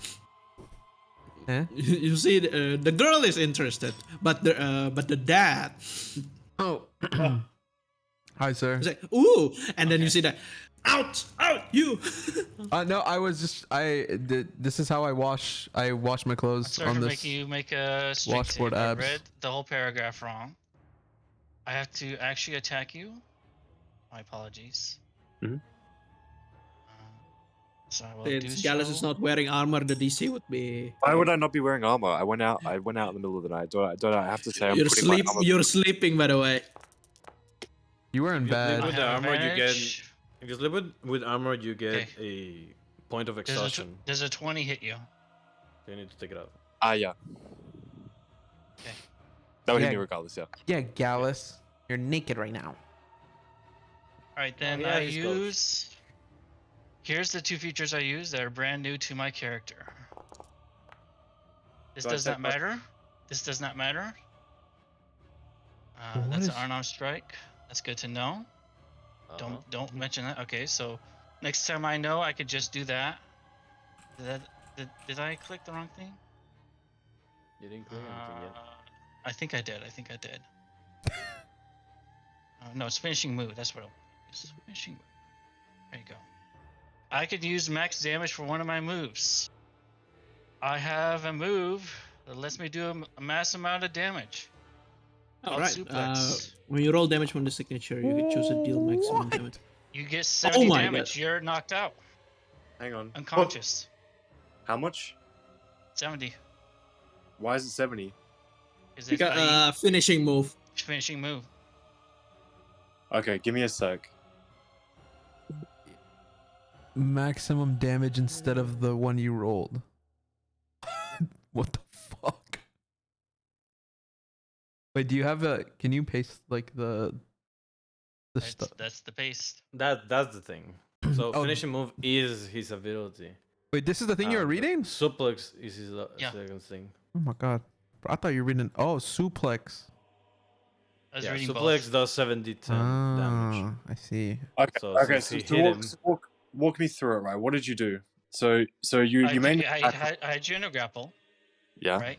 Eh? You see the girl is interested, but the dad Oh. Hi, sir. is like, ooh, and then you see that, out, you. No, I was just this is how I wash my clothes Sorry on for this. making you make a strength washboard save. I abs. read the whole paragraph wrong. I have to actually attack you. My apologies. Mhm. So I will Since do Gallus so. is not wearing armor, the DC would be. Why would I not be wearing armor? I went out in the middle of the night. Do I have to say I'm putting my armor? You're sleeping, by the way. You were in If you bed. sleep with the have armor, you get. advantage. If you sleep with armor, you get Okay. a point of Does a, exhaustion. does a 20 hit you? You need to take it out. Yeah. Okay. That would Yeah. hit me regardless, yeah. Yeah, Gallus, you're naked right now. Alright, then yeah, I he's close. use. Here's the two features I use that are brand new to my character. This Do I does not take my- matter. This does not matter. What That's is- an unarmed strike. That's good to know. Uh-huh. Don't mention that. Okay, so next time I know, I could just do that. Did I click the wrong thing? You didn't clear anything yet. I think I did. No, it's finishing move. That's what it was. Finishing move. There you go. I could use max damage for one of my moves. I have a move that lets me do a mass amount of damage. All called right. suplex. When you roll damage from the signature, you can choose a deal maximum damage. You get 70 my damage. God. You're knocked out, Hang on. unconscious. How much? 70. Why is it 70? Is You it got finishing move. finishing move? Okay, give me a sec. Maximum damage instead of the one you rolled. What the fuck? Wait, do you have a? Can you paste like the stuff? That's the paste. That's the thing. So Oh. finishing move is his ability. Wait, this is the thing you were but reading? Suplex is his Yeah. second thing. Oh my god, Bro, I thought you were reading. Oh, suplex. I was Yeah, reading suplex both. does 70-10 damage. Ah, I see. Okay, So okay. since So, he hit him- walk me through it, right? What did you do? So you made me I had you in a grapple, yeah. right?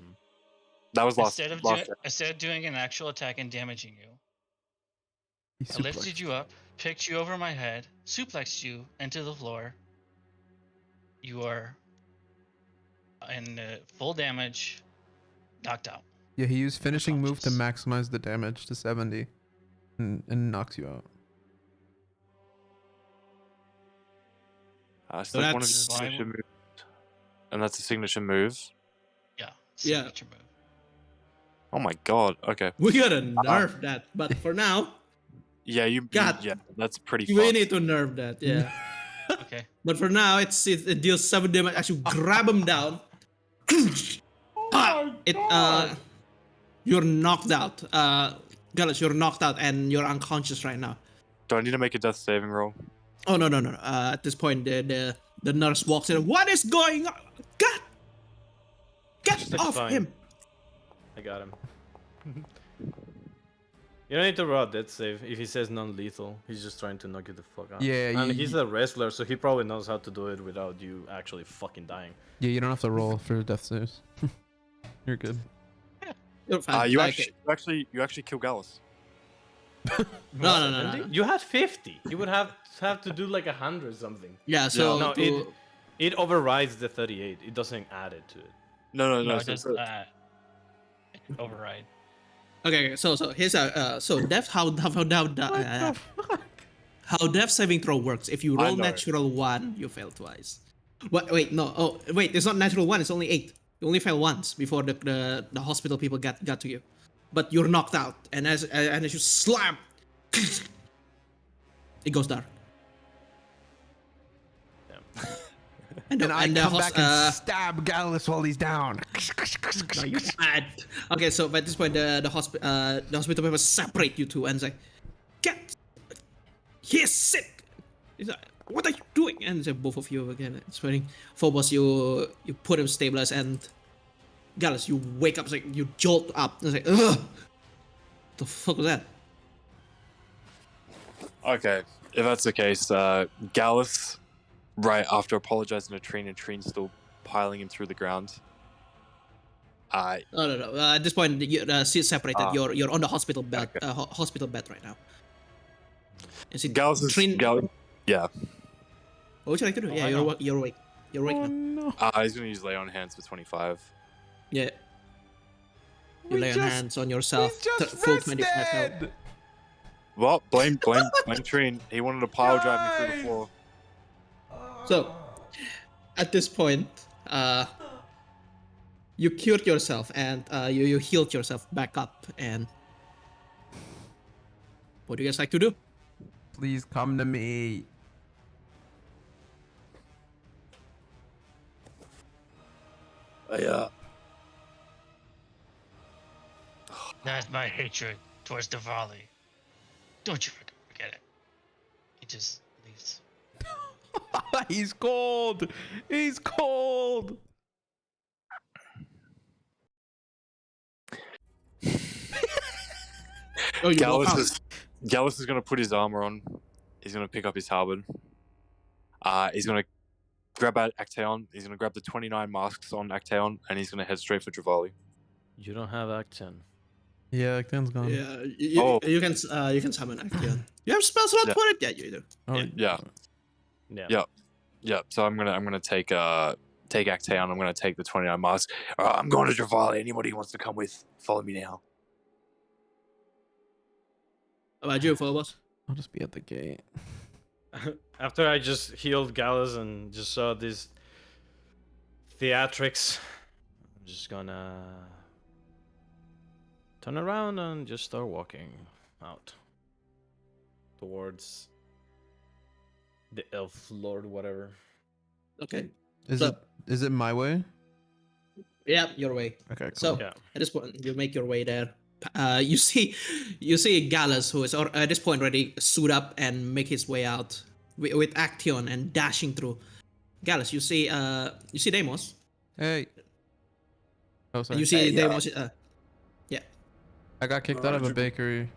That was last. Instead of doing an actual attack and damaging you, He I lifted suplexed. you up, picked you over my head, suplexed you into the floor. You are in full damage, knocked out. Yeah, he used finishing move to Unconscious. maximize the damage to 70, and knocks you out. So like one of that's- his signature moves, and that's a signature move. Yeah. Yeah. Signature move. Oh my god. Okay. We gotta nerf that, but for now, Yeah, God. yeah, that's pretty. we fucked. need to nerf that. Yeah. Okay. But for now, it deals 7 damage as you grab him down. You're knocked out. Gallus, you're knocked out and you're unconscious right now. Do I need to make a death saving roll? Oh no. At this point, the nurse walks in. What is going on? God! Get Just, like, off fine. him! I got him. You don't need to roll death save if he says non-lethal. He's just trying to knock you the fuck out. Yeah, and you- he's you- a wrestler, so he probably knows how to do it without you actually fucking dying. Yeah, you don't have to roll for death saves. You're good. You're fine. You Like, actually kill Gallus. No. You had 50. You would have to do like 100 something. Yeah, so No, to- it overrides the 38. It doesn't add it to it. No. No, so- just so- override. okay, so here's so death how death saving throw works. If you I roll know. natural 1, you fail twice. Wait, no. Oh, wait, it's not natural 1. It's only 8. You only fail once before the hospital people got to you, but you're knocked out, and as you slam, it goes dark. And the, And I and the come hos- back and stab Gallus while he's down. No, you're mad. Okay, so at this point, the hospital people separate you two and say, "Get, he's sick." He's like, "What are you doing?" And so both of you again. It's funny. Phobos, you put him stabilized, and Gallus, you wake up, like you jolt up, and it's like, "Ugh, what the fuck was that?" Okay, if that's the case, Gallus, right after apologizing to Trine, and Trine still piling him through the ground. No. At this point, you separated. Ah. You're on the hospital bed. Okay. Hospital bed right now. And see, Gallus is yeah. what would you like to do? Oh, Yeah, I you're know. awake. You're awake. You're awake Oh now. no. He's gonna use lay on hands for 25. Yeah. You We lay on just- hands on We yourself. just Full 25 health. rested. Well, blame Trine. He wanted to pile drive me through the Guys! floor. So, at this point, you cured yourself and you healed yourself back up. And what do you guys like to do? Please come to me. That's my hatred towards Diwali. Don't you forget it. He just leaves. He's cold. He's cold. Oh, you walk out. Gallus is gonna put his armor on. He's gonna pick up his halberd. He's gonna grab out Actaeon. He's gonna grab the 29 masks on Actaeon, and he's gonna head straight for Dravali. You don't have Act 10. Yeah, Actaeon's gone. Yeah, Oh. you can summon Actaeon. You have spell slot Yeah. for it? Yeah, you do. Oh, Yeah. Yeah. Yeah. So I'm gonna take Actaeon. I'm gonna take the 29 masks. I'm going to Dravali. Anybody who wants to come with, follow me now. How about you, Phobos? I'll just be at the gate. After I just healed Gallus and just saw these theatrics, I'm just gonna turn around and just start walking out towards the elf lord, whatever. Okay. Is So- it my way? Yeah, your way. Okay, cool. So Yeah. at this point, you make your way there. You see Gallus, who is at this point already suit up and make his way out with Actaeon and dashing through. Gallus, you see Deimos. Hey. Oh, sorry. You see Hey, Deimos. I got kicked out of a bakery.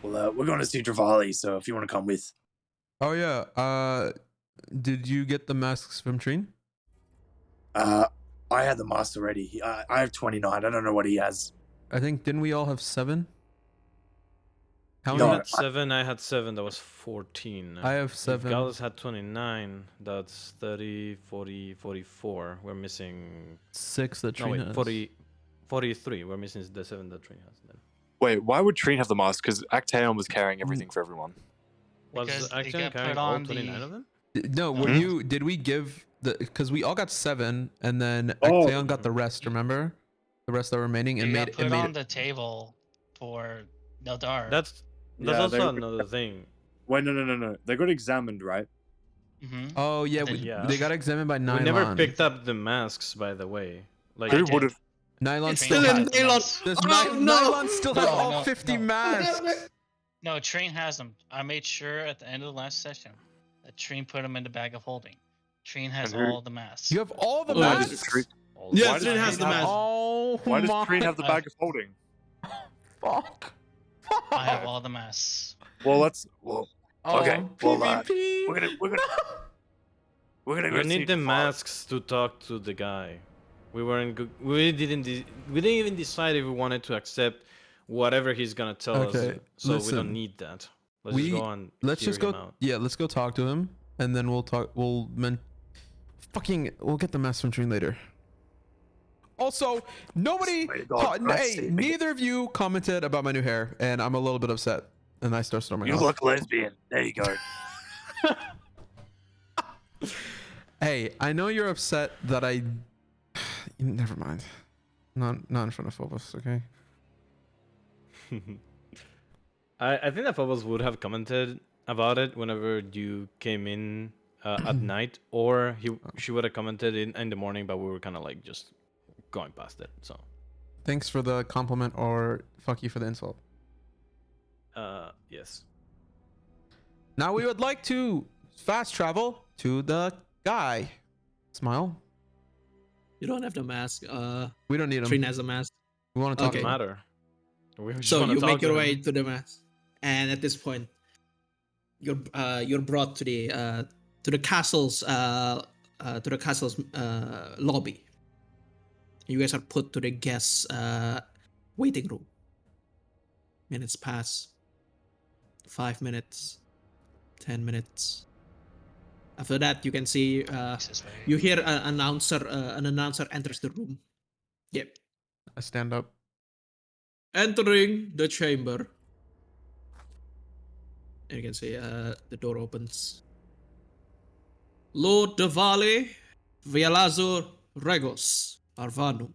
Well, we're going to see Dravali, so if you want to come with. Oh yeah. Did you get the masks from Trine? I had the mask already. I have 29. I don't know what he has. I think didn't we all have 7? How You No, many? had 7, I had 7, that was 14. I have If 7. Gallus had 29, that's 30, 40, 44. We're missing 6 that no, Trine wait, has. 43. We're missing the 7 that Trine has then. Wait, why would Trine have the mask? Because Actaeon was carrying everything for everyone. Was Because they Actaeon got put carrying all on 29 the- of them? No, were Mhm. you? Did we give the? Because we all got 7, and then Oh. Actaeon got the rest. Remember, the rest that were remaining, and It got made put it made on it. the table for Neldar. That's Yeah, also they- another thing. Wait, no. They got examined, right? Mm-hmm. Oh yeah, Then- Yeah. they got examined by We Nylon. never picked up the masks, by the way. Like, Who did. would have? Nylon Train still Still had in had. the Nylon. masks. Does Oh, no. Nylon still No, had no, all no, 50 no. masks? No, Train has them. I made sure at the end of the last session that Train put them in the bag of holding. Train has And who- all the masks. You have all the Oh, masks. all Yeah, Why does Trin has Treen the have- mask. Oh Why does my Treen have the bag of holding? fuck. I have all the masks. Well, let's. Well, okay. Well, PvP. we're gonna We go see need the Far. masks to talk to the guy. We didn't even decide if we wanted to accept whatever he's gonna tell us. Okay, So we listen. don't need that. Let's just go and let's hear just him go. out. Yeah, let's go talk to him, and then we'll talk. We'll get the mess from Treen later. Also, nobody. Swear to God, Christ Hey, sake. neither of you commented about my new hair, and I'm a little bit upset. And I start storming You off. look lesbian. There you go. Hey, I know you're upset that I. Never mind. Not in front of Phobos, okay? I think that Phobos would have commented about it whenever you came in at night, or she would have commented in the morning, but we were kind of like just going past it. So Thanks for the compliment, or fuck you for the insult. yes. Now we would like to fast travel to the guy. Smile. You don't have the mask. We don't need him. Trin has a mask. We want to talk Okay. to Doesn't him. matter. We just So wanna you talk make to your him. way to the mask, and at this point, you're brought to the castle's lobby. You guys are put to the guest waiting room. Minutes pass. 5 minutes. 10 minutes. After that, you can see This way. you hear an announcer enters the room. Yep. I stand up. Entering the chamber. And you can see the door opens. Lord Davali Vialazur Regos Arvanum.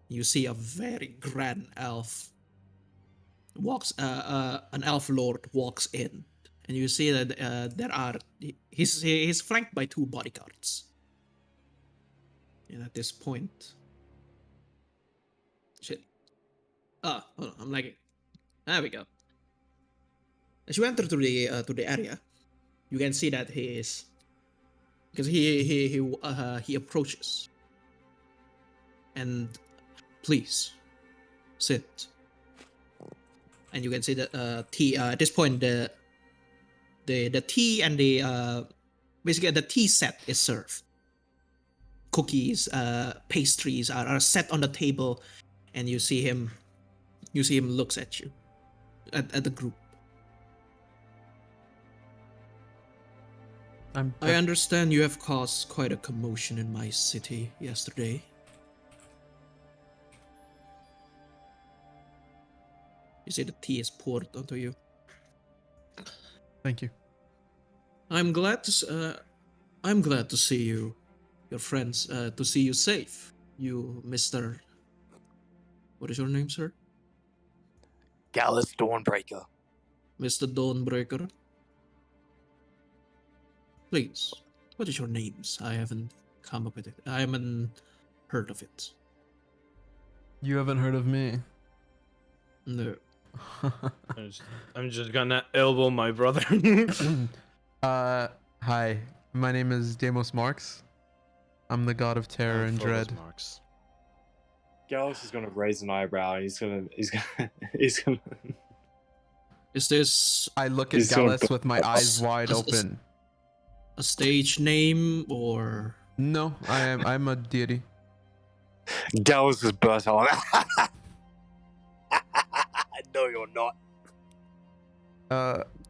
You see a very grand elf. An elf lord walks in. And you see that he's flanked by 2 bodyguards. And at this point. Shit. Hold on, I'm lagging. There we go. As you enter to the area, you can see that he is, because he approaches, and please sit. And you can see that tea. At this point, the tea and basically the tea set is served. Cookies, pastries are set on the table, and you see him looks at you, at the group. I understand you have caused quite a commotion in my city yesterday. You see the tea is poured onto you. Thank you. I'm glad to see you, your friends, to see you safe. You, Mr. What is your name, sir? Gallus Dawnbreaker. Mr. Dawnbreaker. Please, what is your names? I haven't come up with it. I haven't heard of it. You haven't heard of me. No. I'm just gonna elbow my brother. Hi. My name is Deimos Marx. I'm the god of terror and Phobos dread. Marks. Gallus is gonna raise an eyebrow. He's gonna. Is this I look at He's so Gallus with my eyes wide s- open. a stage name or No, I'm a deity. Gallus is burst out. No, you're not.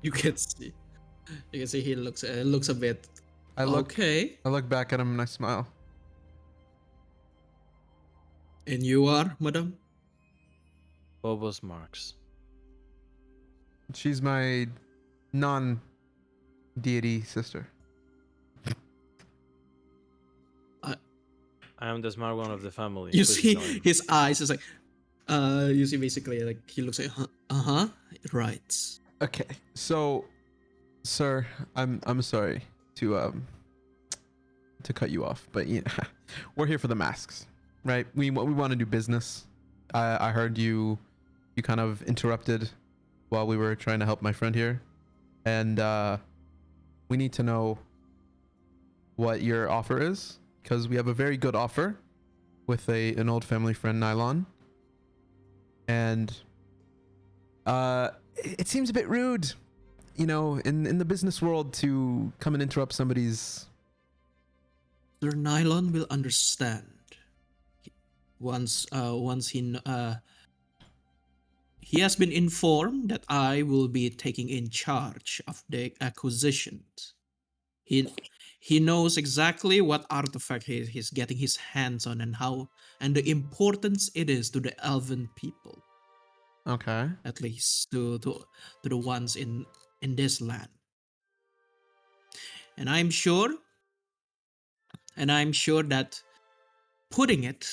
you can see? You can see he looks a bit. I look Okay. I look back at him and I smile. And you are, madam? Phobos Marks. She's my non-deity sister. I am the smart one of the family. You Please see ignore him. his eyes is like, you see basically like he looks like, right. Okay, so, sir, I'm sorry to cut you off, but yeah, we're here for the masks, right? We want to do business. I heard you kind of interrupted while we were trying to help my friend here, and we need to know what your offer is, because we have a very good offer, with an old family friend, Nylon, and it seems a bit rude, you know, in the business world to come and interrupt somebody's. Sir Nylon will understand once he has been informed that I will be taking in charge of the acquisitions. He knows exactly what artifact he's getting his hands on and the importance it is to the elven people, Okay. at least to the ones in this land. And I'm sure that putting it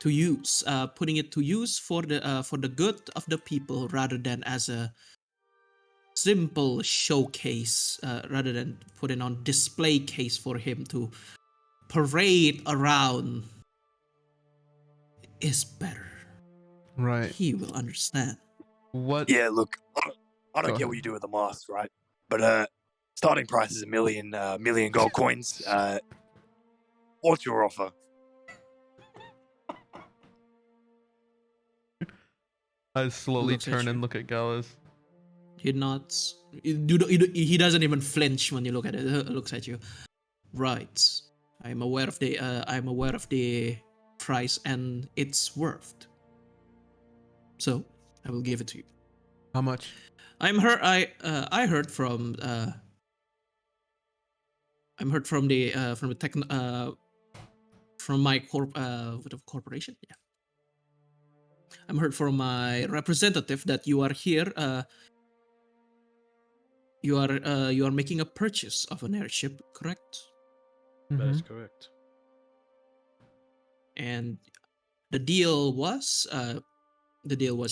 to use for the good of the people rather than as a simple showcase, rather than putting on display case for him to parade around, is better. Right. He will understand. What? Yeah, look, I don't Go care ahead. what you do with the mask, right? But starting price is a million gold coins. What's your offer? I slowly Looks at turn you. and look at Gallus. He nods. He doesn't even flinch when you look at it. Looks at you. Right. I'm aware of the price and its worth. So I will give it to you. How much? I heard from my corporation. Yeah. I'm heard from my representative that you are here. You are making a purchase of an airship, correct? That is Mhm. correct. And the deal was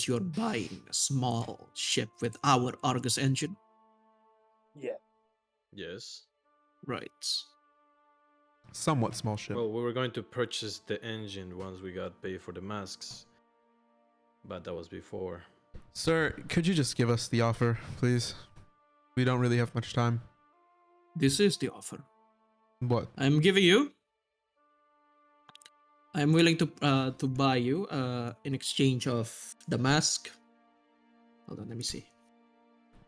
you're buying a small ship with our Argus engine, Yeah. Yes. right? Somewhat small ship. Well, we were going to purchase the engine once we got paid for the masks, but that was before. Sir, could you just give us the offer, please? We don't really have much time. This is the offer. What? I'm giving you. I'm willing to buy you in exchange of the mask. Hold on, let me see.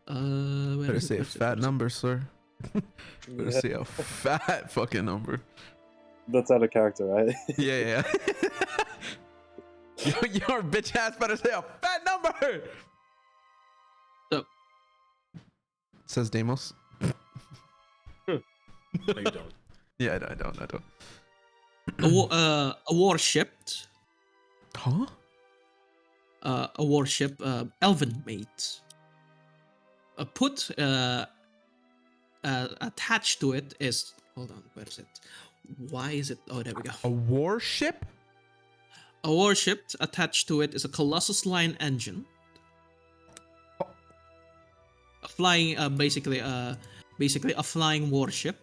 Where Better is it? say a Where is it? fat Where is it? number, sir. Better say a fat fucking number. That's out of character, right? Yeah. Your bitch ass better say a fat number. So, Says Deimos. No, you don't. Yeah, I don't. a warship, Huh? elven made. Attached to it is, hold on, where is it? Why is it? Oh, there we go. A warship? A warship attached to it is a Colossus line engine. A flying, basically a flying warship.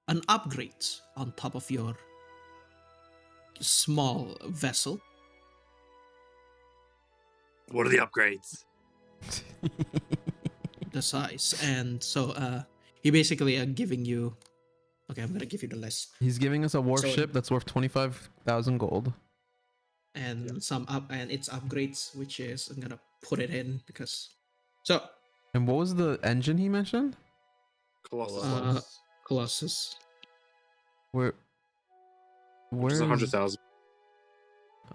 An upgrade on top of your small vessel. What are the upgrades? The size, and so he basically giving you. Okay, I'm gonna give you the list He's giving us a warship that's worth 25,000 gold. and and its upgrades, which is I'm gonna put it in because so And what was the engine he mentioned? Colossus. Colossus. Where? Which is Where? 100,000.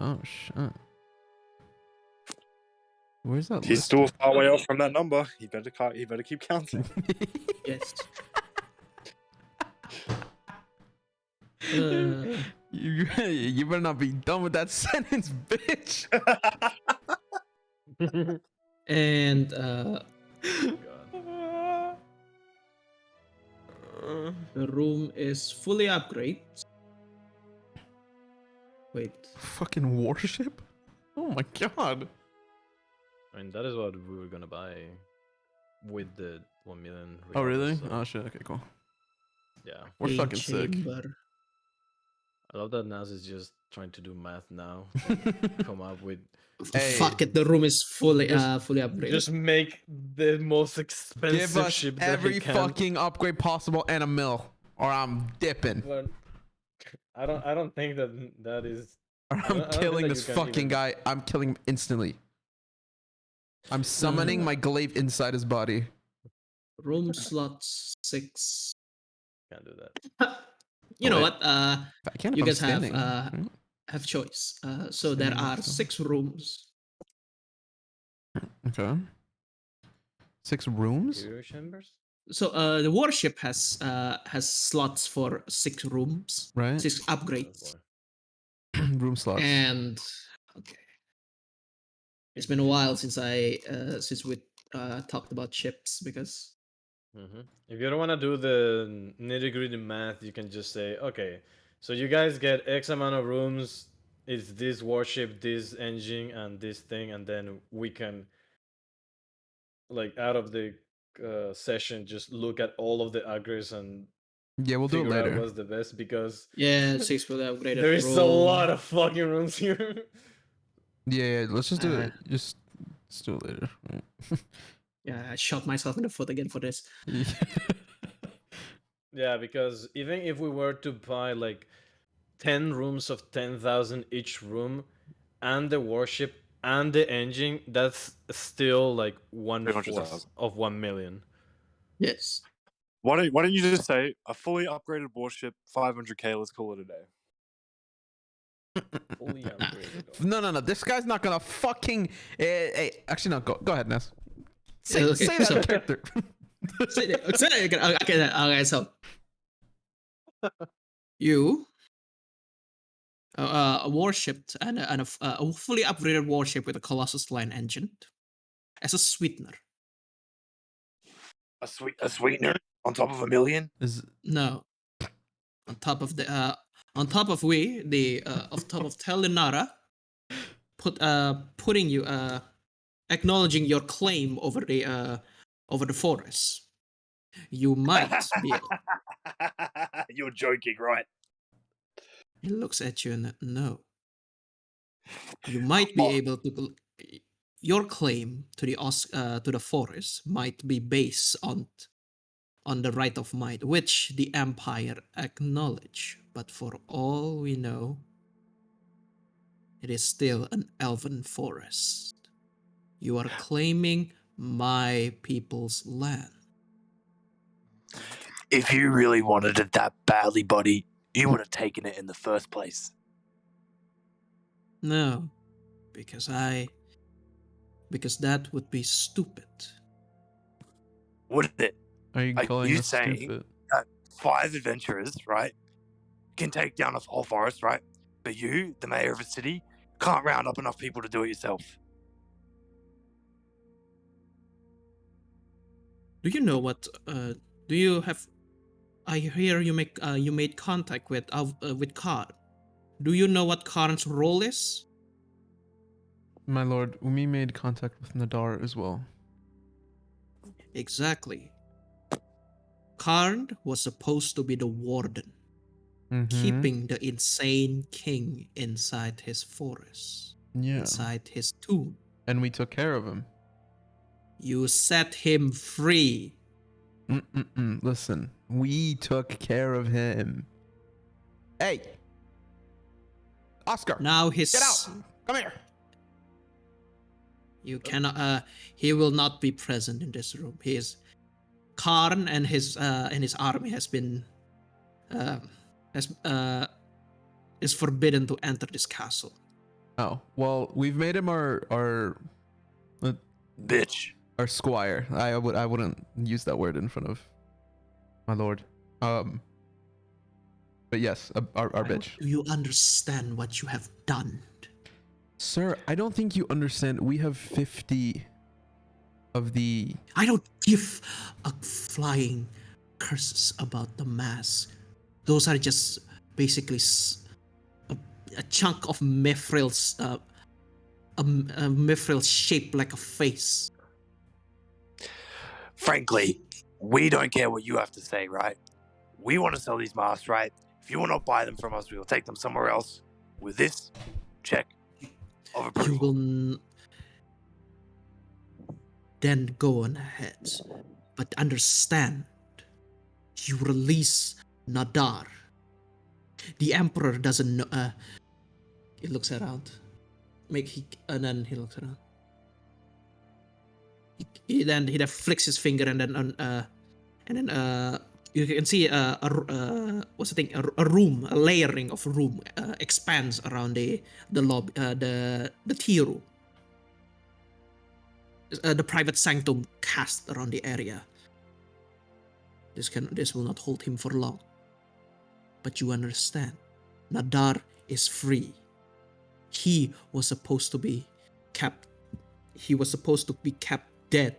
Oh shit. Where's that? He's still far way off from that number. He better keep counting. Yes. You better not be done with that sentence, bitch. And the room is fully upgraded. Wait. Fucking warship? Oh my god. I mean, that is what we were gonna buy with the 1 million. Oh really? regardless, so, Oh shit. Okay, cool. yeah. We're Main fucking sick. chamber. I love that Naz is just trying to do math now. To come up with. Hey. Fuck it, the room is fully Just- fully upgraded. Just make the most expensive Give us ship that every he can. fucking upgrade possible and a mill, or I'm dipping. Well, I don't think that is. I'm I don't think killing that this you can fucking even- guy. I'm killing him instantly. I'm summoning my glaive inside his body. Room slot 6. Can't do that. You Oh, know wait. what? I can if You I'm guys standing. right? have choice. So there Standing are next to him. 6 rooms. Okay. 6 rooms? Hero chambers. So the warship has slots for 6 rooms, Right. 6 Oh upgrades, boy. Room slots. and okay, it's been a while since we talked about ships because If you don't want to do the nitty gritty math, you can just say, okay, so you guys get X amount of rooms. It's this warship, this engine, and this thing, and then we can, like, out of the session, just look at all of the upgrades and Yeah, we'll do it figure out later. what's the best because yeah, 6 for the upgraded there is a room. lot of fucking rooms here. Yeah, let's just do Uh, it. Just let's do it later. Right. Yeah, I shot myself in the foot again for this. Yeah, because even if we were to buy like 10 rooms of 10,000 each room and the warship and the engine, that's still like 1/4 300,000. of 1 million. Yes. Why don't you just say a fully upgraded warship, 500k? Let's call it a day. Fully upgraded. No. This guy's not gonna fucking. Actually, no. Go ahead, Ness. Say, Okay, say that so- character. Okay, so you a warship and a fully upgraded warship with a Colossus line engine as a sweetener. A sweetener on top of a million. Is No, on top of the on top of Telinara, putting you acknowledging your claim over the forest. You might be. You're joking, right? He looks at you and no. You might be able to. Your claim to the forest might be based on the right of might, which the Empire acknowledge. But for all we know, it is still an elven forest. You are claiming my people's land. If you really wanted it that badly, buddy, you would have taken it in the first place. No, because that would be stupid. Wouldn't it? are you Are calling you us saying- stupid? 5 adventurers, right, can take down a whole forest, right? But you, the mayor of a city, can't round up enough people to do it yourself. Do you know what? Do you have? I hear you made contact with Karn. Do you know what Karn's role is? My lord, Umi made contact with Nadar as well. Exactly. Karn was supposed to be the warden, Mhm. keeping the insane king inside his forest, Yeah, inside his tomb. and we took care of him. You set him free. Listen, we took care of him. Hey, Oscar, Now his get out! Come here. You cannot. He will not be present in this room. He is. Karn and his army has been is forbidden to enter this castle. Oh well, we've made him our Bitch. squire. I wouldn't use that word in front of my lord. But yes, our bitch. Do you understand what you have done? Sir, I don't think you understand. We have 50 of the. I don't give a flying curses about the mask. Those are just basically a chunk of mithrils, a mithril shaped like a face. Frankly, we don't care what you have to say, right? We want to sell these masks, right? If you will not buy them from us, we will take them somewhere else with this check of You approval. will then go on ahead, but understand, you release Nadar. The Emperor doesn't know. He looks around. And then he looks around. He then flicks his finger, and then you can see what's the thing? A room, a layering of room expands around the lobby, the tea room. The private sanctum cast around the area. This will not hold him for long. But you understand, Nadar is free. He was supposed to be kept. He was supposed to be kept dead,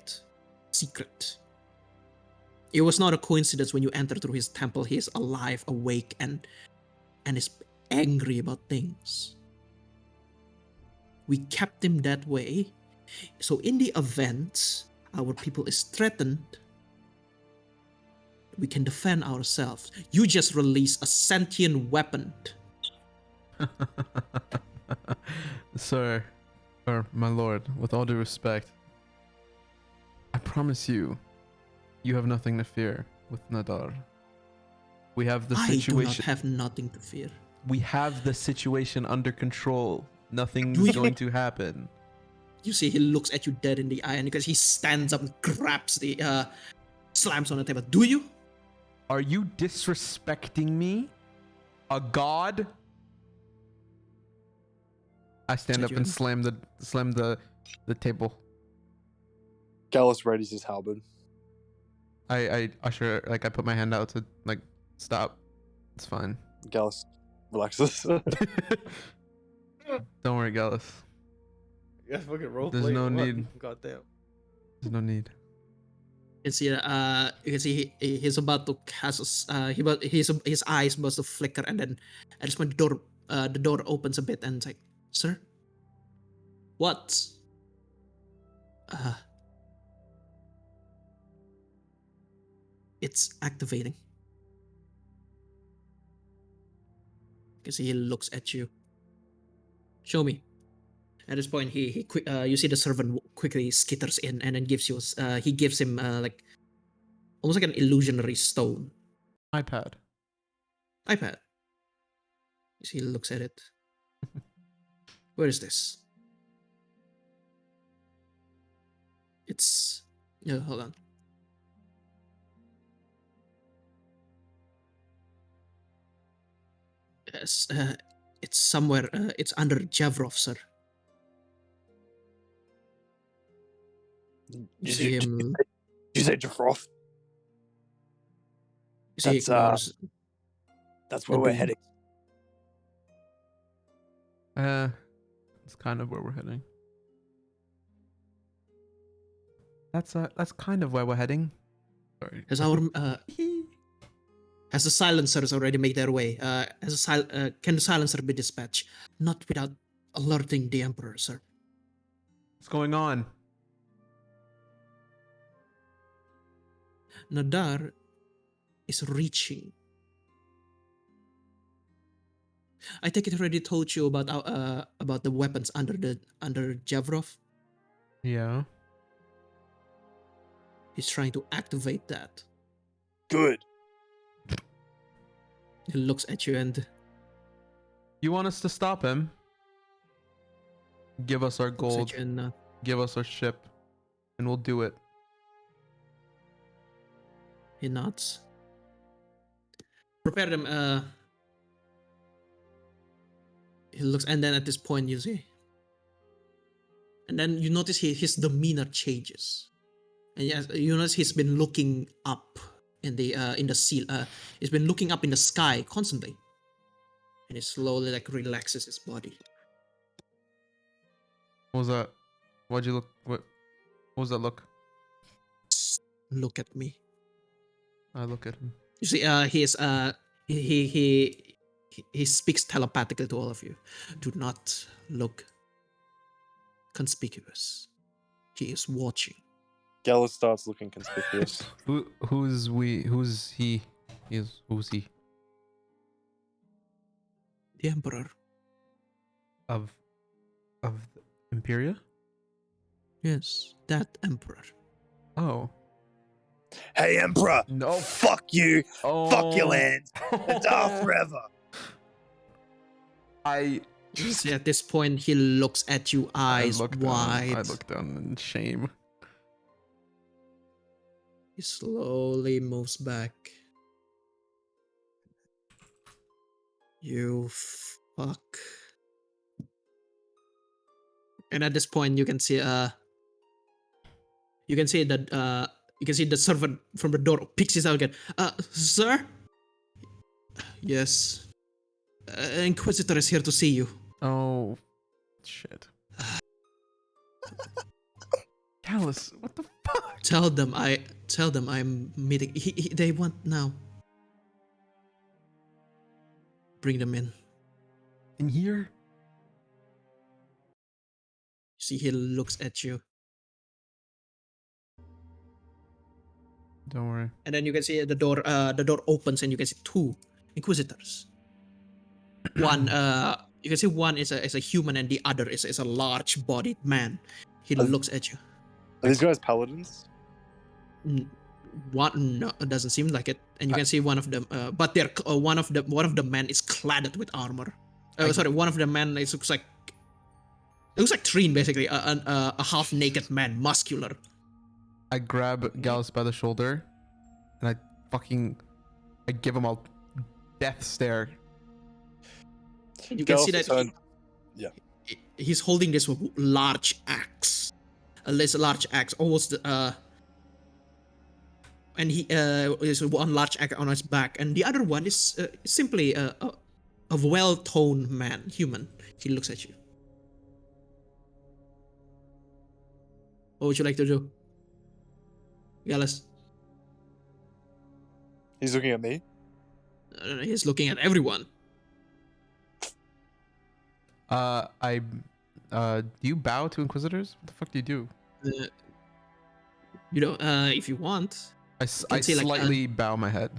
secret. It was not a coincidence when you enter through his temple. He is alive, awake, and is angry about things. We kept him that way, so in the event our people is threatened, we can defend ourselves. You just release a sentient weapon. Sir, or my lord, with all due respect, I promise you, you have nothing to fear with Nadar. We have the I do not situation. have nothing to fear. We have the situation under control. Nothing's going to happen. You see, he looks at you dead in the eye, and because he stands up and grabs the slams on the table. Do you? Are you disrespecting me? A god? I stand up and slam the table. Gallus readies his halberd. I usher, like, I put my hand out to, like, stop. It's fine. Gallus relaxes. Don't worry, Gallus. Yeah, fucking role There's play no or what? need. Goddamn. There's no need. You can see he's about to cast. His eyes must have flicker, and then at this point the door opens a bit, and it's like, sir, what? It's activating. You can see he looks at you. Show me. At this point, you see the servant quickly skitters in, and then gives him like almost like an illusionary stone. iPad. You see, he looks at it. Where is this? It's hold on. Yes, it's somewhere. It's under Javrov, sir. You see him. Did you say Jafroth? You see, he ignores That's the where we're boom. heading. It's kind of where we're heading. That's kind of where we're heading. Sorry. Has the silencers already made their way? Can the silencer be dispatched? Not without alerting the Emperor, sir. What's going on? Nadar is reaching. I think it already told you about the weapons under Javrov. Yeah. He's trying to activate that. Good. He looks at you and You want us to stop him? Give us our looks at gold. you and Give us our ship, and we'll do it. he nods. Prepare them. He looks, and then at this point you see, and then you notice his demeanor changes, and yes, you notice he's been looking up in the seal. He's been looking up in the sky constantly, and he slowly like relaxes his body. What was that? Why'd you look? What was that look? Look at me. I look at him. You see, he speaks telepathically to all of you. Do not look conspicuous. He is watching. Gallus starts looking conspicuous. Who's we? Who's he? Who's he? The Emperor. Of Imperia? Yes, that Emperor. Oh. Hey, Emperor! No. Fuck you! Oh. Fuck your land! Nadar forever! I See, at this point, he looks at you, eyes I look wide. down. I look down in shame. He slowly moves back. You fuck. And at this point, you can see that you can see the servant from the door picks his out again. Sir? Yes. Inquisitor is here to see you. Oh, shit. Callus, what the fuck? Tell them I'm meeting. They want now. Bring them in. In here? See, he looks at you, Don't worry. and then you can see the door. The door opens, and you can see two inquisitors. One, you can see one is a human, and the other is a large-bodied man. He looks at you. Are these guys paladins? One, no, it doesn't seem like it, and you can see one of them. But they're one of the men is cladded with armor. Sorry, one of the men looks like Treen, basically, a half-naked man, muscular. I grab Gallus by the shoulder, and I give him a death stare. And you can see that Gallus he's holding this large axe, almost and he is one large axe on his back, and the other one is simply a well-toned man, human. He looks at you. What would you like to do, Gallus? He's looking at me. He's looking at everyone. Do you bow to Inquisitors? What the fuck do you do? If you want. I can see, like, slightly bow my head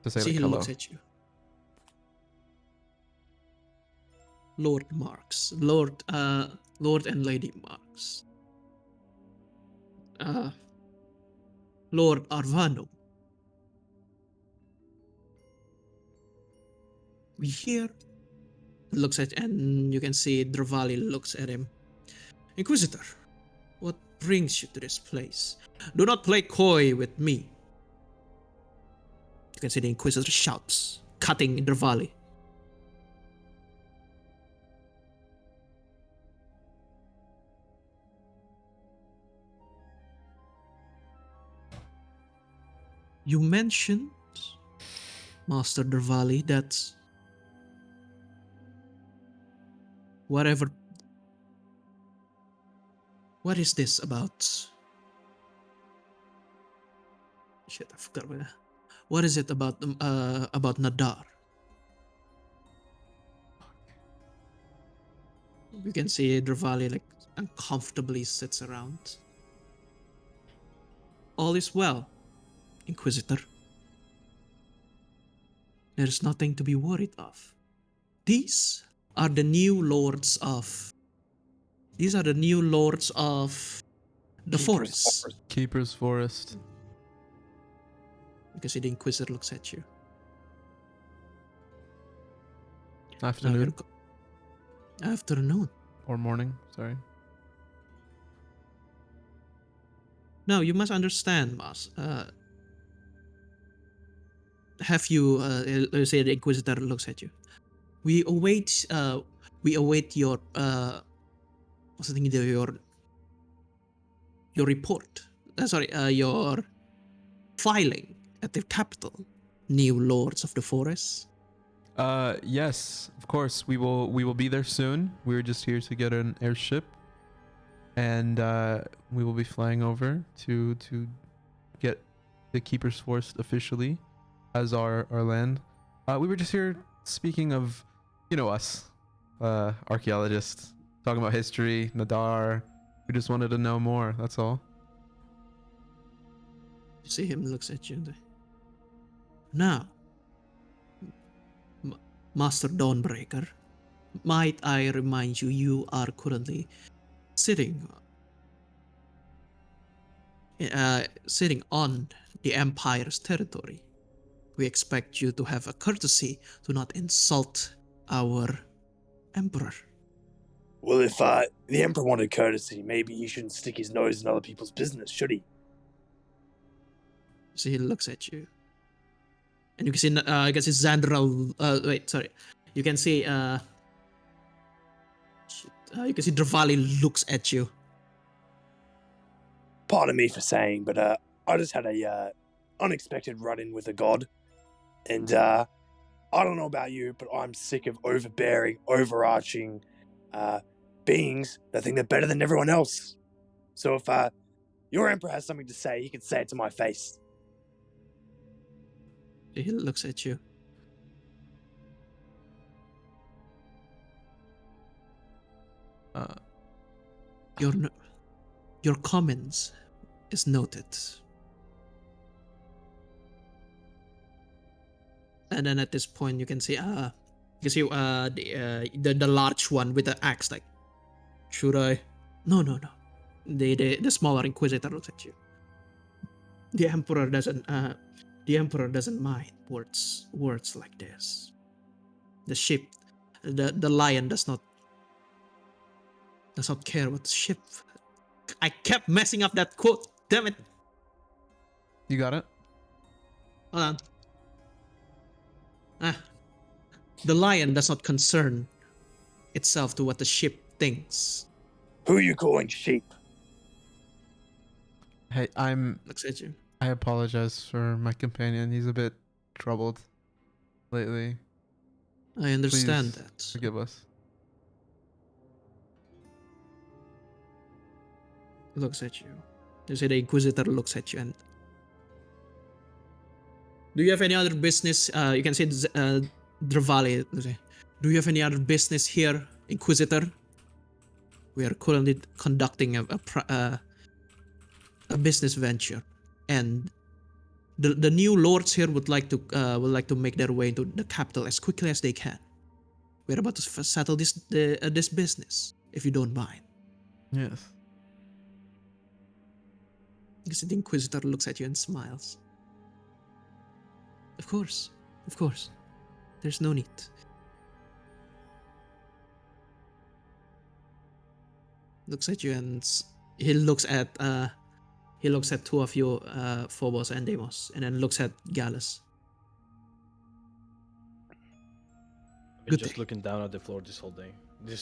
to say See, like he hello. looks at you. Lord Marks. Lord and Lady Marks. Lord Arvano. We here. Looks at, and you can see Dravali looks at him. Inquisitor, what brings you to this place? Do not play coy with me. You can see the Inquisitor shouts, cutting Dravali. You mentioned, Master Dravali, that what is this about? Shit, I forgot about that. What is it about Nadar? You can see Dravali like uncomfortably sits around. All is well, Inquisitor. There is nothing to be worried of. These are the new lords of the forest. Keeper's Forest. You can see the Inquisitor looks at you. Afternoon Afternoon. or morning. Sorry. Now you must understand, Mas. Have you? Let's say the Inquisitor looks at you. We await your what's the thing? Your report. Your filing at the capital, new lords of the forest. Yes, of course. We will be there soon. We were just here to get an airship, and we will be flying over to get the Keeper's Forest officially as our land. We were just here speaking of, us, archaeologists, talking about history, Nadar. We just wanted to know more. That's all. You see him looks at you. Now, Master Dawnbreaker, might I remind you, you are currently sitting on the Empire's territory. We expect you to have a courtesy to not insult our emperor. Well, if the Emperor wanted courtesy, maybe he shouldn't stick his nose in other people's business, should he? So he looks at you, and you can see I guess it's Xandral. Wait, sorry. You can see you can see Dravali looks at you. Pardon me for saying, but I just had a unexpected run-in with a god, and I don't know about you, but I'm sick of overbearing, overarching beings that think they're better than everyone else. So if your emperor has something to say, he can say it to my face. He looks at you. Your comments is noted. And then at this point, you can see the large one with the axe. Like, should I? No. The smaller inquisitor looks at you. The emperor doesn't mind words like this. The lion does not care about the ship. I kept messing up that quote. Damn it. You got it? Hold on. The lion does not concern itself to what the ship thinks. Who are you calling sheep? Hey, Looks at you. I apologize for my companion. He's a bit troubled lately. I understand Please that. Forgive us. Looks at you. You say the inquisitor looks at you. And do you have any other business? You can say Dravali. Do you have any other business here, Inquisitor? We are currently conducting a business venture, and the new lords here would like to make their way into the capital as quickly as they can. We're about to settle this business, if you don't mind. Yes. Because the Inquisitor looks at you and smiles. Of course. There's no need. Looks at you and he looks at two of you, Phobos and Deimos, and then looks at Gallus. I've been Good just day. looking down at the floor this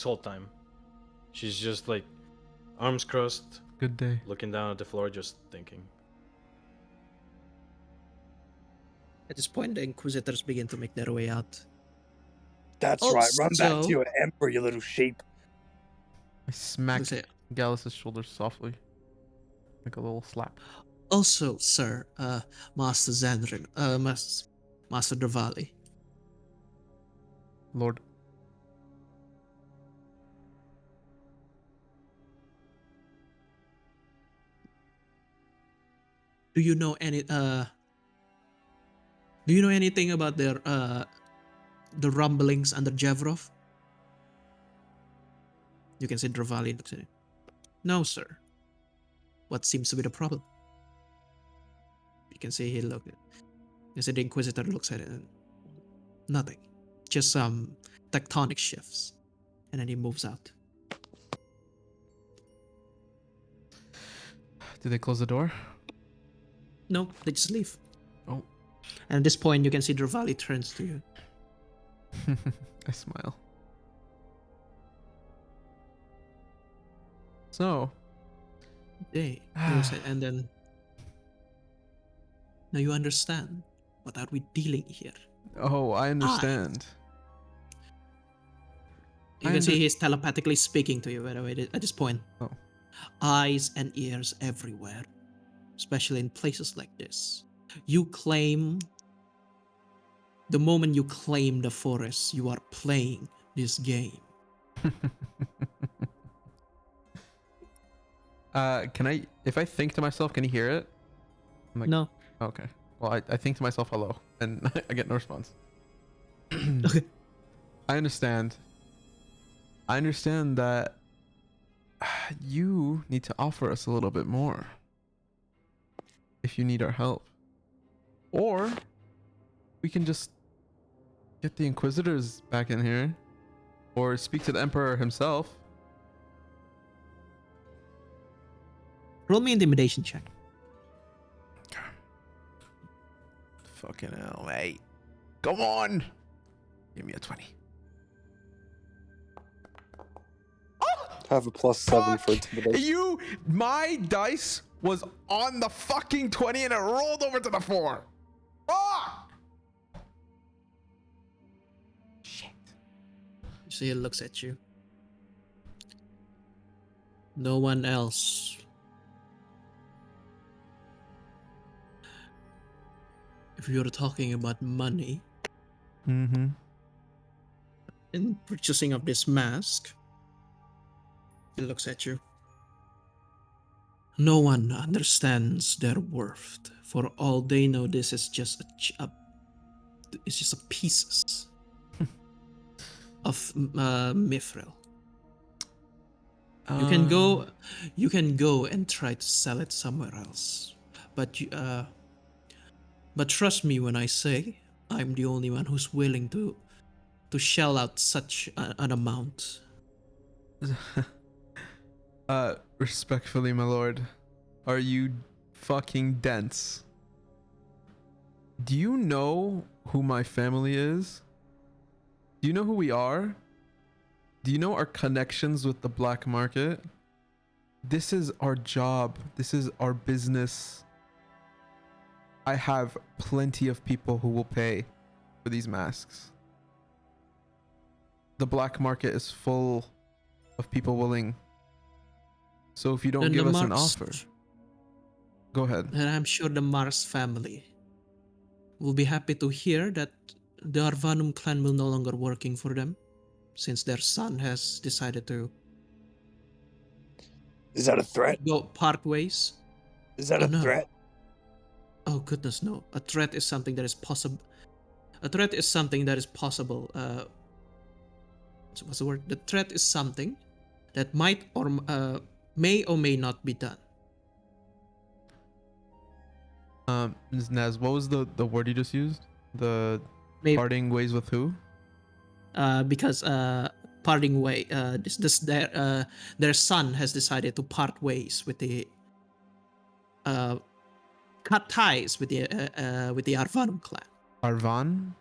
whole time. She's just like arms crossed, Good day. looking down at the floor, just thinking. At this point, the Inquisitors begin to make their way out. That's right. Run back Also- to your emperor, you little sheep. I smack Looks at- Gallus' shoulder softly. Like a little slap. Also, sir, Master Xandrin, Master Dravali, Lord. do you know anything about the rumblings under Javrov? You can say Dravali looks at it. No, sir. What seems to be the problem? You can say he looked at it. You say the Inquisitor looks at it and nothing. Just some tectonic shifts. And then he moves out. Did they close the door? No, they just leave. Oh. And at this point, you can see Dravali turns to you. I smile. So, And then now you understand what are we dealing here. oh, I understand. You I can see under- he's telepathically speaking to you, by the way, at this point. Oh. Eyes and ears everywhere, especially in places like this. The moment you claim the forest, you are playing this game. Can I, if I think to myself, can you hear it? I'm like, No. okay. Well, I think to myself, hello, and I get no response. Okay. I understand. I understand that you need to offer us a little bit more if you need our help. Or we can just get the Inquisitors back in here, or speak to the Emperor himself. Roll me intimidation check. Fucking hell, mate. Come on. Give me a 20. Have a +7 for Fuck! intimidation. My dice was on the fucking 20 and it rolled over to the 4. Fuck! Shit. So he looks at you. No one else. If you're talking about money Mm-hmm. in purchasing of this mask, he looks at you. No one understands their worth. For all they know, this is just it's just a pieces of mithril. You can go and try to sell it somewhere else, but trust me when I say I'm the only one who's willing to shell out such an amount. Respectfully, my lord, are you fucking dense? Do you know who my family is? Do you know who we are? Do you know our connections with the black market? This is our job. This is our business. I have plenty of people who will pay for these masks. The black market is full of people willing. So if you don't Then give the us an Marks- offer, go ahead. And I'm sure the Mars family will be happy to hear that the Arvanum clan will no longer working for them, since their son has decided to Is that a threat? go part ways. Is that Oh, a no. threat? Oh goodness, no! A threat is something that is possible. A threat is something that is possible. What's the word? The threat is something that might or may or may not be done. Ms. Naz, what was the word you just used? The Maybe parting ways with who? because parting way. Their son has decided to part ways with the cut ties with the Arvanum clan. Arvan?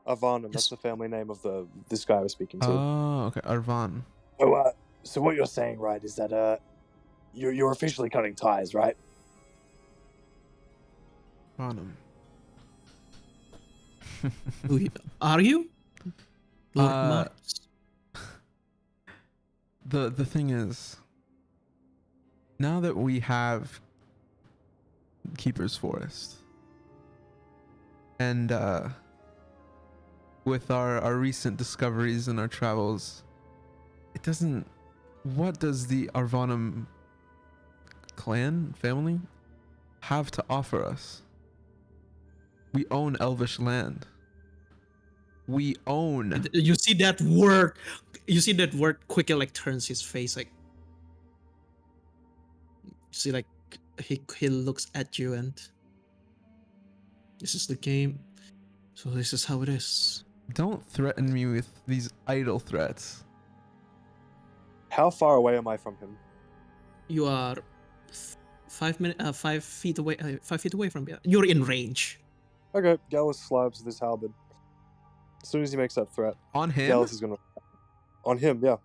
Avanum, that's Yes. the family name of this guy I was speaking to. Oh, okay. Arvan. So what you're saying, right, is that you're officially cutting ties, right? Arvanum. Are you, Lord Uh, Mars? The thing is, now that we have Keeper's Forest, and with our recent discoveries and our travels, it doesn't. What does the Arvanum clan family have to offer us? We own Elvish land. We own. You see that word? You see that word? Quickly, like turns his face, like you see, like he looks at you, and this is the game. So this is how it is. Don't threaten me with these idle threats. How far away am I from him? You are 5 feet away. 5 feet away from you. You're in range. Okay, Gallus slabs with his halberd. As soon as he makes that threat, On him? Gallus is gonna... On him, yeah.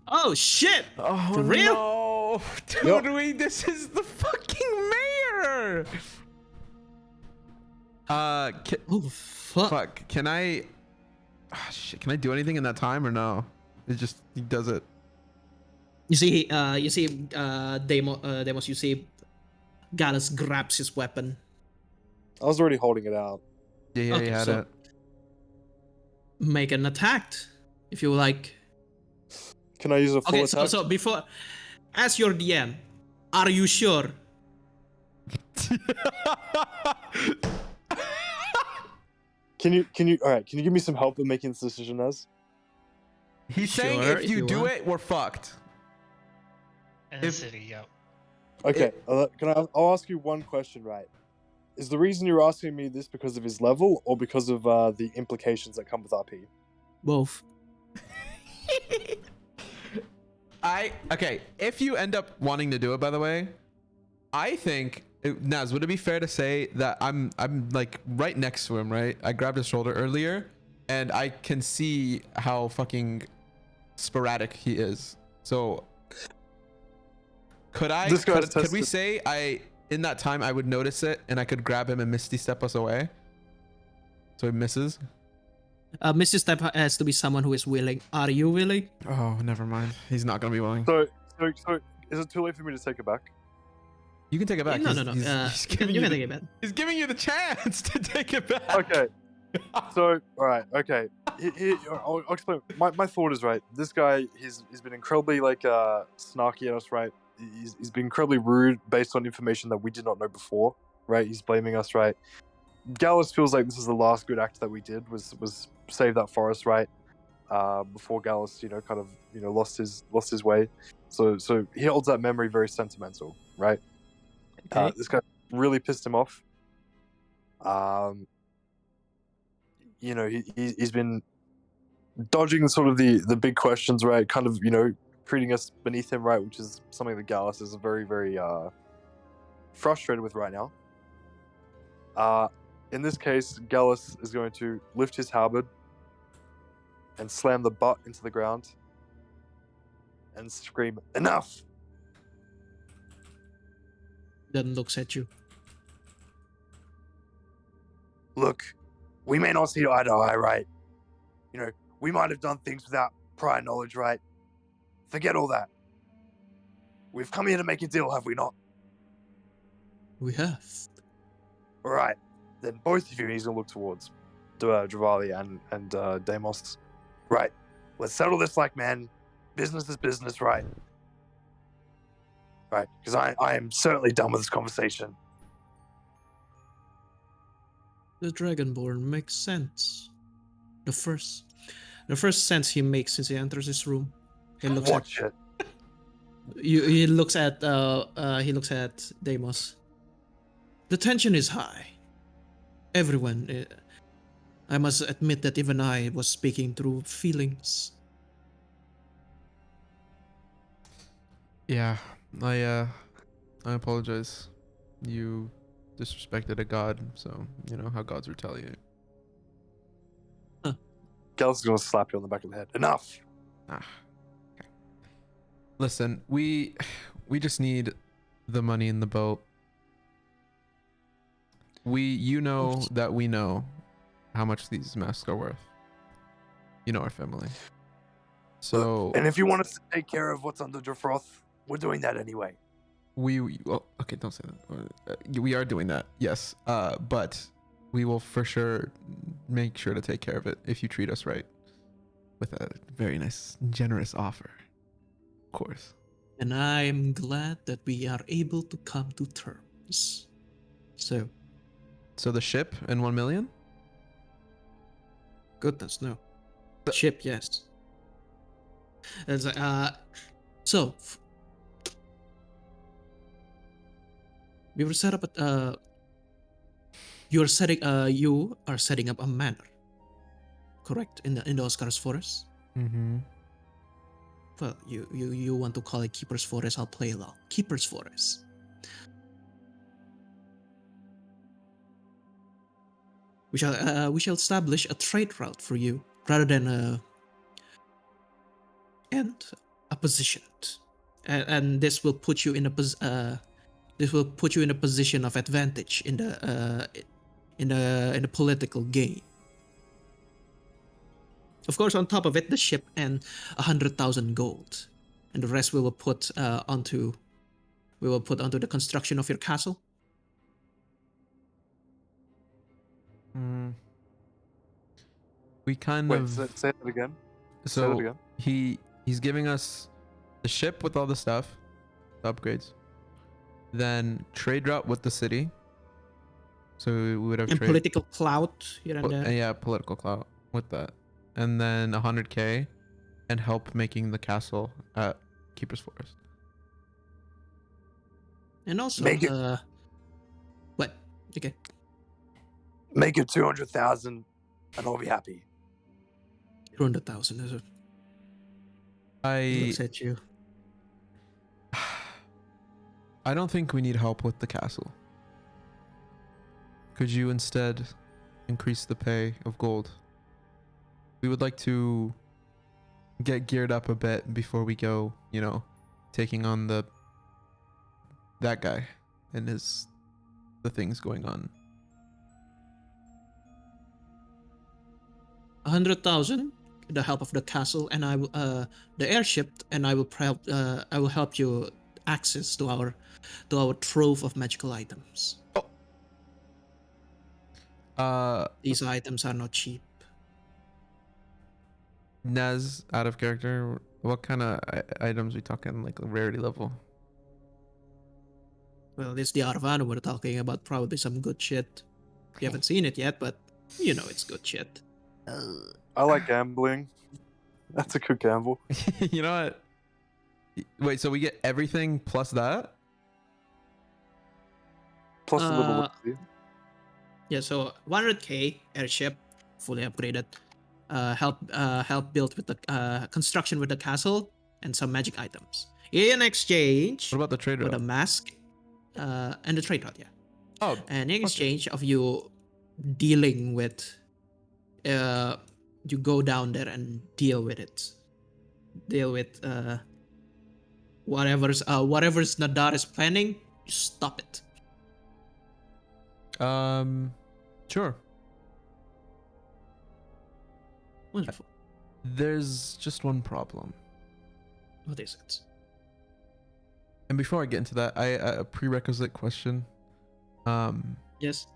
Oh shit! Oh, For real? no. Dude, this is the fucking mayor. Oh fuck! Fuck. Can I? Shit. Can I do anything in that time or no? It just he does it. You see, Deimos. You see, Gallus grabs his weapon. I was already holding it out. Yeah, he Okay, had so- it. Make an attack, if you like. Can I use a full Okay, attack? so before, as your DM, are you sure? Can you alright, can you give me some help in making this decision, Nez? He's saying Sure, if if you you do want. it, we're fucked. In the If- city, yeah. Okay, I'll ask you one question, right? Is the reason you're asking me this because of his level or because of the implications that come with RP? Both. Okay, if you end up wanting to do it, by the way, I think Naz, would it be fair to say that I'm like right next to him, right? I grabbed his shoulder earlier and I can see how fucking sporadic he is. So could we say in that time I would notice it and I could grab him and Misty step us away so he misses? Mrs. Step has to be someone who is willing. Are you willing? Oh, never mind. He's not gonna be willing. So is it too late for me to take it back? You can take it back. No. He's giving You you can the- take it back. He's giving you the chance to take it back. Okay. So, all right, okay. I'll explain. My thought is, right, this guy, he's been incredibly, like, snarky at us, right? He's been incredibly rude based on information that we did not know before, right? He's blaming us, right? Gallus feels like this is the last good act that we did, was save that forest, right? Before Gallus, kind of, lost his way. So he holds that memory very sentimental, right? Okay. This guy really pissed him off. He's been dodging sort of the big questions, right? Kind of, treating us beneath him, right? Which is something that Gallus is very, very frustrated with right now. In this case, Gallus is going to lift his halberd and slam the butt into the ground and scream, "Enough!" Then looks at you. Look, we may not see eye to eye, right? We might have done things without prior knowledge, right? Forget all that. We've come here to make a deal, have we not? We have. All right. Then both of you, he's going to look towards Dravali and Deimos. Right. Let's settle this like men. Business is business, right? Right. Because I am certainly done with this conversation. The Dragonborn makes sense. The first sense he makes since he enters this room. He looks Watch it. he looks at Deimos. The tension is high. Everyone. I must admit that even I was speaking through feelings. Yeah, I apologize. You disrespected a god, so you know how gods retaliate. Gallus is going to slap you on the back of the head. Enough! Okay. Listen, we just need the money in the boat. You know that we know how much these masks are worth. You know our family. So And if you want us to take care of what's under Drafroth, we're doing that anyway. well, okay, don't say that. We are doing that, yes. But we will for sure make sure to take care of it if you treat us right with a very nice, generous offer. Of course. And I'm glad that we are able to come to terms. So, So the ship and 1 million? goodness, no. Ship, yes. It's like, we were set up at, you are setting up a manor, correct? In the Oscar's Forest. Mm-hmm. Well, you want to call it Keeper's Forest? I'll play along. Keeper's Forest. We shall establish a trade route for you rather than a position, and this will put you in a position of advantage in the political game. Of course, on top of it, the ship and 100,000 gold, and the rest we will put onto the construction of your castle. We kind Wait, of say that again. Say that so again. he's giving us the ship with all the stuff, the upgrades, then trade route with the city. So we would have And trade, political clout here and there. yeah, political clout with that, and then 100k, and help making the castle at Keeper's Forest. And also, Make it- what? Okay. Make it 200,000, and I'll be happy. 200,000 is it? He I looks at you. I don't think we need help with the castle. Could you instead increase the pay of gold? We would like to get geared up a bit before we go, you know, taking on that guy and the things going on. 100,000, the help of the castle, and I will the airship, and I will help you access to our trove of magical items. These items are not cheap. Nez, out of character, what kind of items we talking, like rarity level? Well, this the Arvana we're talking about, probably some good shit. You haven't seen it yet, but you know it's good shit. I like gambling. That's a good gamble. You know what? Wait, so we get everything plus that? Plus a little Uh, loyalty. Yeah, so 100k airship, fully upgraded. Help build with the construction with the castle and some magic items. In exchange What about the trade for the route? mask, and the trade route, yeah. Oh, And in okay. exchange of you dealing with, you go down there and deal with it. Deal with whatever's Nadar is planning. You stop it. Sure. Wonderful. There's just one problem. What is it? And before I get into that, a prerequisite question. Yes.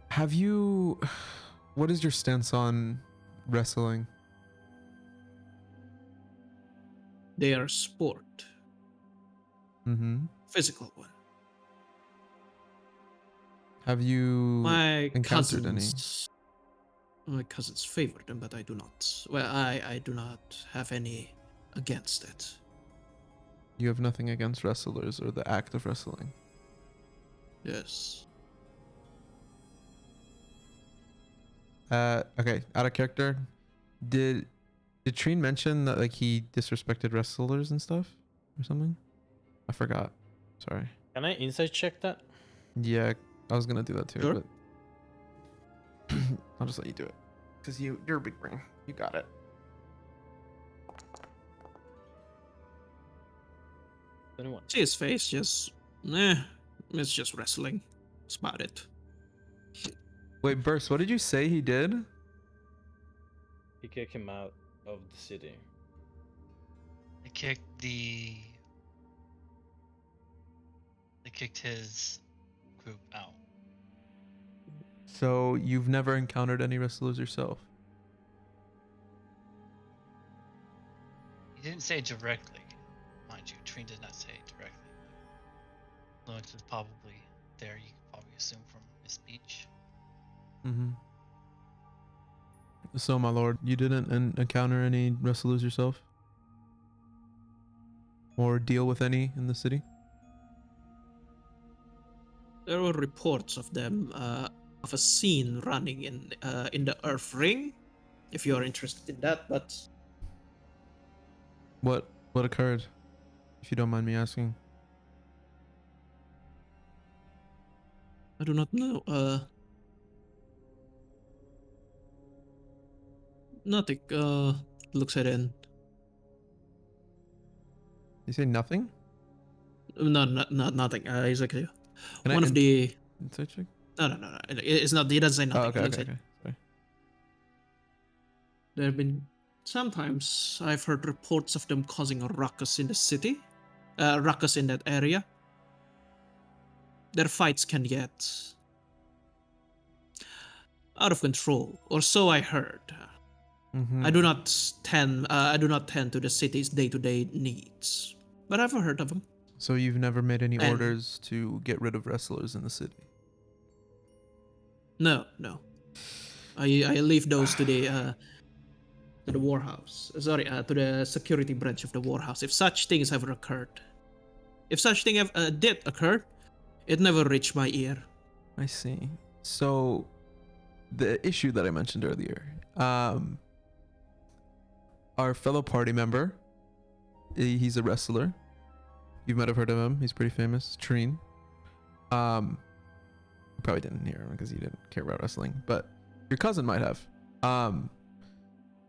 Have you? What is your stance on wrestling? They are sport, Mm-hmm. physical one. Have you My encountered any? cousins favor them, but I do not. Well, I do not have any against it. You have nothing against wrestlers or the act of wrestling. Yes. Okay, out of character. Did Treen mention that like he disrespected wrestlers and stuff or something? I forgot. Sorry. Can I insight check that? Yeah, I was gonna do that too, Sure. but I'll just let you do it. Cause you're a big brain. You got it. Anyone? See his face, just it's just wrestling. That's about it. Wait, Burst, what did you say he did? He kicked him out of the city. They kicked his group out. So you've never encountered any wrestlers yourself? He didn't say directly, mind you. Treen did not say it directly. Influence is probably there. You can probably assume from his speech. Mm-hmm. So, my lord, you didn't encounter any wrestlers yourself? Or deal with any in the city? There were reports of them, of a scene running in the Earth Ring. If you are interested in that, but What occurred? If you don't mind me asking. I do not know. Nothing. Looks at it. You say nothing? No, not nothing. Exactly. Can I One of the. insight check? No. It's not. He doesn't say nothing. Oh, okay, He looks okay, at- okay. Sorry. There have been sometimes I've heard reports of them causing a ruckus in the city, ruckus in that area. Their fights can get out of control, or so I heard. Mm-hmm. I do not tend to the city's day-to-day needs, but I've heard of them. So you've never made any And- orders to get rid of wrestlers in the city? No. I leave those to the warhouse. Sorry, to the security branch of the warhouse. If such things ever occurred, if such thing did occur, It never reached my ear. I see. So, the issue that I mentioned earlier, our fellow party member, he's a wrestler. You might have heard of him. He's pretty famous. Treen. You probably didn't hear him because you didn't care about wrestling, but your cousin might have.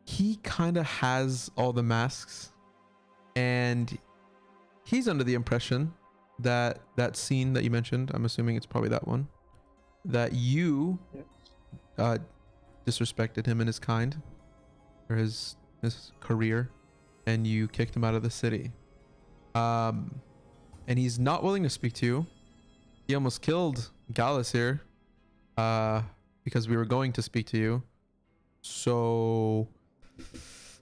He kind of has all the masks, and he's under the impression that that scene that you mentioned, I'm assuming it's probably that one, that you disrespected him and his kind, or his career, and you kicked him out of the city. And he's not willing to speak to you. He almost killed Gallus here, because we were going to speak to you. So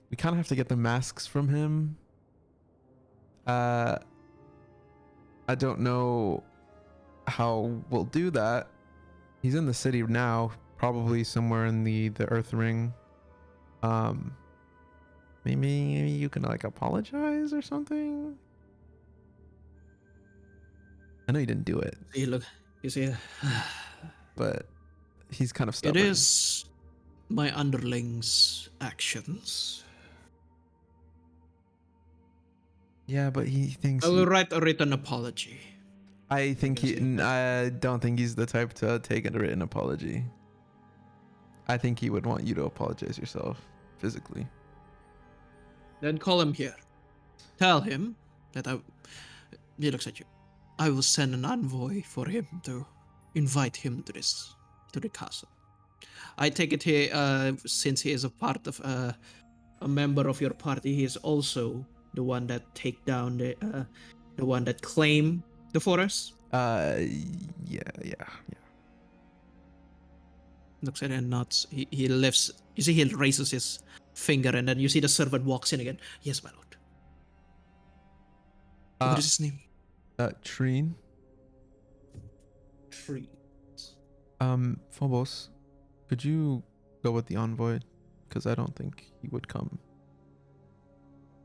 we kind of have to get the masks from him. I don't know how we'll do that. He's in the city now, probably somewhere in the Earth Ring. Maybe you can like apologize or something. I know you didn't do it, See, look, you see, but he's kind of it stubborn. is my underlings' actions. Yeah, but he thinks. I will write a written apology. I think can see. I don't think he's the type to take a written apology. I think he would want you to apologize yourself physically. Then call him here. Tell him that he looks at you. I will send an envoy for him to invite him to the castle. I take it he, since he is a part of a member of your party, he is also the one that take down the one that claim the forest. Yeah. Looks at it and nods. He lifts. You see, he raises his finger, and then you see the servant walks in again. Yes, my lord. What is his name? Treen. Tree. Phobos, could you go with the envoy? Because I don't think he would come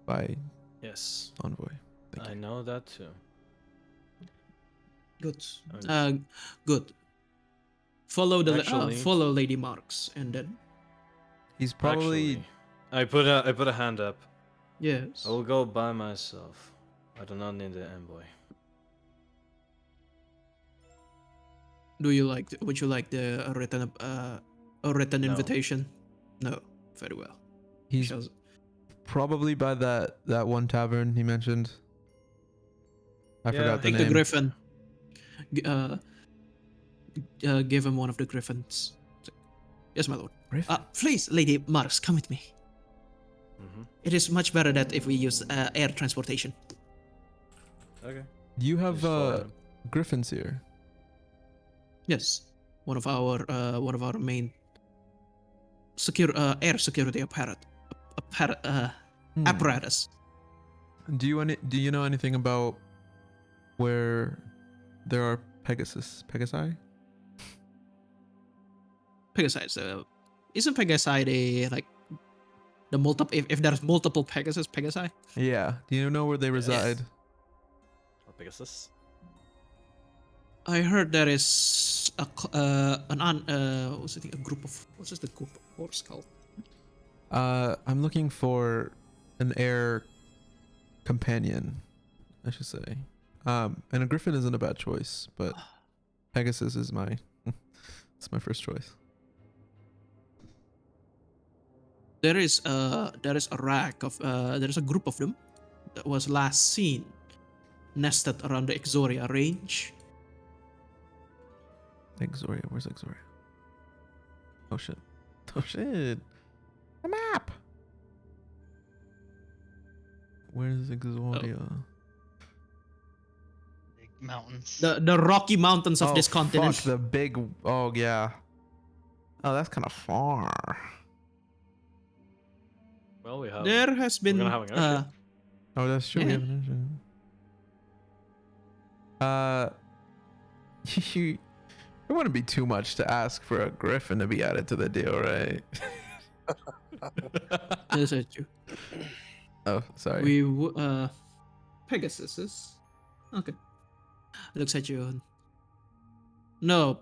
by Yes, envoy. Thank I you. know that too. Good. Okay. Good. Follow Actually- follow Lady Marks, and then He's probably. Actually, I put a hand up. yes. I will go by myself. I do not need the envoy. Would you like the written No. invitation? No. Very well. He's Shows- probably by that one tavern he mentioned. I Yeah, forgot the Take name. the griffin. Give him one of the griffins. Yes, my lord. Griffin? Please, Lady Marks, come with me. Mm-hmm. It is much better that if we use air transportation. Okay. You have Just follow him. griffins here. Yes, one of our main air security apparatus. Do you know anything about where there are Pegasi? Pegasi. Isn't Pegasi the multiple? If there's multiple Pegasi. Yeah. Do you know where they reside? Or Pegasus. I heard there is a group of what's the group of horse called? I'm looking for an air companion, I should say. And a griffin isn't a bad choice, but Pegasus is it's my first choice. There is a group of them that was last seen nested around the Exoria range. Exoria, where's Exoria? Oh shit. The map. Where's Exoria? Big mountains. The Rocky Mountains of Oh, this continent. Fuck, the big. Oh yeah. Oh, that's kind of far. Well, we have. There has been gonna have an airship. Oh, that's true. We Yeah. have an engine. It wouldn't be too much to ask for a griffin to be added to the deal, right? Is it you? Oh, sorry. We Pegasus is okay. Looks at you. No,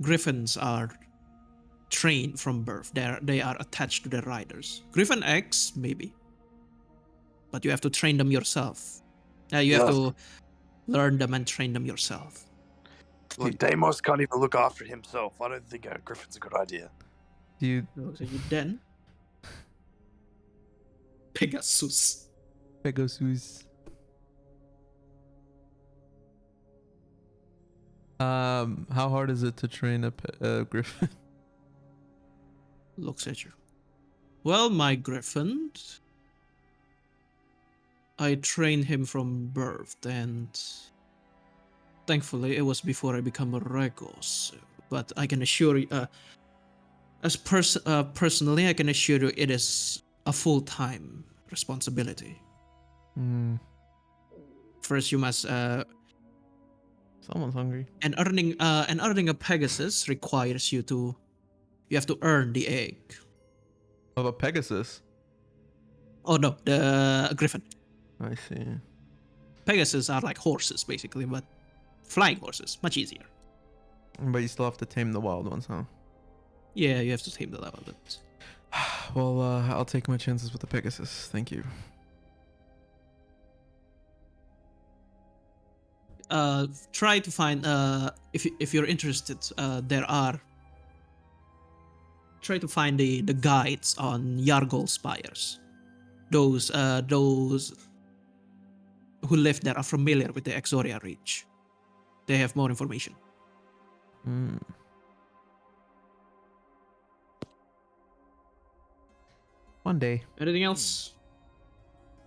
Griffins are trained from birth. They are attached to their riders. Griffin X, maybe. But you have to train them yourself. You have Yeah. to learn them and train them yourself. Look, Deimos can't even look after himself. I don't think a Griffin's a good idea. Do you So you then Pegasus. Pegasus? How hard is it to train a griffin? Looks at you. Well, my Griffin, I trained him from birth, and thankfully it was before I become a Regos. But I can assure you, personally, I can assure you it is a full-time responsibility. Hmm. First, you must Someone's hungry. and earning a Pegasus requires you have to earn the egg. Of a Pegasus. Oh no, the Griffin. I see. Pegasus are like horses basically, but flying horses, much easier. But you still have to tame the wild ones, huh? Yeah, you have to tame the level. But Well, I'll take my chances with the Pegasus. Thank you. try to find if you're interested. Try to find the guides on Yargol spires. Those who live there are familiar with the Exoria Reach. They have more information. Hmm. One day. Anything else?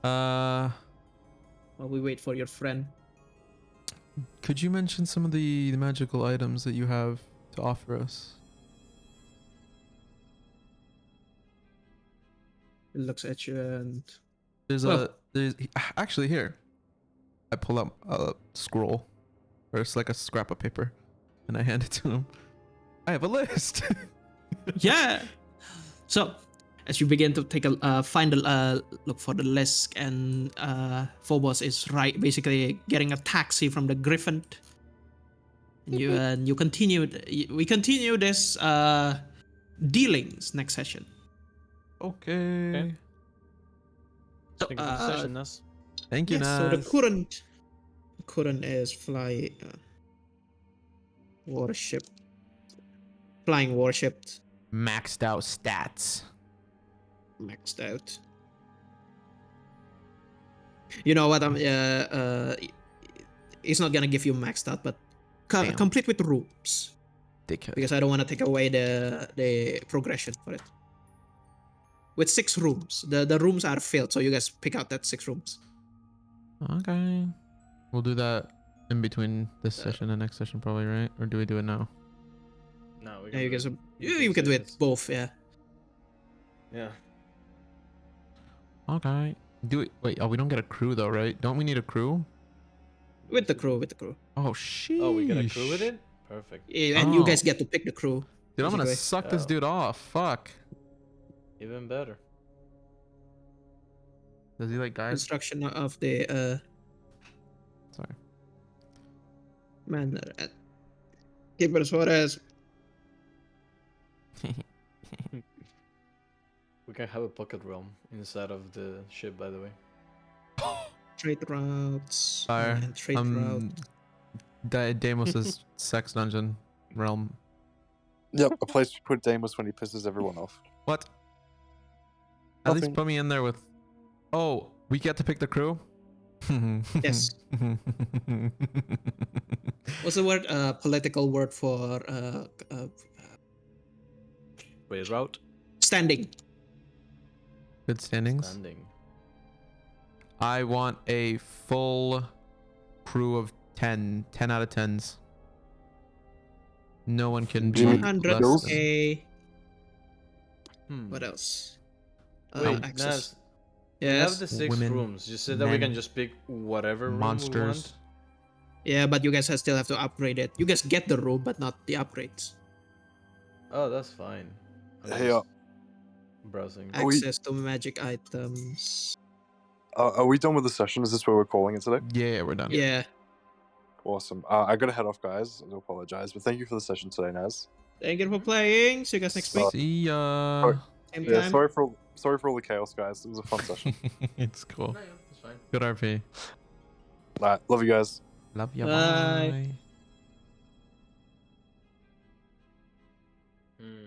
Uh, While we wait for your friend. could you mention some of the magical items that you have to offer us? He looks at you and There's actually here. I pull up a scroll, or it's like a scrap of paper, and I hand it to him. I have a list. yeah. So, as you begin to take a look for the list, and Phobos is basically getting a taxi from the Griffin. And you continue. We continue this dealings next session. Okay. So, Thank you for the session, Nas. Thank you, yes, so the Nas. current is flying warship Maxed out stats. maxed out. You know what? It's not gonna give you maxed out, but Damn. complete with rooms Dickhead. because I don't want to take away the progression for it. With 6 rooms, the rooms are filled, so you guys pick out that 6 rooms. Okay. We'll do that in between this session and next session, probably, right? Or do we do it now? No, we Yeah, you can do it both. Yeah. Yeah. Okay. Do it. Wait. Oh, we don't get a crew though, right? Don't we need a crew? With the crew. Oh shit. Oh, we got a crew with it? Perfect. Yeah, and you Oh. guys get to pick the crew. Dude, I'm gonna basically. suck this Oh. dude off. Fuck. Even better. Does he like guys? Construction of the Sorry. man. Keeper Suarez. We can have a pocket realm inside of the ship, by the way. Trade routes. Fire. And trade route. Deimos's sex dungeon realm. Yep, a place to put Deimos when he pisses everyone off. What? At least Nothing. put me in there with. Oh, we get to pick the crew. Yes. What's the word? Political word for Wait, route? standing. Good standings. Standing. I want a full crew of 10 out of 10s. No one can be Do you- less 100 than- a. Hmm. What else? Wait, Access. Nas, we Yes. have the 6 Women, rooms. You said that we can men, just pick whatever room we monsters. want? Yeah, but you guys still have to upgrade it. You guys get the room, but not the upgrades. Oh, that's fine. I'm Hey, just browsing. Are we- Access to magic items. Are we done with the session? Is this where we're calling it today? Yeah, we're done. Yeah. Awesome. I gotta head off, guys. I do apologize, but thank you for the session today, Naz. Thank you for playing. See you guys next week. See ya. Sorry. Same Yeah, time. sorry for all the chaos, guys. It was a fun session. It's cool. Good RP. Alright, love you guys. Love ya. Bye. Bye.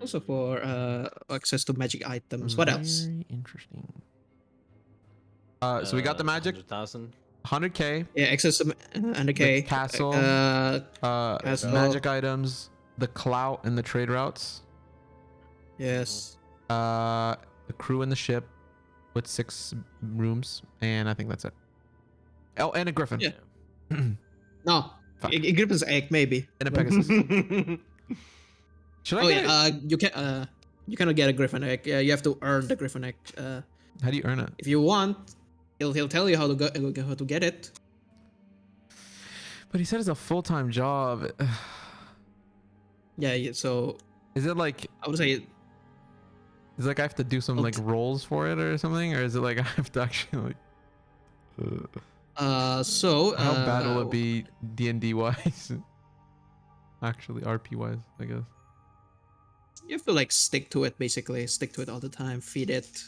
Also for access to magic items. What else? Very interesting. So we got the magic 100,000. 100k, Yeah, access to and okay. castle. Castle. magic items, the clout and the trade routes, Yes. the crew in the ship with 6 rooms, and I think that's it. Oh, and a griffin. Yeah. No. Fuck. Griffin's egg maybe. And a but- Pegasus. Should I Oh get yeah. it? You cannot get a griffin egg. You have to earn the griffin egg. How do you earn it? If you want, he'll tell you how to get it. But he said it's a full-time job. Yeah. So Is it like I would say is it like I have to do some like rolls for it or something, or is it like I have to actually like so how bad will it be D&D wise? Actually RP wise, I guess. You have to like stick to it basically. Stick to it all the time. Feed it.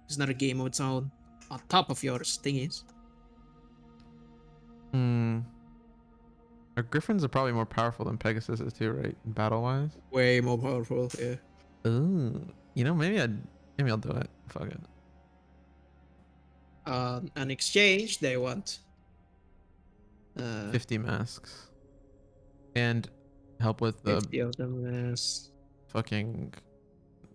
It's not a game of its own. On top of your thingies. Our griffins are probably more powerful than Pegasus is too, right? Battle wise. Way more powerful. Yeah. Ooh. You know, maybe I'll do it. Fuck it. In exchange, they want 50 masks. And help with the 50 of them as fucking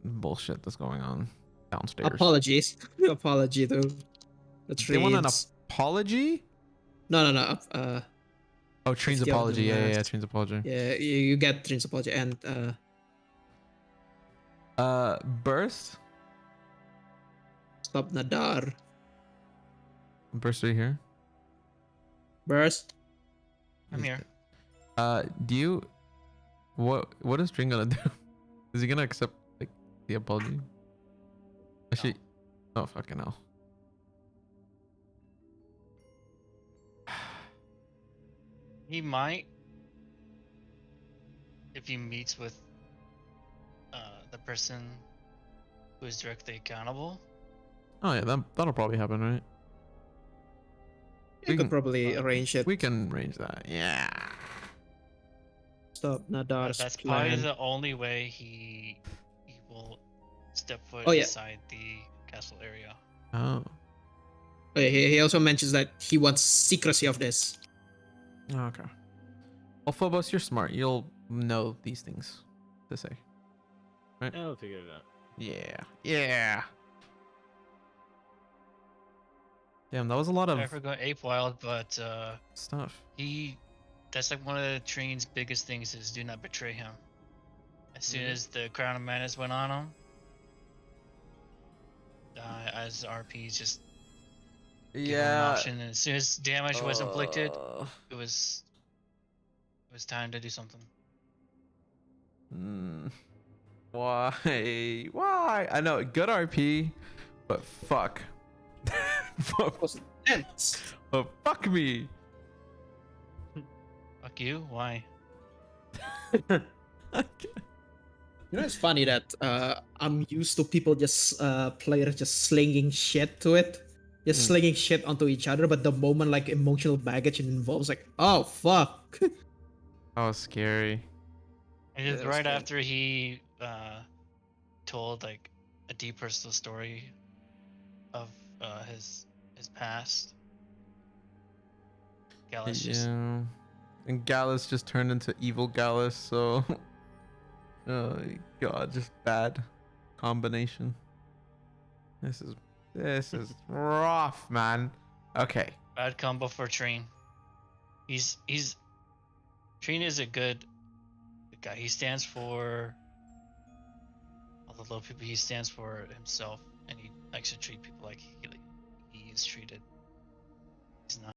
bullshit that's going on downstairs. apologies. Apology to the They want an trains. apology? No. Oh, Train's 50 of apology. them Yeah, masks. Train's apology. Yeah, you get trains apology and Burst? stop Nadar. Burst right here. Burst. I'm here. Do you what is Train gonna do? Is he gonna accept like the apology? Actually, oh fucking hell. He might, if he meets with the person who is directly accountable. Oh yeah, that'll probably happen, right? You We could can- probably arrange it. We can arrange that. Yeah. Stop Nadar's That's probably plan. the only way he will step foot Oh, yeah. inside the castle area. Oh. Oh, yeah, he also mentions that he wants secrecy of this. Okay. Well, Phobos, you're smart. You'll know these things to say. Yeah, I'll figure it out. Yeah. Yeah. Damn, that was a lot of I forgot Ape Wild, but stuff. that's like one of the train's biggest things is do not betray him. As soon as the Crown of Madness went on him, as RPs just give him an option, and as soon as damage was inflicted, it was time to do something. Why? Why? I know, good RP, but fuck. Was intense. But fuck me. Fuck you? Why? You know, it's funny that I'm used to people just players just slinging shit to it, just slinging shit onto each other. But the moment like emotional baggage involves, like, oh fuck. That was scary. And Yeah, just that was right fun. after he told like a deep personal story of his past, Gallus just Yeah. And Gallus just turned into evil Gallus, so oh god, just bad combination. This is rough, man. Okay. bad combo for Train. Train is a good guy. He stands for all the low people. He stands for himself, and he likes to treat people like he is treated. He's not.